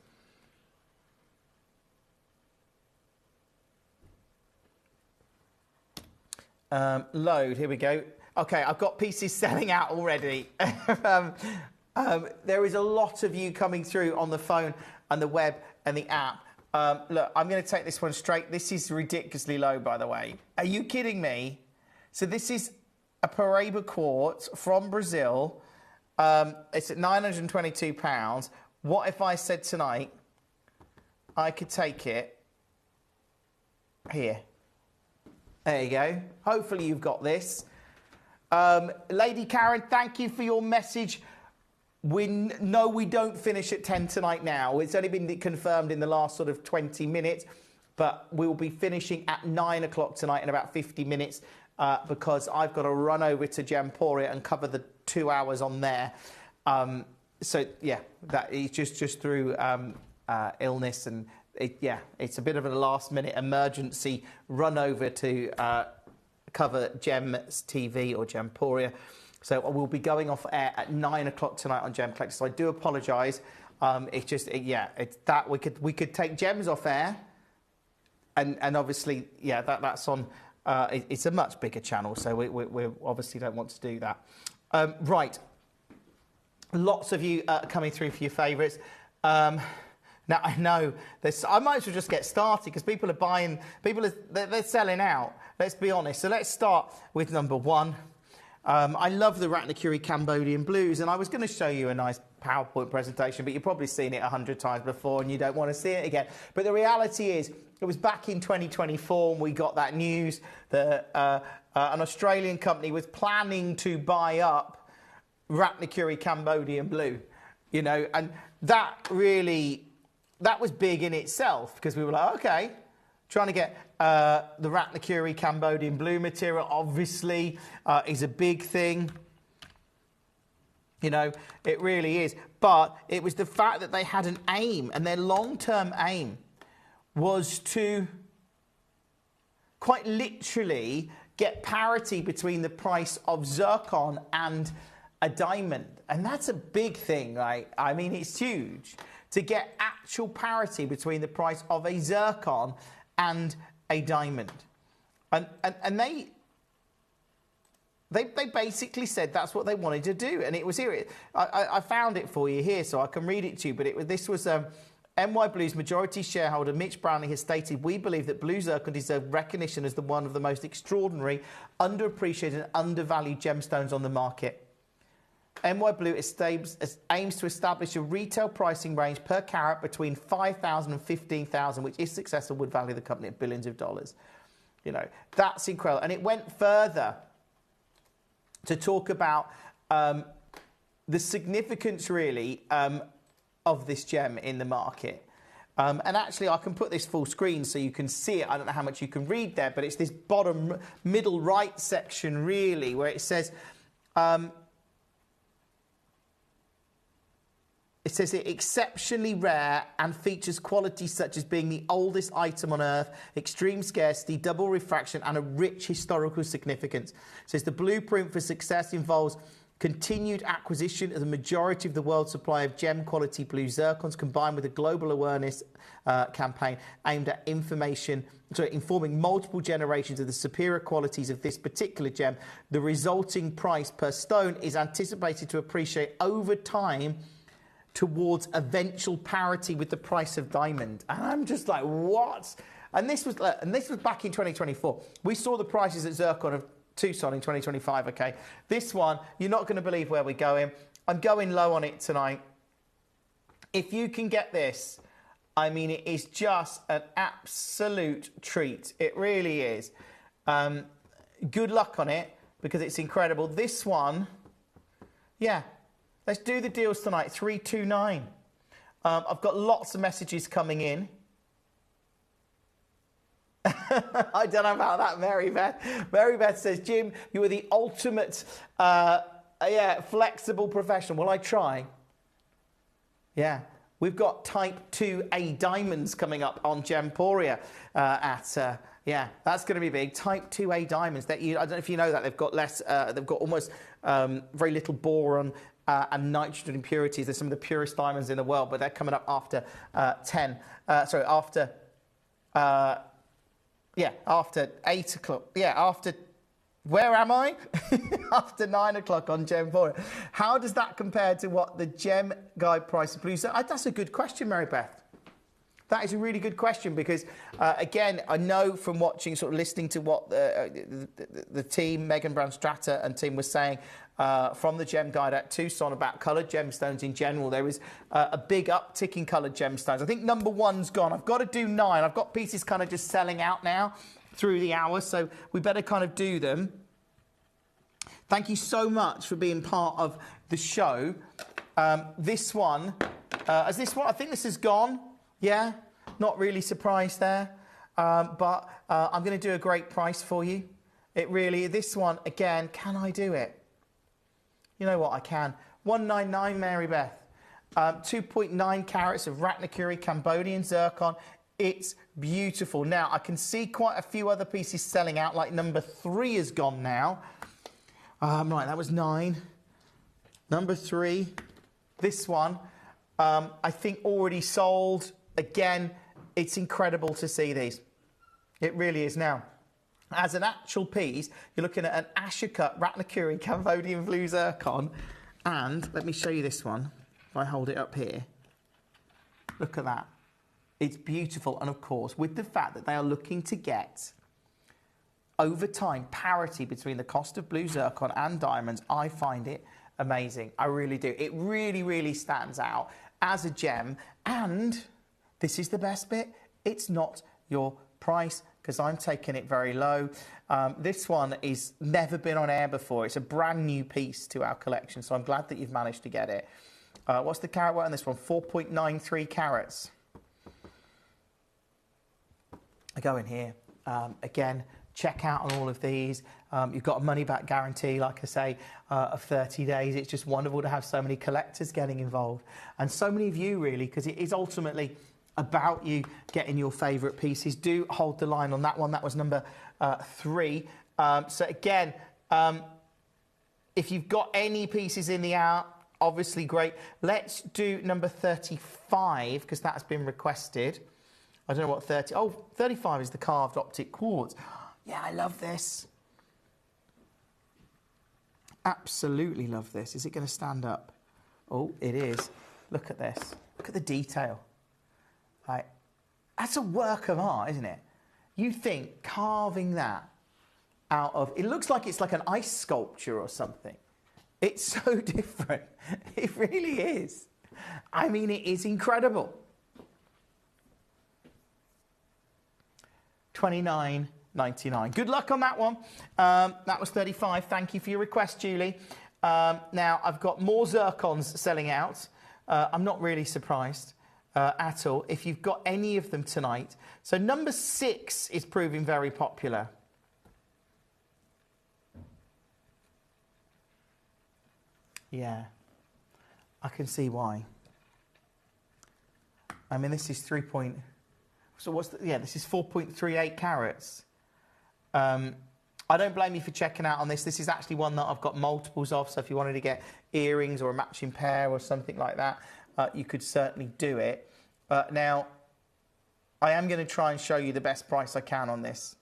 Load, here we go. Okay, I've got pieces selling out already. There is a lot of you coming through on the phone and the web and the app. Look, I'm going to take this one straight. This is ridiculously low, by the way. Are you kidding me? So this is a Paraíba quartz from Brazil. It's at £922. What if I said tonight I could take it here? There you go. Hopefully you've got this. Lady Karen, thank you for your message. No, we don't finish at 10 tonight now. It's only been confirmed in the last sort of 20 minutes, but we'll be finishing at 9 o'clock tonight in about 50 minutes because I've got to run over to Gemporia and cover the 2 hours on there. So, yeah, that is just through illness and, it's a bit of a last-minute emergency run over to cover Gem's TV or Gemporia. So we'll be going off air at 9 o'clock tonight on Gemcollector. So I do apologise. It's just, it's that we could take Gems off air, and obviously, that's on. It's a much bigger channel, so we obviously don't want to do that. Right, lots of you coming through for your favourites. Now I know I might as well just get started because people are buying. They're selling out. Let's be honest. So let's start with number 1. I love the Ratnakiri Cambodian Blues, and I was going to show you a nice PowerPoint presentation, but you've probably seen it 100 times before and you don't want to see it again. But the reality is, it was back in 2024 and we got that news that an Australian company was planning to buy up Ratnakiri Cambodian Blue, and that was big in itself because we were like, okay, trying to get the Ratnakiri Cambodian Blue material, obviously, is a big thing. It really is. But it was the fact that they had an aim, and their long-term aim was to quite literally get parity between the price of zircon and a diamond. And that's a big thing, right? I mean, it's huge. To get actual parity between the price of a zircon and a diamond. And they basically said that's what they wanted to do. And it was here. I found it for you here so I can read it to you. But this was NY Blue's majority shareholder Mitch Brownlee has stated, "We believe that blue zircon deserves recognition as one of the most extraordinary, underappreciated and undervalued gemstones on the market. NY Blue aims to establish a retail pricing range per carat between $5,000 and $15,000, which, if successful, would value the company at billions of dollars." That's incredible. And it went further to talk about the significance, really, of this gem in the market. And actually, I can put this full screen so you can see it. I don't know how much you can read there, but it's this bottom middle right section, really, where it says... It says it exceptionally rare and features qualities such as being the oldest item on Earth, extreme scarcity, double refraction, and a rich historical significance. It says the blueprint for success involves continued acquisition of the majority of the world's supply of gem quality blue zircons, combined with a global awareness campaign aimed at informing multiple generations of the superior qualities of this particular gem. The resulting price per stone is anticipated to appreciate over time towards eventual parity with the price of diamond. And I'm just like, what? And this was back in 2024. We saw the prices at zircon of Tucson in 2025, okay? This one, you're not going to believe where we're going. I'm going low on it tonight. If you can get this, I mean, it is just an absolute treat. It really is. Good luck on it, because it's incredible. This one, yeah. Let's do the deals tonight, 329. I've got lots of messages coming in. I don't know about that, Mary Beth. Mary Beth says, Jim, you are the ultimate, flexible professional. Well, I try. Yeah. We've got Type 2A diamonds coming up on Gemporia that's going to be big. Type 2A diamonds. I don't know if you know that. They've got less, they've got almost very little boron and nitrogen impurities. They're some of the purest diamonds in the world, but they're coming up after after 8 o'clock. Yeah, after, where am I? After 9 o'clock on Gemporia. How does that compare to what the Gem Guide price of blue? So that's a good question, Mary Beth. That is a really good question, because, again, I know from watching, sort of listening to what the team, Megan Brand-Strata and team was saying from the Gem Guide at Tucson about coloured gemstones in general. There is a big uptick in coloured gemstones. I think number one's gone. I've got to do 9. I've got pieces kind of just selling out now through the hour, so we better kind of do them. Thank you so much for being part of the show. This one, I think this is gone. Yeah, not really surprised there, but I'm going to do a great price for you. It really, this one, again, can I do it? You know what, I can. 199, Mary Beth. 2.9 carats of Ratnakuri Cambodian zircon. It's beautiful. Now, I can see quite a few other pieces selling out, like number 3 is gone now. Right, that was 9. Number 3, this one, I think already sold. Again, it's incredible to see these. It really is. Now, as an actual piece, you're looking at an Ashoka Ratnakuri Cambodian blue zircon. And let me show you this one. If I hold it up here, look at that. It's beautiful. And of course, with the fact that they are looking to get, over time, parity between the cost of blue zircon and diamonds, I find it amazing. I really do. It really, really stands out as a gem. And this is the best bit. It's not your price, because I'm taking it very low. This one is never been on air before. It's a brand new piece to our collection, so I'm glad that you've managed to get it. What's the carat weight on this one? 4.93 carats. I go in here. Again, check out on all of these. You've got a money-back guarantee, like I say, of 30 days. It's just wonderful to have so many collectors getting involved. And so many of you, really, because it is ultimately about you getting your favourite pieces. Do hold the line on that one. That was number 3. So again, if you've got any pieces in the hour, obviously great. Let's do number 35, because that's been requested. I don't know what 30... Oh, 35 is the carved optic quartz. Yeah, I love this. Absolutely love this. Is it going to stand up? Oh, it is. Look at this. Look at the detail. Like, that's a work of art, isn't it? You think carving that out of... It looks like it's like an ice sculpture or something. It's so different. It really is. I mean, it is incredible. $29.99. Good luck on that one. That was 35. Thank you for your request, Julie. Now, I've got more zircons selling out. I'm not really surprised. at all if you've got any of them tonight. So number 6 is proving very popular. Yeah, I can see why. I mean, this is 3 point... So what's the... Yeah, this is 4.38 carats. I don't blame you for checking out on this. This is actually one that I've got multiples of, so if you wanted to get earrings or a matching pair or something like that, you could certainly do it. Now, I am going to try and show you the best price I can on this.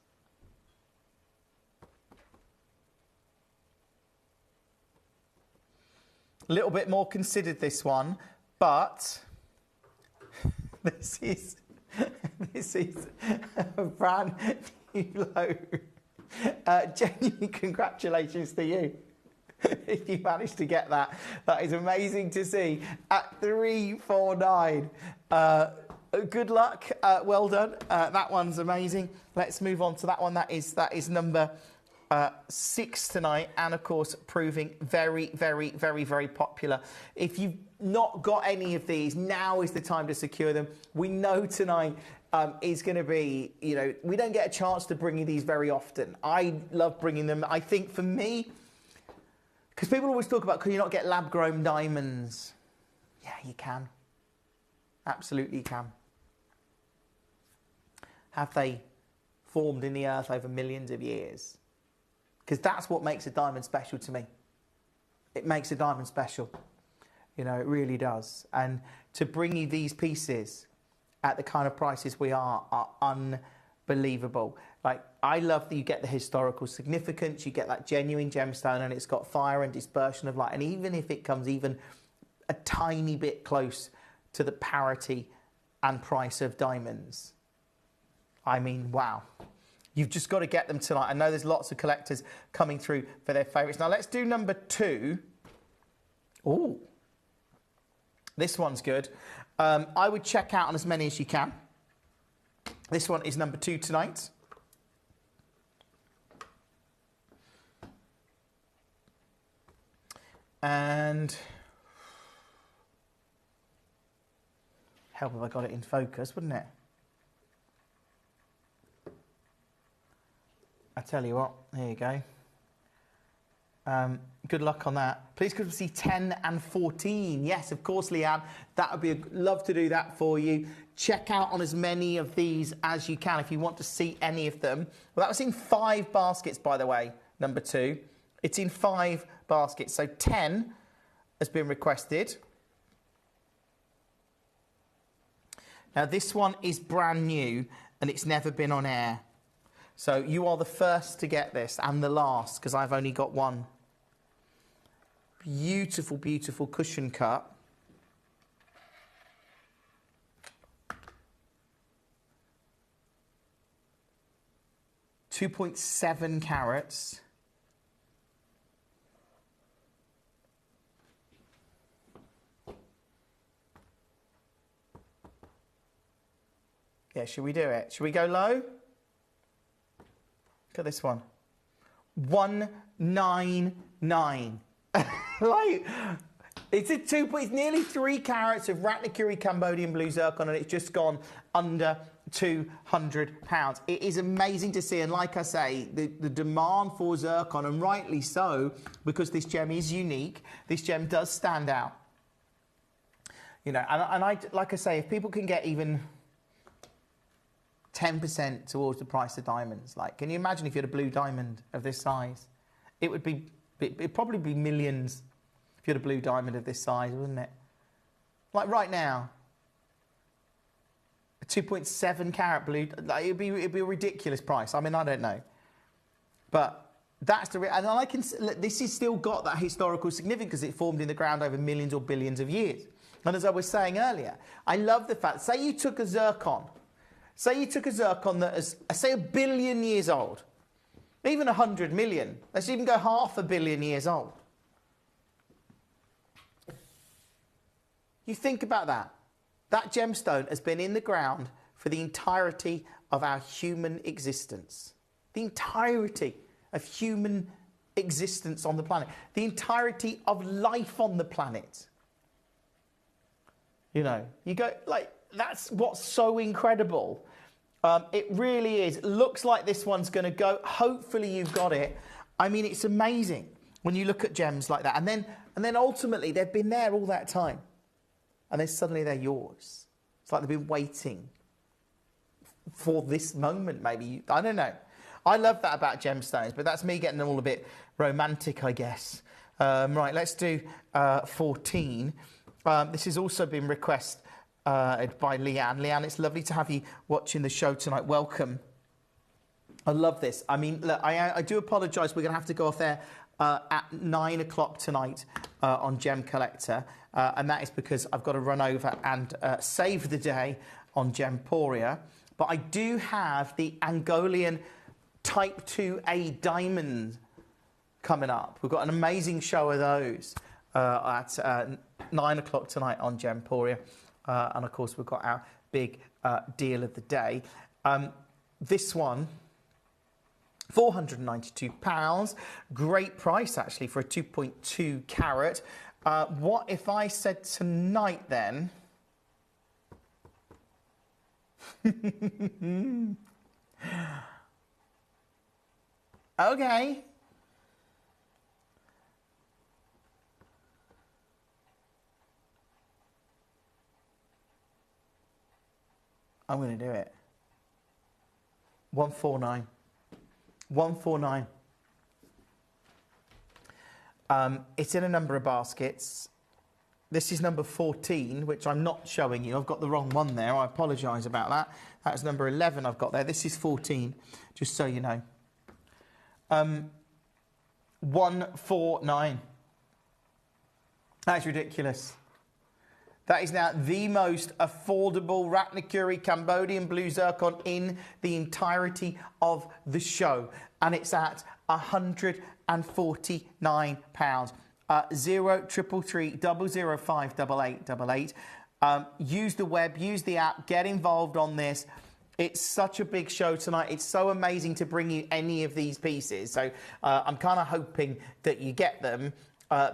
A little bit more considered, this one, but this is a brand new low. Genuine congratulations to you if you managed to get that. That is amazing to see at 349. Good luck. Well done. That one's amazing. Let's move on to that one. That is number 6 tonight, and of course proving very, very, very, very popular. If you've not got any of these, now is the time to secure them. We know tonight is going to be, you know, we don't get a chance to bring you these very often. I love bringing them. I think for me, because people always talk about, can you not get lab-grown diamonds? Yeah, you can. Absolutely you can. Have they formed in the earth over millions of years? Because that's what makes a diamond special to me. It makes a diamond special. You know, it really does. And to bring you these pieces at the kind of prices we are unbelievable. Like, I love that you get the historical significance, you get that genuine gemstone, and it's got fire and dispersion of light. And even if it comes even a tiny bit close to the parity and price of diamonds, I mean, wow. You've just got to get them tonight. I know there's lots of collectors coming through for their favourites. Now, let's do number 2. Ooh. This one's good. I would check out on as many as you can. This one is number 2 tonight. And help if I got it in focus, wouldn't it? I tell you what, here you go. Good luck on that. Please could we see 10 and 14? Yes, of course, Leanne. That would be love to do that for you. Check out on as many of these as you can if you want to see any of them. Well, that was in 5 baskets, by the way, number 2. It's in 5 baskets. So 10 has been requested. Now, this one is brand new and it's never been on air. So you are the first to get this and the last, because I've only got one. Beautiful, beautiful cushion cut. .7 carats. Yeah, should we do it? Should we go low? Look at this one. 199. Like, it's nearly 3 carats of Ratnakiri Cambodian blue zircon, and it's just gone under £200. It is amazing to see, and like I say, the demand for zircon, and rightly so, because this gem is unique. This gem does stand out. You know, and I like I say, if people can get even 10% towards the price of diamonds, like, can you imagine if you had a blue diamond of this size? It'd probably be millions if you had a blue diamond of this size, wouldn't it? Like right now, a 2.7 carat blue, like, it'd be a ridiculous price. I mean, I don't know, but that's the and I can. This has still got that historical significance because it formed in the ground over millions or billions of years. And as I was saying earlier, I love the fact. Say you took a zircon. Say you took a zircon that is, say, 1 billion years old. Even 100 million. Let's even go 500 million years old. You think about that. That gemstone has been in the ground for the entirety of our human existence. The entirety of human existence on the planet. The entirety of life on the planet. You know, you go, like, that's what's so incredible. It really is. It looks like this one's going to go. Hopefully you've got it. I mean, it's amazing when you look at gems like that. And then ultimately they've been there all that time. And then suddenly they're yours. It's like they've been waiting for this moment, maybe. I don't know. I love that about gemstones, but that's me getting all a bit romantic, I guess. Right, let's do 14. This has also been requested by Leanne. Leanne, it's lovely to have you watching the show tonight. Welcome. I love this. I mean, look, I do apologise. We're going to have to go off there at 9 o'clock tonight on Gemcollector. And that is because I've got to run over and save the day on Gemporia. But I do have the Angolian Type 2A diamond coming up. We've got an amazing show of those at 9 o'clock tonight on Gemporia. And of course, we've got our big deal of the day. This one, £492. Great price, actually, for a 2.2 carat. What if I said tonight, then? Okay. I'm going to do it. 149. 149. It's in a number of baskets. This is number 14, which I'm not showing you. I've got the wrong one there. I apologise about that. That's number 11 I've got there. This is 14, just so you know. 149. That's ridiculous. That is now the most affordable Ratnakuri Cambodian blue zircon in the entirety of the show. And it's at £149. 0333 005 8888. Use the web, use the app, get involved on this. It's such a big show tonight. It's so amazing to bring you any of these pieces. So I'm kind of hoping that you get them.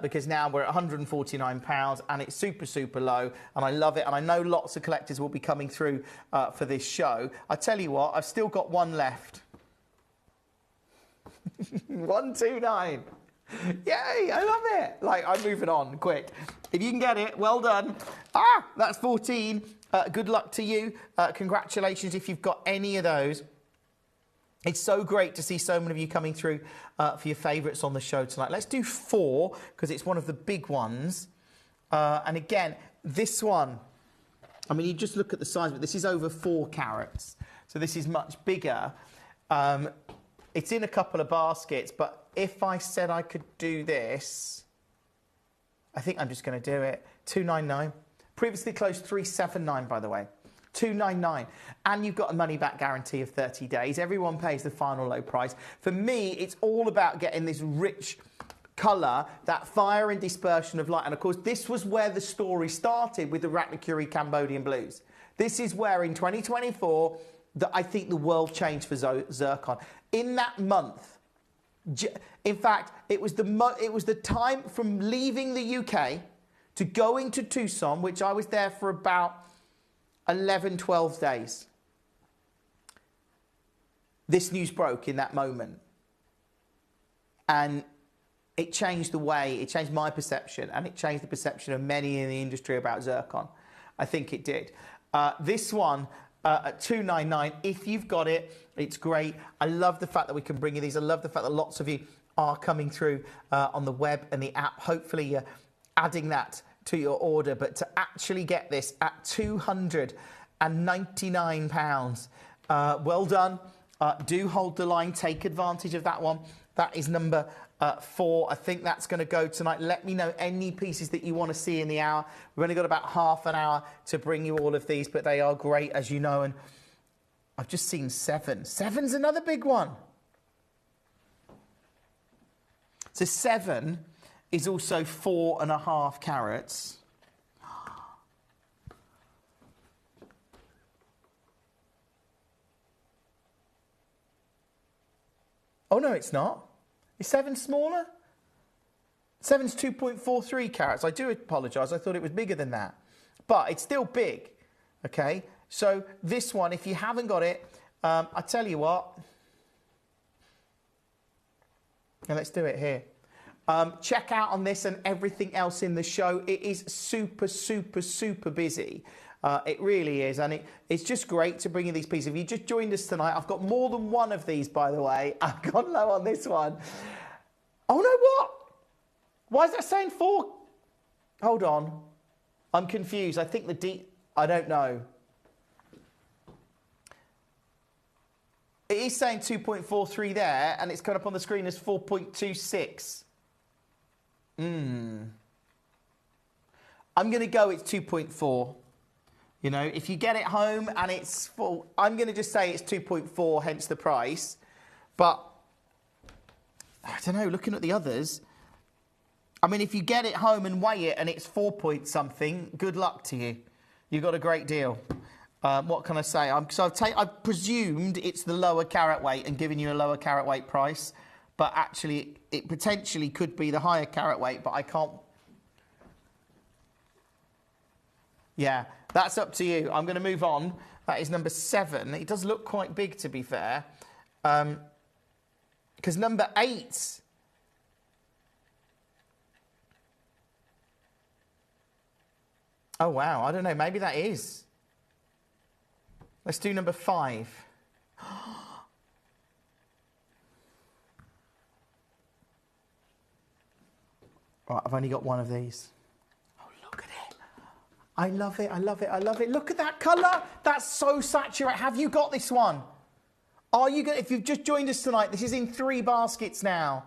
Because now we're at £149 and it's super, super low and I love it. And I know lots of collectors will be coming through for this show. I tell you what, I've still got one left. 129. Yay, I love it. Like, I'm moving on quick. If you can get it, well done. That's 14. Good luck to you. Congratulations if you've got any of those. It's so great to see so many of you coming through for your favourites on the show tonight. Let's do 4, because it's one of the big ones. And again, this one, I mean, you just look at the size of it. This is over 4 carats. So this is much bigger. It's in a couple of baskets, but if I said I could do this, I think I'm just going to do it. 299. Previously closed 379, by the way. 299, and you've got a money-back guarantee of 30 days. Everyone pays the final low price. For me, it's all about getting this rich colour, that fire and dispersion of light. And of course, this was where the story started with the Ratnakuri Cambodian blues. This is where in 2024, I think the world changed for zircon. In that month, in fact, it was the time from leaving the UK to going to Tucson, which I was there for about 11, 12 days. This news broke in that moment. And it changed it changed my perception, and it changed the perception of many in the industry about zircon. I think it did. This one at 299, if you've got it, it's great. I love the fact that we can bring you these. I love the fact that lots of you are coming through on the web and the app. Hopefully you're adding that to your order, but to actually get this at £299, well done. Do hold the line, take advantage of that one. That is number 4. I think that's going to go tonight. Let me know any pieces that you want to see in the hour. We've only got about half an hour to bring you all of these, but they are great, as you know. And I've just seen 7. 7's another big one. So 7 is also 4.5 carats. Oh, no, it's not. Is 7 smaller? 7's 2.43 carats. I do apologise. I thought it was bigger than that. But it's still big. Okay, so this one, if you haven't got it, I tell you what, and let's do it here. Check out on this and everything else in the show. It is super, super, super busy. It really is, and it's just great to bring you these pieces. If you just joined us tonight, I've got more than one of these, by the way. I've gone low on this one. Oh, no, what? Why is that saying 4? Hold on. I'm confused. I think I don't know. It is saying 2.43 there, and it's coming up on the screen as 4.26. I'm going to go it's 2.4. You know, if you get it home and it's full, I'm going to just say it's 2.4, hence the price. But, I don't know, looking at the others, I mean, if you get it home and weigh it and it's 4 point something, good luck to you. You got a great deal. What can I say? I've presumed it's the lower carat weight and given you a lower carat weight price, but actually it potentially could be the higher carat weight, but I can't. Yeah, that's up to you. I'm going to move on. That is number 7. It does look quite big, to be fair, because number 8. Oh wow, I don't know. Maybe that is. Let's do number 5. Right, I've only got one of these. Oh, look at it. I love it, I love it, I love it. Look at that colour. That's so saturated. Have you got this one? Are you going? If you've just joined us tonight, this is in 3 baskets now.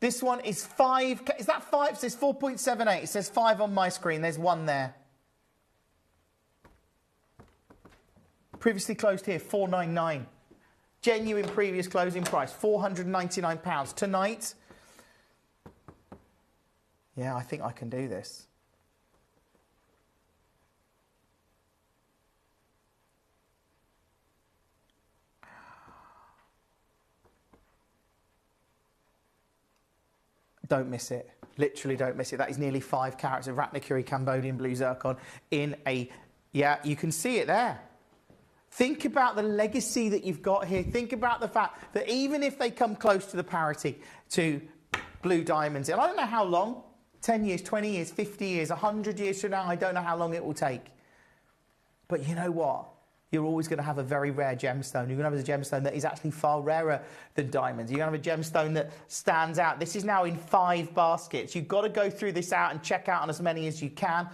This one is 5. Is that 5? It says 4.78. It says 5 on my screen. There's 1 there. Previously closed here, £499. Genuine previous closing price, £499. Tonight, yeah, I think I can do this. Don't miss it. Literally don't miss it. That is nearly 5 carats of Ratnakiri Cambodian blue zircon in a... Yeah, you can see it there. Think about the legacy that you've got here. Think about the fact that even if they come close to the parity to blue diamonds, and I don't know how long, 10 years, 20 years, 50 years, 100 years from now, I don't know how long it will take. But you know what? You're always going to have a very rare gemstone. You're going to have a gemstone that is actually far rarer than diamonds. You're going to have a gemstone that stands out. This is now in 5 baskets. You've got to go through this out and check out on as many as you can.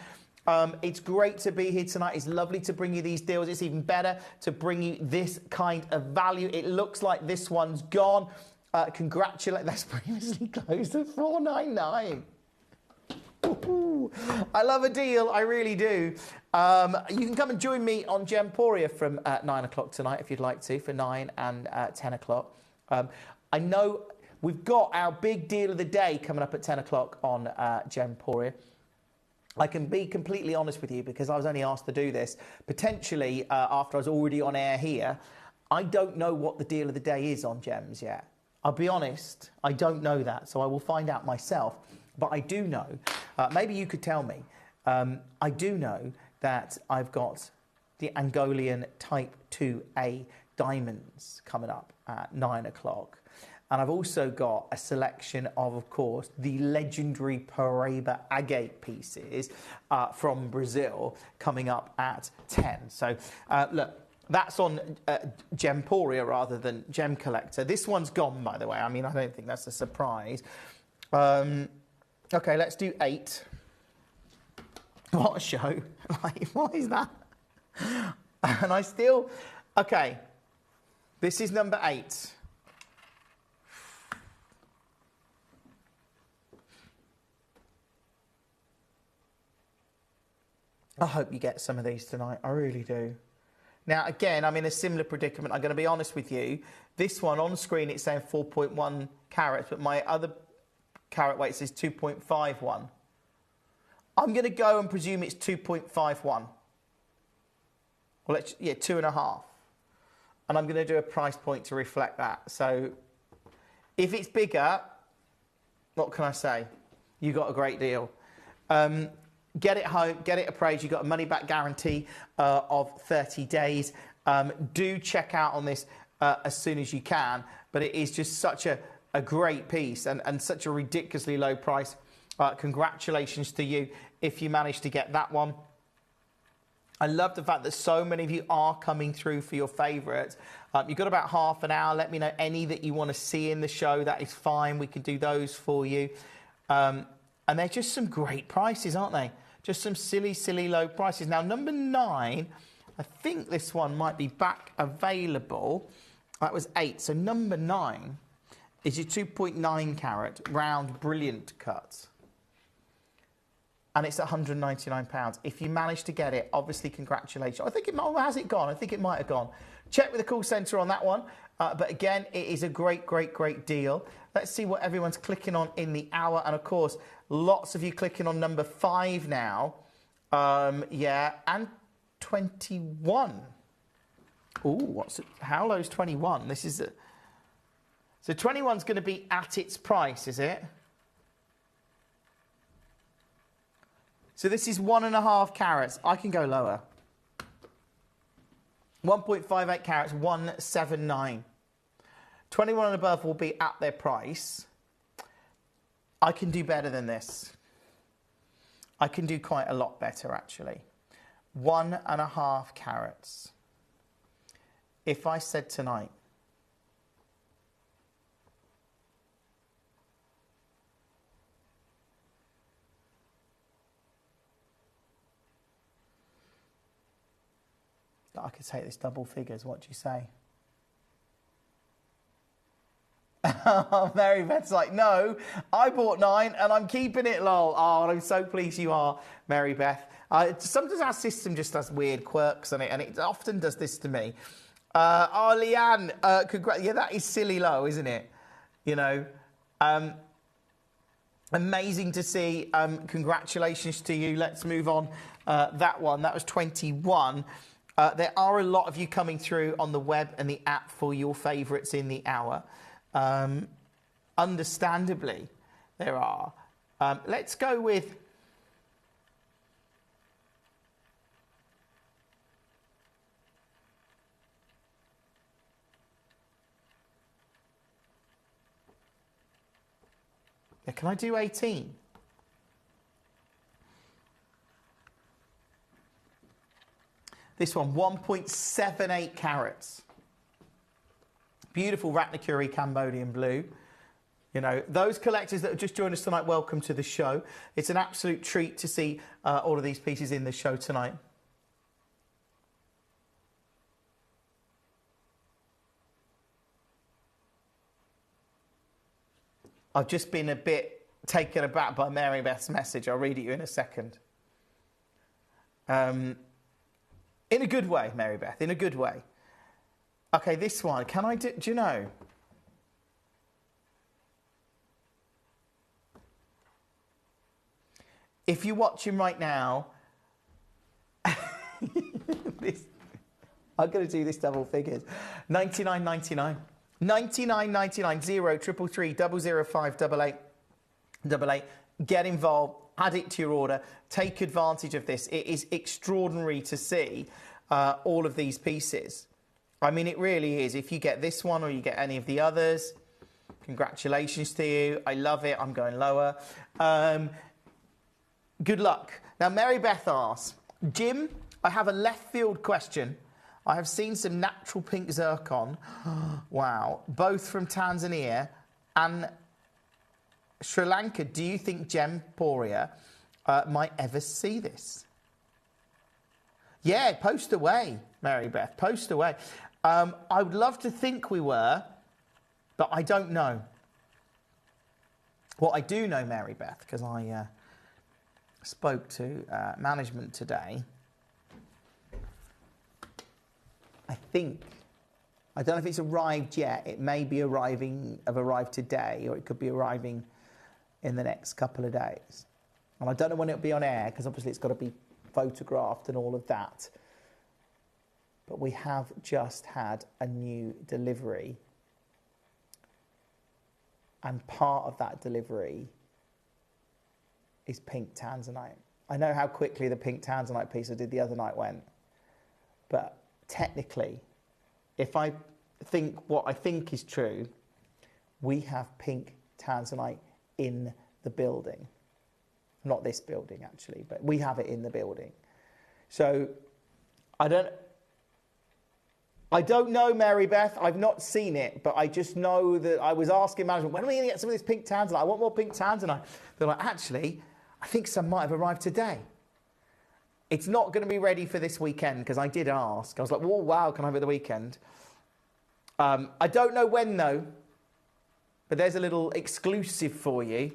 It's great to be here tonight. It's lovely to bring you these deals. It's even better to bring you this kind of value. It looks like this one's gone. Congratulate. That's previously closed at $499. Ooh, I love a deal, I really do. You can come and join me on Gemporia from 9 o'clock tonight if you'd like to, for 9 and 10 o'clock. I know we've got our big deal of the day coming up at 10 o'clock on Gemporia. I can be completely honest with you because I was only asked to do this. Potentially, after I was already on air here, I don't know what the deal of the day is on Gems yet. I'll be honest, I don't know that, so I will find out myself. But I do know, maybe you could tell me, I do know that I've got the Angolian Type 2A diamonds coming up at 9 o'clock. And I've also got a selection of course, the legendary Paraíba agate pieces from Brazil coming up at 10. So, look, that's on Gemporia rather than Gemcollector. This one's gone, by the way. I mean, I don't think that's a surprise. Okay, let's do 8. What a show. Like, what is that? And I still... Okay, this is number 8. I hope you get some of these tonight. I really do. Now, again, I'm in a similar predicament. I'm going to be honest with you. This one on screen, it's saying 4.1 carats, but my other carat weight says 2.51. I'm going to go and presume it's 2.51. Well, 2.5. And I'm going to do a price point to reflect that. So if it's bigger, what can I say? You got a great deal. Get it home, get it appraised. You've got a money-back guarantee of 30 days. Do check out on this as soon as you can. But it is just such a great piece and such a ridiculously low price. Congratulations to you if you managed to get that one. I love the fact that so many of you are coming through for your favourites. You've got about half an hour. Let me know any that you want to see in the show. That is fine. We can do those for you. And they're just some great prices, aren't they? Just some silly, silly low prices. Now, number 9, I think this one might be back available. That was 8. So number 9 is your 2.9 carat round brilliant cut. And it's £199. If you manage to get it, obviously, congratulations. I think it might, has it gone? I think it might have gone. Check with the call centre on that one. But again, it is a great, great, great deal. Let's see what everyone's clicking on in the hour. And of course, lots of you clicking on number 5 now. Yeah, and 21. Ooh, what's it? How low's 21? This is a... So 21's going to be at its price, is it? So this is 1.5 carats. I can go lower. 1.58 carats, 179. 21 and above will be at their price. I can do better than this. I can do quite a lot better, actually. 1.5 carats. If I said tonight, that I could take this double figures, what do you say? Mary Beth's like, no, I bought 9 and I'm keeping it, lol. Oh, I'm so pleased you are, Mary Beth. Sometimes our system just has weird quirks on it, and it often does this to me. Oh, Leanne, yeah, that is silly low, isn't it? You know, amazing to see. Congratulations to you. Let's move on. That one, that was 21. There are a lot of you coming through on the web and the app for your favourites in the hour. Understandably, there are. Let's go with... Yeah, can I do 18? This one, 1.78 carats. Beautiful Ratnakuri Cambodian blue. You know, those collectors that have just joined us tonight, welcome to the show. It's an absolute treat to see all of these pieces in the show tonight. I've just been a bit taken aback by Mary Beth's message. I'll read it you in a second. In a good way, Mary Beth, in a good way. Okay, this one, can I do you know? If you're watching right now, I'm going to do this double figures. 99.99. 99.99, 0 333 005 8888. Get involved, add it to your order, take advantage of this. It is extraordinary to see all of these pieces. I mean, it really is. If you get this one or you get any of the others, congratulations to you. I love it. I'm going lower. Good luck. Now, Mary Beth asks, Jim, I have a left field question. I have seen some natural pink zircon, wow, both from Tanzania and Sri Lanka. Do you think Gemporia might ever see this? Yeah, post away, Mary Beth, post away. I would love to think we were, but I don't know. What I do know, Mary Beth, because I spoke to management today, I think, I don't know if it's arrived yet. It may be arrived today, or it could be arriving in the next couple of days. And I don't know when it'll be on air, because obviously it's got to be photographed and all of that. But we have just had a new delivery. And part of that delivery is pink tanzanite. I know how quickly the pink tanzanite piece I did the other night went. But technically, if I think what I think is true, we have pink tanzanite in the building. Not this building, actually, but we have it in the building. So, I don't know, Mary Beth. I've not seen it, but I just know that I was asking management, when are we going to get some of this pink tanzanite? I want more pink tanzanite. They're like, actually, I think some might have arrived today. It's not going to be ready for this weekend, because I did ask. I was like, whoa, wow, can I have it the weekend? I don't know when, though, but there's a little exclusive for you.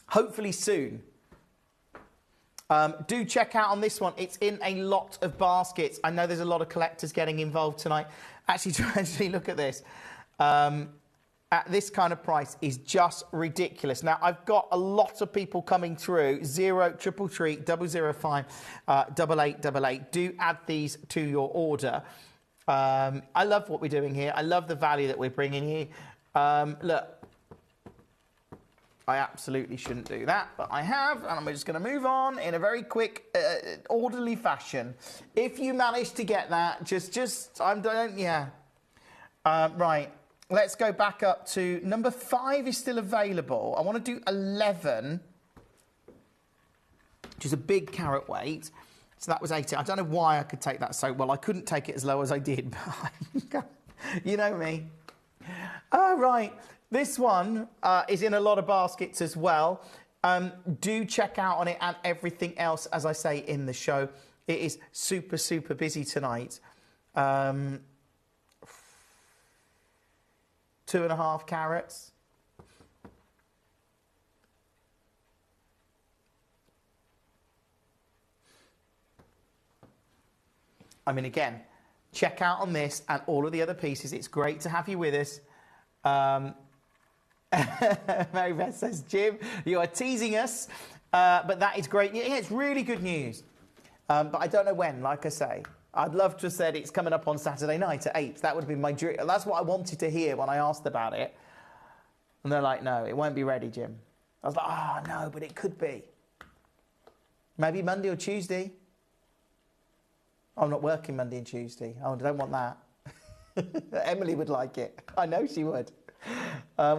Hopefully soon. Do check out on this one. It's in a lot of baskets. I know there's a lot of collectors getting involved tonight. Actually, look at this. At this kind of price is just ridiculous. Now, I've got a lot of people coming through. 0333 005 8888. Do add these to your order. I love what we're doing here. I love the value that we're bringing you. Look, I absolutely shouldn't do that, but I have, and I'm just going to move on in a very quick, orderly fashion. If you manage to get that, right. Let's go back up to number 5 is still available. I want to do 11, which is a big carat weight. So that was 80. I don't know why I could take that so well. I couldn't take it as low as I did. You know me. Right. This one is in a lot of baskets as well. Do check out on it and everything else, as I say, in the show. It is super, super busy tonight. 2.5 carats. I mean, again, check out on this and all of the other pieces. It's great to have you with us. Mary Beth says, Jim, you are teasing us, but that is great. Yeah, it's really good news. But I don't know when, like I say. I'd love to have said it's coming up on Saturday night at 8. That would have been my dream. That's what I wanted to hear when I asked about it. And they're like, no, it won't be ready, Jim. I was like, oh, no, but it could be. Maybe Monday or Tuesday. I'm not working Monday and Tuesday. Oh, I don't want that. Emily would like it. I know she would.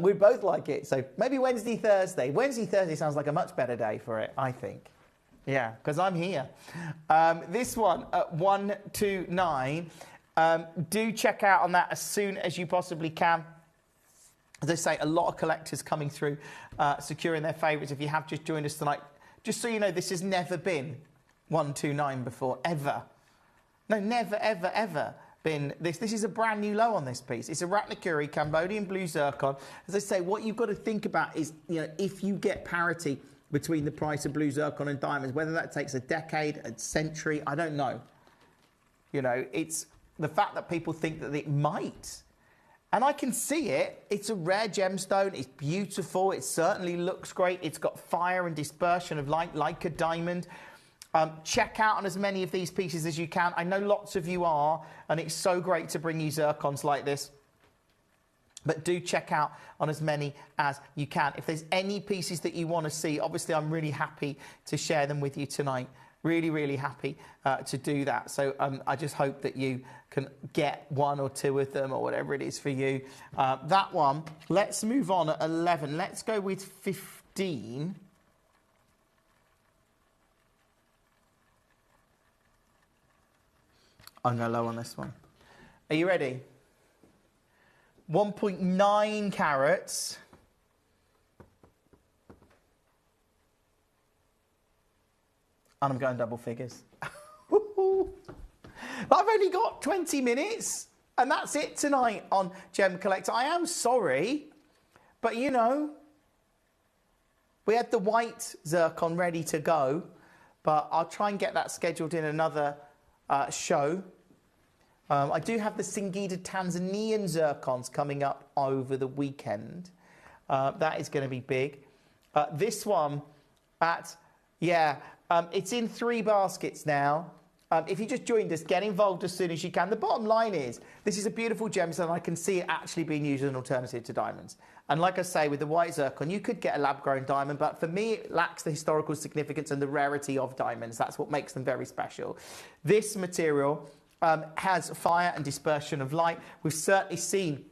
We'd both like it. So maybe Wednesday, Thursday. Wednesday, Thursday sounds like a much better day for it, I think. Yeah, because I'm here. This one at 129. Do check out on that as soon as you possibly can. As I say, a lot of collectors coming through, securing their favourites. If you have just joined us tonight, just so you know, this has never been 129 before, ever. No, never, ever, ever been this. This is a brand new low on this piece. It's a Ratnakuri Cambodian blue zircon. As I say, what you've got to think about is, you know, if you get parity between the price of blue zircon and diamonds, whether that takes a decade, a century, I don't know. You know, it's the fact that people think that it might. And I can see it. It's a rare gemstone. It's beautiful. It certainly looks great. It's got fire and dispersion of light like a diamond. Check out on as many of these pieces as you can. I know lots of you are, and it's so great to bring you zircons like this. But do check out on as many as you can. If there's any pieces that you want to see, obviously I'm really happy to share them with you tonight. Really, really happy to do that. So I just hope that you can get 1 or 2 of them or whatever it is for you. That one, let's move on at 11. Let's go with 15. I'm going low on this one. Are you ready? 1.9 carats. And I'm going double figures. But I've only got 20 minutes. And that's it tonight on Gem Collector. I am sorry. But, you know, we had the white zircon ready to go. But I'll try and get that scheduled in another show. I do have the Singida Tanzanian zircons coming up over the weekend. That is going to be big. This one at, it's in 3 baskets now. If you just joined us, get involved as soon as you can. The bottom line is, this is a beautiful gemstone. I can see it actually being used as an alternative to diamonds. And like I say, with the white zircon, you could get a lab-grown diamond, but for me, it lacks the historical significance and the rarity of diamonds. That's what makes them very special. This material has fire and dispersion of light. We've certainly seen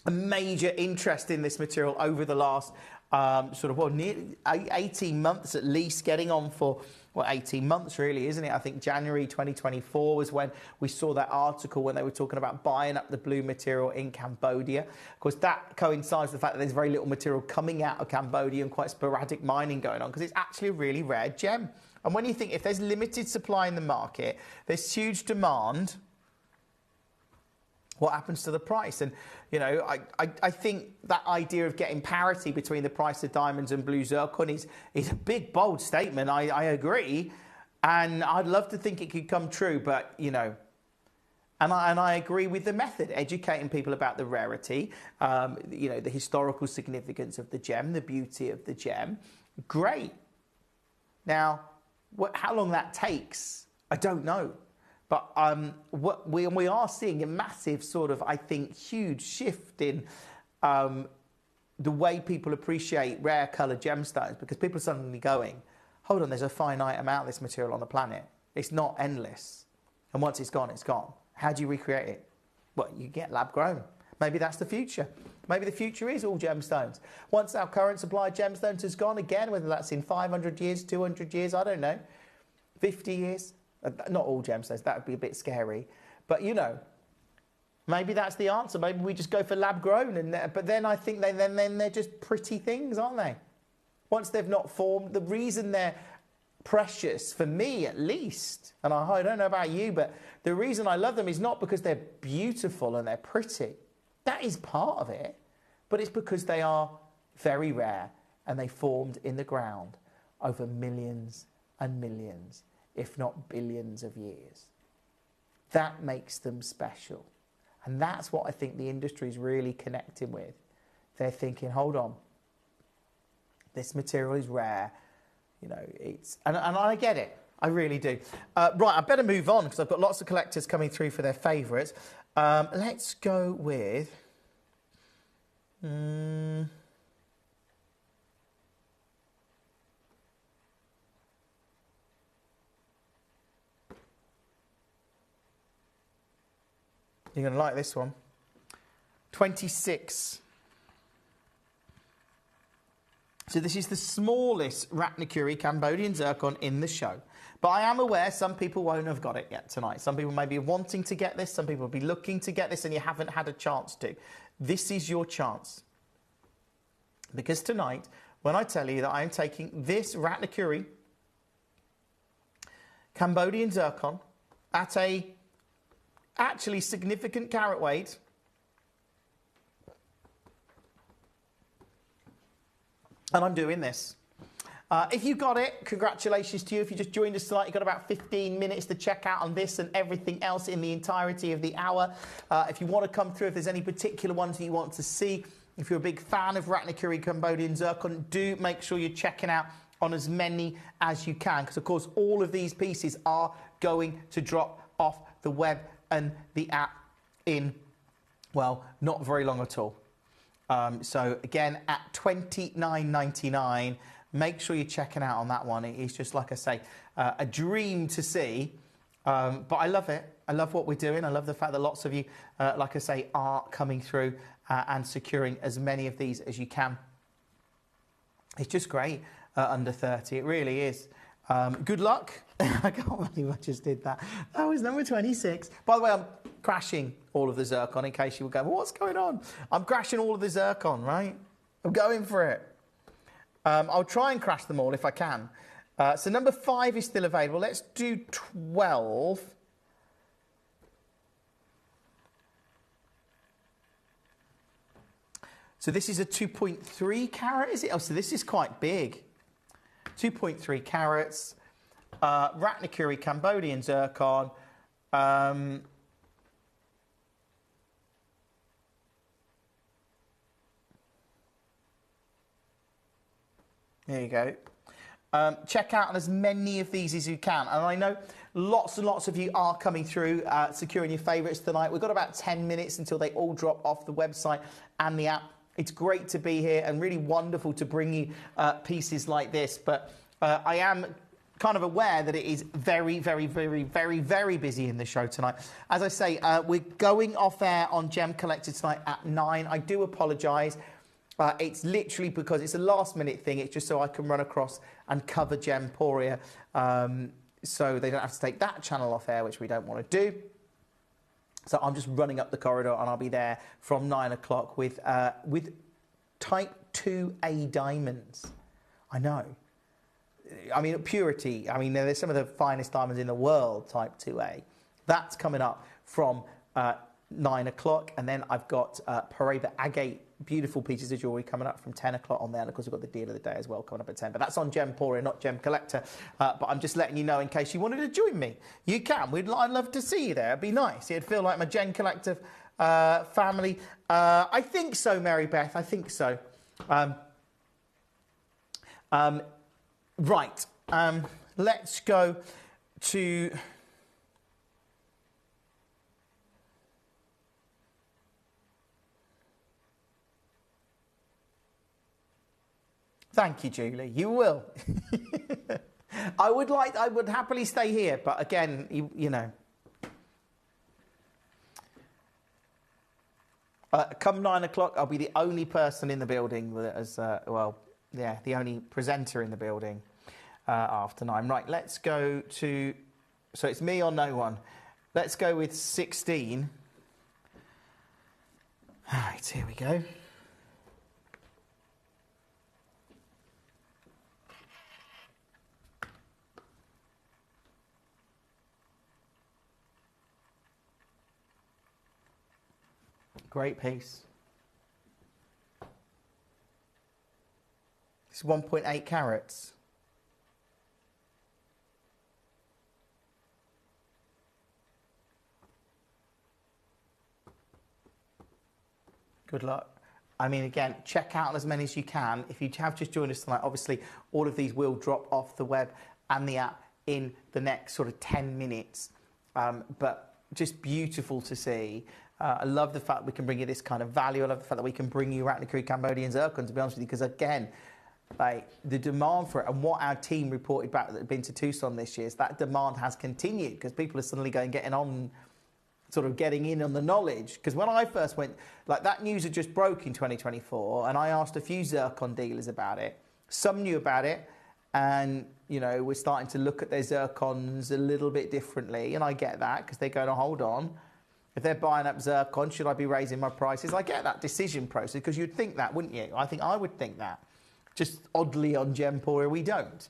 a major interest in this material over the last near 18 months at least, getting on for, 18 months really, isn't it? I think January 2024 was when we saw that article when they were talking about buying up the blue material in Cambodia. Of course, that coincides with the fact that there's very little material coming out of Cambodia and quite sporadic mining going on, because it's actually a really rare gem. And when you think if there's limited supply in the market, there's huge demand, what happens to the price? And, you know, I think that idea of getting parity between the price of diamonds and blue zircon is a big, bold statement. I agree. And I'd love to think it could come true, but, you know, and I agree with the method, educating people about the rarity, you know, the historical significance of the gem, the beauty of the gem. Great. Now, how long that takes, I don't know. But we are seeing a massive sort of, I think, huge shift in the way people appreciate rare coloured gemstones, because people are suddenly going, hold on, there's a finite amount of this material on the planet. It's not endless. And once it's gone, it's gone. How do you recreate it? Well, you get lab grown. Maybe that's the future. Maybe the future is all gemstones. Once our current supply of gemstones has gone again, whether that's in 500 years, 200 years, I don't know, 50 years. Not all gemstones, that would be a bit scary. But, you know, maybe that's the answer. Maybe we just go for lab grown. But then I think then they're just pretty things, aren't they? Once they've not formed, the reason they're precious, for me at least, and I don't know about you, but the reason I love them is not because they're beautiful and they're pretty. That is part of it. But it's because they are very rare and they formed in the ground over millions and millions, if not billions of years. That makes them special. And that's what I think the industry is really connecting with. They're thinking, hold on, this material is rare. You know, and I get it. I really do. Right, I better move on because I've got lots of collectors coming through for their favourites. Let's go with... You're going to like this one. 26. So this is the smallest Ratnakuri Cambodian zircon in the show. But I am aware some people won't have got it yet tonight. Some people may be wanting to get this. Some people will be looking to get this and you haven't had a chance to. This is your chance. Because tonight, when I tell you that I am taking this Ratnakuri Cambodian zircon at a actually significant carat weight, and I'm doing this. If you got it, congratulations to you. If you just joined us tonight, you've got about 15 minutes to check out on this and everything else in the entirety of the hour. If you want to come through, if there's any particular ones that you want to see, if you're a big fan of Ratnakuri Cambodian zircon, do make sure you're checking out on as many as you can, because of course all of these pieces are going to drop off the web and the app in, well, not very long at all. So again, at $29.99, make sure you're checking out on that one. It is just, like I say, a dream to see. But I love it. I love what we're doing. I love the fact that lots of you, like I say, are coming through and securing as many of these as you can. It's just great under 30. It really is. Good luck. I can't believe I just did that. That was number 26. By the way, I'm crashing all of the zircon in case you were going, what's going on? I'm crashing all of the zircon, right? I'm going for it. I'll try and crash them all if I can. So number 5 is still available. Let's do 12. So this is a 2.3 carat, is it? Oh, so this is quite big. 2.3 carats. Ratnakuri Cambodian zircon. There you go. Check out as many of these as you can. And I know lots and lots of you are coming through, securing your favourites tonight. We've got about 10 minutes until they all drop off the website and the app. It's great to be here and really wonderful to bring you pieces like this. But I am kind of aware that it is very, very, very, very, very busy in the show tonight. As I say, we're going off air on Gem Collector tonight at 9. I do apologise. It's literally because it's a last minute thing. It's just so I can run across and cover Gemporia, so they don't have to take that channel off air, which we don't want to do. So I'm just running up the corridor and I'll be there from 9 o'clock with Type 2A diamonds. I know. I mean, purity. I mean, there's some of the finest diamonds in the world, Type 2A. That's coming up from 9 o'clock. And then I've got Parade Agate, beautiful pieces of jewellery coming up from 10 o'clock on there. And of course, we've got the deal of the day as well coming up at 10. But that's on Gemporia, not Gem Collector. But I'm just letting you know in case you wanted to join me. You can. I'd love to see you there. It'd be nice. It'd feel like my Gem Collector family. I think so, Mary Beth. I think so. Right. Let's go to... Thank you, Julie. You will. I would happily stay here, but again, you know. Come 9 o'clock, I'll be the only person in the building as well. Yeah, the only presenter in the building after 9. Right, let's go to. So it's me or no one. Let's go with 16. All right, here we go. Great piece. It's 1.8 carats. Good luck. I mean, again, check out as many as you can. If you have just joined us tonight, obviously all of these will drop off the web and the app in the next sort of 10 minutes. But just beautiful to see. I love the fact we can bring you this kind of value. I love the fact that we can bring you Ratnakuri Cambodian zircon, to be honest with you, because again, like the demand for it and what our team reported back that had been to Tucson this year is that demand has continued because people are suddenly getting on, sort of getting in on the knowledge. Because when I first went, like that news had just broke in 2024, and I asked a few zircon dealers about it. Some knew about it, and you know, we're starting to look at their zircons a little bit differently, and I get that because they're going to hold on. If they're buying up zircon, should I be raising my prices? I get that decision process because you'd think that, wouldn't you? I think I would think that. Just oddly on Gemporia, we don't.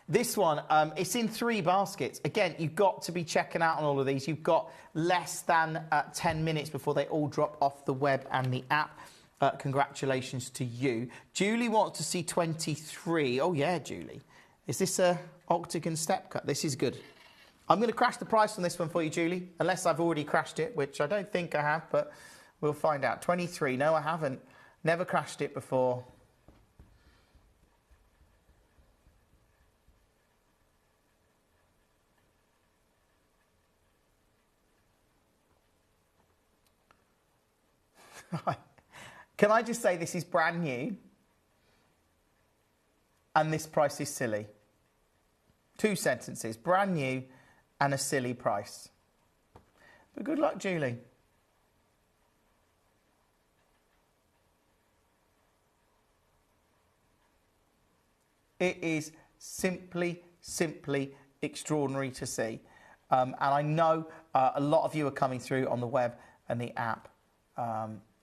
This one, it's in 3 baskets. Again, you've got to be checking out on all of these. You've got less than 10 minutes before they all drop off the web and the app. Congratulations to you. Julie wants to see 23. Oh, yeah, Julie. Is this a octagon step cut? This is good. I'm going to crash the price on this one for you, Julie, unless I've already crashed it, which I don't think I have, but we'll find out. 23. No, I haven't. Never crashed it before. Can I just say this is brand new and this price is silly? 2 sentences. Brand new and a silly price. But good luck, Julie. It is simply extraordinary to see. And I know a lot of you are coming through on the web and the app.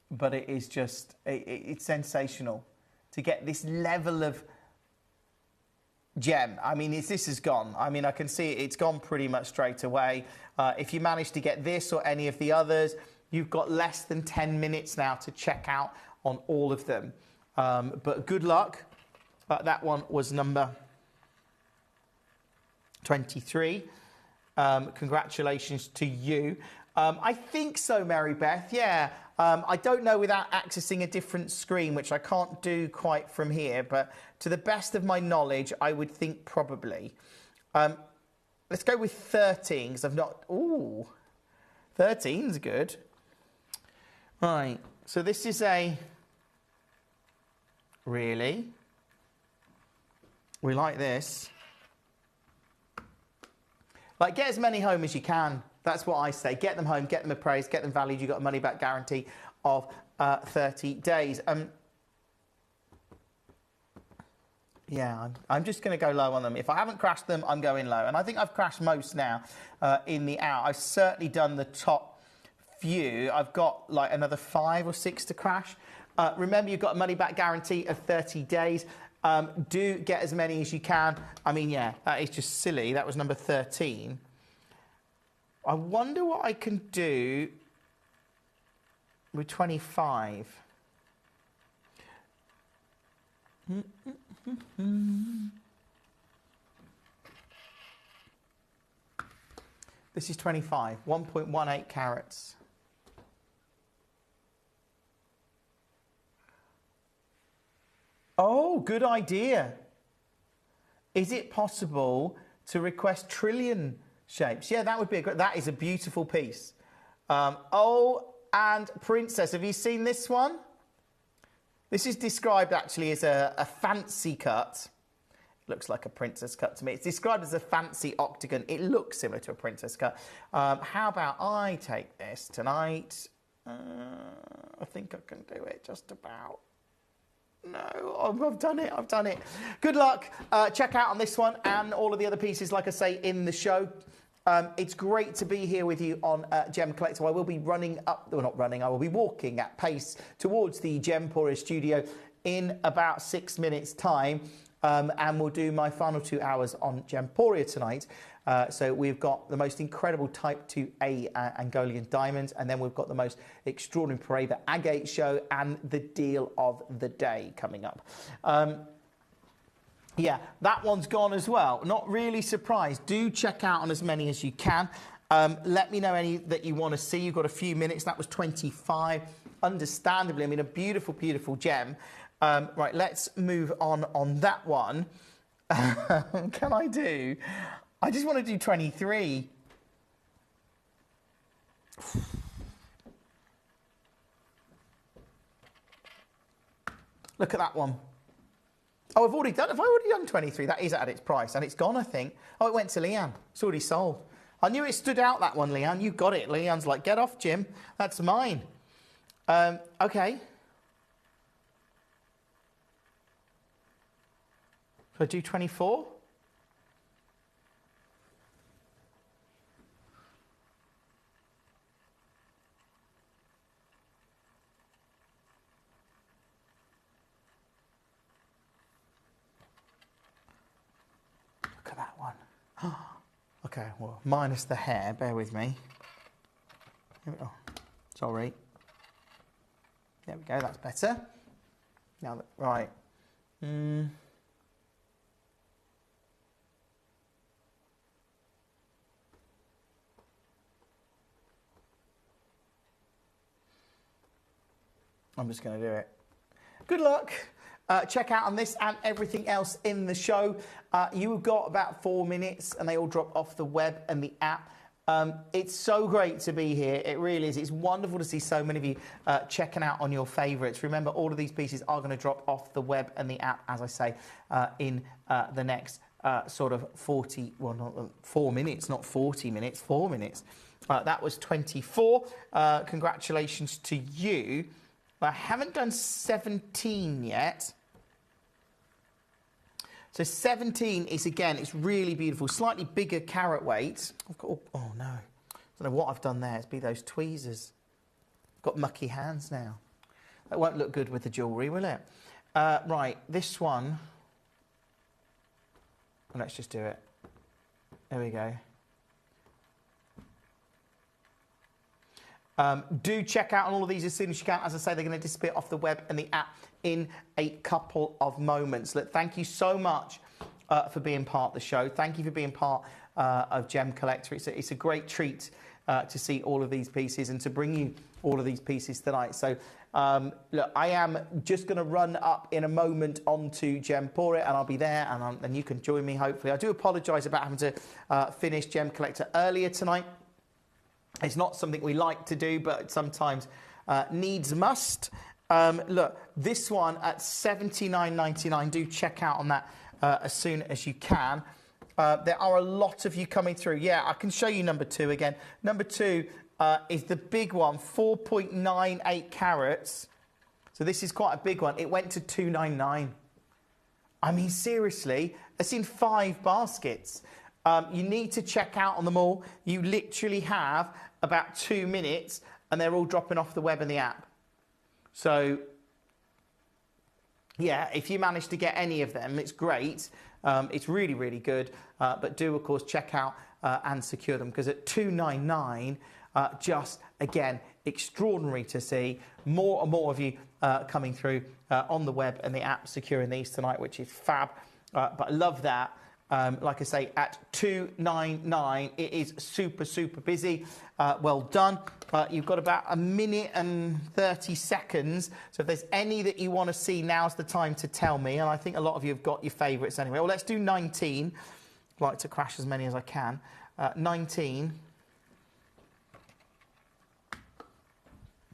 But it is just, it's sensational to get this level of gem. I mean, this has gone. I mean, I can see it's gone pretty much straight away. If you manage to get this or any of the others, you've got less than 10 minutes now to check out on all of them. But good luck. That one was number 23. Congratulations to you. I think so, Mary Beth, yeah. I don't know without accessing a different screen, which I can't do quite from here, but to the best of my knowledge, I would think probably. Let's go with 13, because I've not... Ooh, 13's good. Right, so this is a... Really? We like this. Like, get as many home as you can. That's what I say. Get them home, get them appraised, get them valued. You've got a money-back guarantee of 30 days. Yeah, I'm just going to go low on them. If I haven't crashed them, I'm going low. And I think I've crashed most now in the hour. I've certainly done the top few. I've got like another 5 or 6 to crash. Remember, you've got a money-back guarantee of 30 days. Do get as many as you can. I mean, yeah, that is just silly. That was number 13. I wonder what I can do with 25. This is 25, 1.18 carats. Oh, good idea. Is it possible to request trillion shapes? Yeah, that would be a great... That is a beautiful piece. Oh, and Princess, have you seen this one? This is described actually as a fancy cut. Looks like a princess cut to me. It's described as a fancy octagon. It looks similar to a princess cut. How about I take this tonight? I think I can do it just about. No, I've done it. I've done it. Good luck. Check out on this one and all of the other pieces, like I say, in the show. It's great to be here with you on Gemcollector. I will be running up, well, not running, I will be walking at pace towards the Gemporia studio in about 6 minutes' time. And we'll do my final 2 hours on Gemporia tonight. So we've got the most incredible Type 2A Angolian diamonds, and then we've got the most extraordinary Pareva agate show and the deal of the day coming up. Yeah, that one's gone as well. Not really surprised. Do check out on as many as you can. Let me know any that you want to see. You've got a few minutes. That was 25. Understandably, I mean, a beautiful, beautiful gem. Right, let's move on that one. Can I do? I just want to do 23. Look at that one. Oh, I've already done. Have I already done 23? That is at its price, and it's gone, I think. Oh, it went to Leanne. It's already sold. I knew it stood out, that one, Leanne. You got it. Leanne's like, get off, Jim. That's mine. Okay. Should I do 24? Look at that one. Okay, well, minus the hair, bear with me. Here we go. Sorry. There we go, that's better. Now, that, right. I'm just going to do it. Good luck. Check out on this and everything else in the show. You've got about 4 minutes and they all drop off the web and the app. It's so great to be here. It really is. It's wonderful to see so many of you checking out on your favourites. Remember, all of these pieces are going to drop off the web and the app, as I say, in the next sort of 40, well, not 4 minutes, not 40 minutes, 4 minutes. That was 24. Congratulations to you. I haven't done 17 yet. So 17 is, again, it's really beautiful. Slightly bigger carat weight. I've got, oh no. I don't know what I've done there. It's be those tweezers. I've got mucky hands now. That won't look good with the jewellery, will it? Right, this one. Let's just do it. There we go. Do check out on all of these as soon as you can. As I say, they're going to disappear off the web and the app in a couple of moments. Look, thank you so much for being part of the show. Thank you for being part of Gemcollector. It's a great treat to see all of these pieces and to bring you all of these pieces tonight. So look, I am just going to run up in a moment onto Gemporia, and I'll be there, and you can join me, hopefully. I do apologise about having to finish Gem Collector earlier tonight. It's not something we like to do, but sometimes needs must. Look, this one at $79.99. Do check out on that as soon as you can. There are a lot of you coming through. Yeah, I can show you number 2 again. Number 2 is the big one, 4.98 carats. So this is quite a big one. It went to $299. I mean, seriously, that's in 5 baskets. You need to check out on them all. You literally have about 2 minutes, and they're all dropping off the web and the app. So, yeah, if you manage to get any of them, it's great. It's really, really good. But do, of course, check out and secure them, because at $299, just, again, extraordinary to see. More and more of you coming through on the web and the app securing these tonight, which is fab. But I love that. Like I say, at $299, it is super, super busy. Well done. You've got about 1 minute and 30 seconds. So if there's any that you want to see, now's the time to tell me. And I think a lot of you have got your favourites anyway. Well, let's do 19. I'd like to crash as many as I can. 19.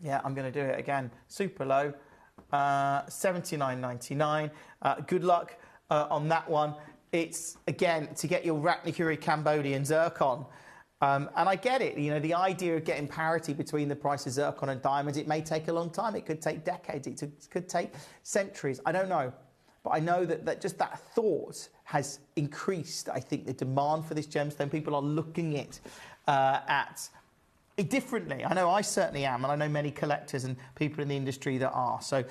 Yeah, I'm going to do it again. Super low. $79.99. Good luck on that one. It's, again, to get your Ratnakuri Cambodian zircon. And I get it, you know, the idea of getting parity between the price of zircon and diamonds, it may take a long time. It could take decades. It could take centuries. I don't know. But I know that just that thought has increased, I think, the demand for this gemstone. People are looking at it differently. I know I certainly am, and I know many collectors and people in the industry that are. So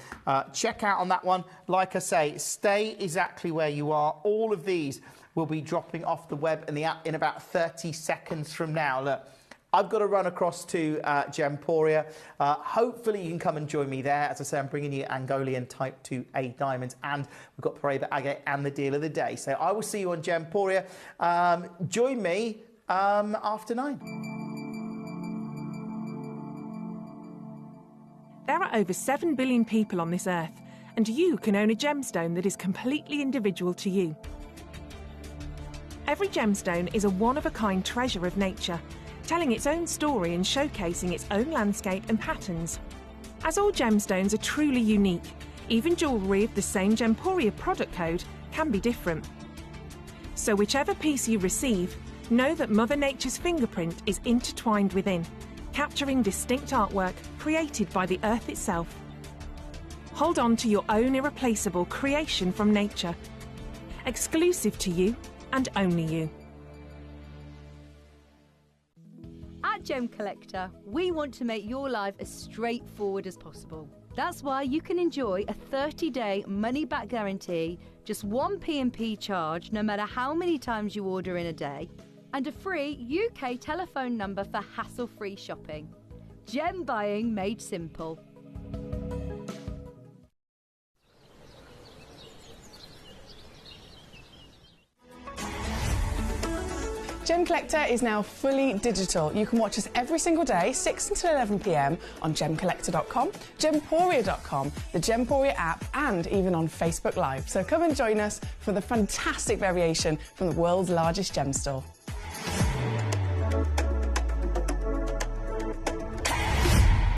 check out on that one. Like I say, stay exactly where you are. All of these will be dropping off the web and the app in about 30 seconds from now. Look, I've got to run across to Gemporia. Hopefully you can come and join me there. As I say, I'm bringing you Angolian Type 2A diamonds, and we've got Paraiba Agate and the deal of the day. So I will see you on Gemporia. Join me after 9. There are over 7 billion people on this earth, and you can own a gemstone that is completely individual to you. Every gemstone is a one-of-a-kind treasure of nature, telling its own story and showcasing its own landscape and patterns. As all gemstones are truly unique, even jewellery of the same Gemporia product code can be different. So whichever piece you receive, know that Mother Nature's fingerprint is intertwined within, capturing distinct artwork created by the earth itself. Hold on to your own irreplaceable creation from nature, exclusive to you and only you. At Gemcollector, we want to make your life as straightforward as possible. That's why you can enjoy a 30-day money-back guarantee, just 1 P&P charge no matter how many times you order in a day, and a free UK telephone number for hassle-free shopping. Gem buying made simple. Gem Collector is now fully digital. You can watch us every single day, 6 until 11 p.m. on gemcollector.com, gemporia.com, the Gemporia app, and even on Facebook Live. So come and join us for the fantastic variation from the world's largest gem store.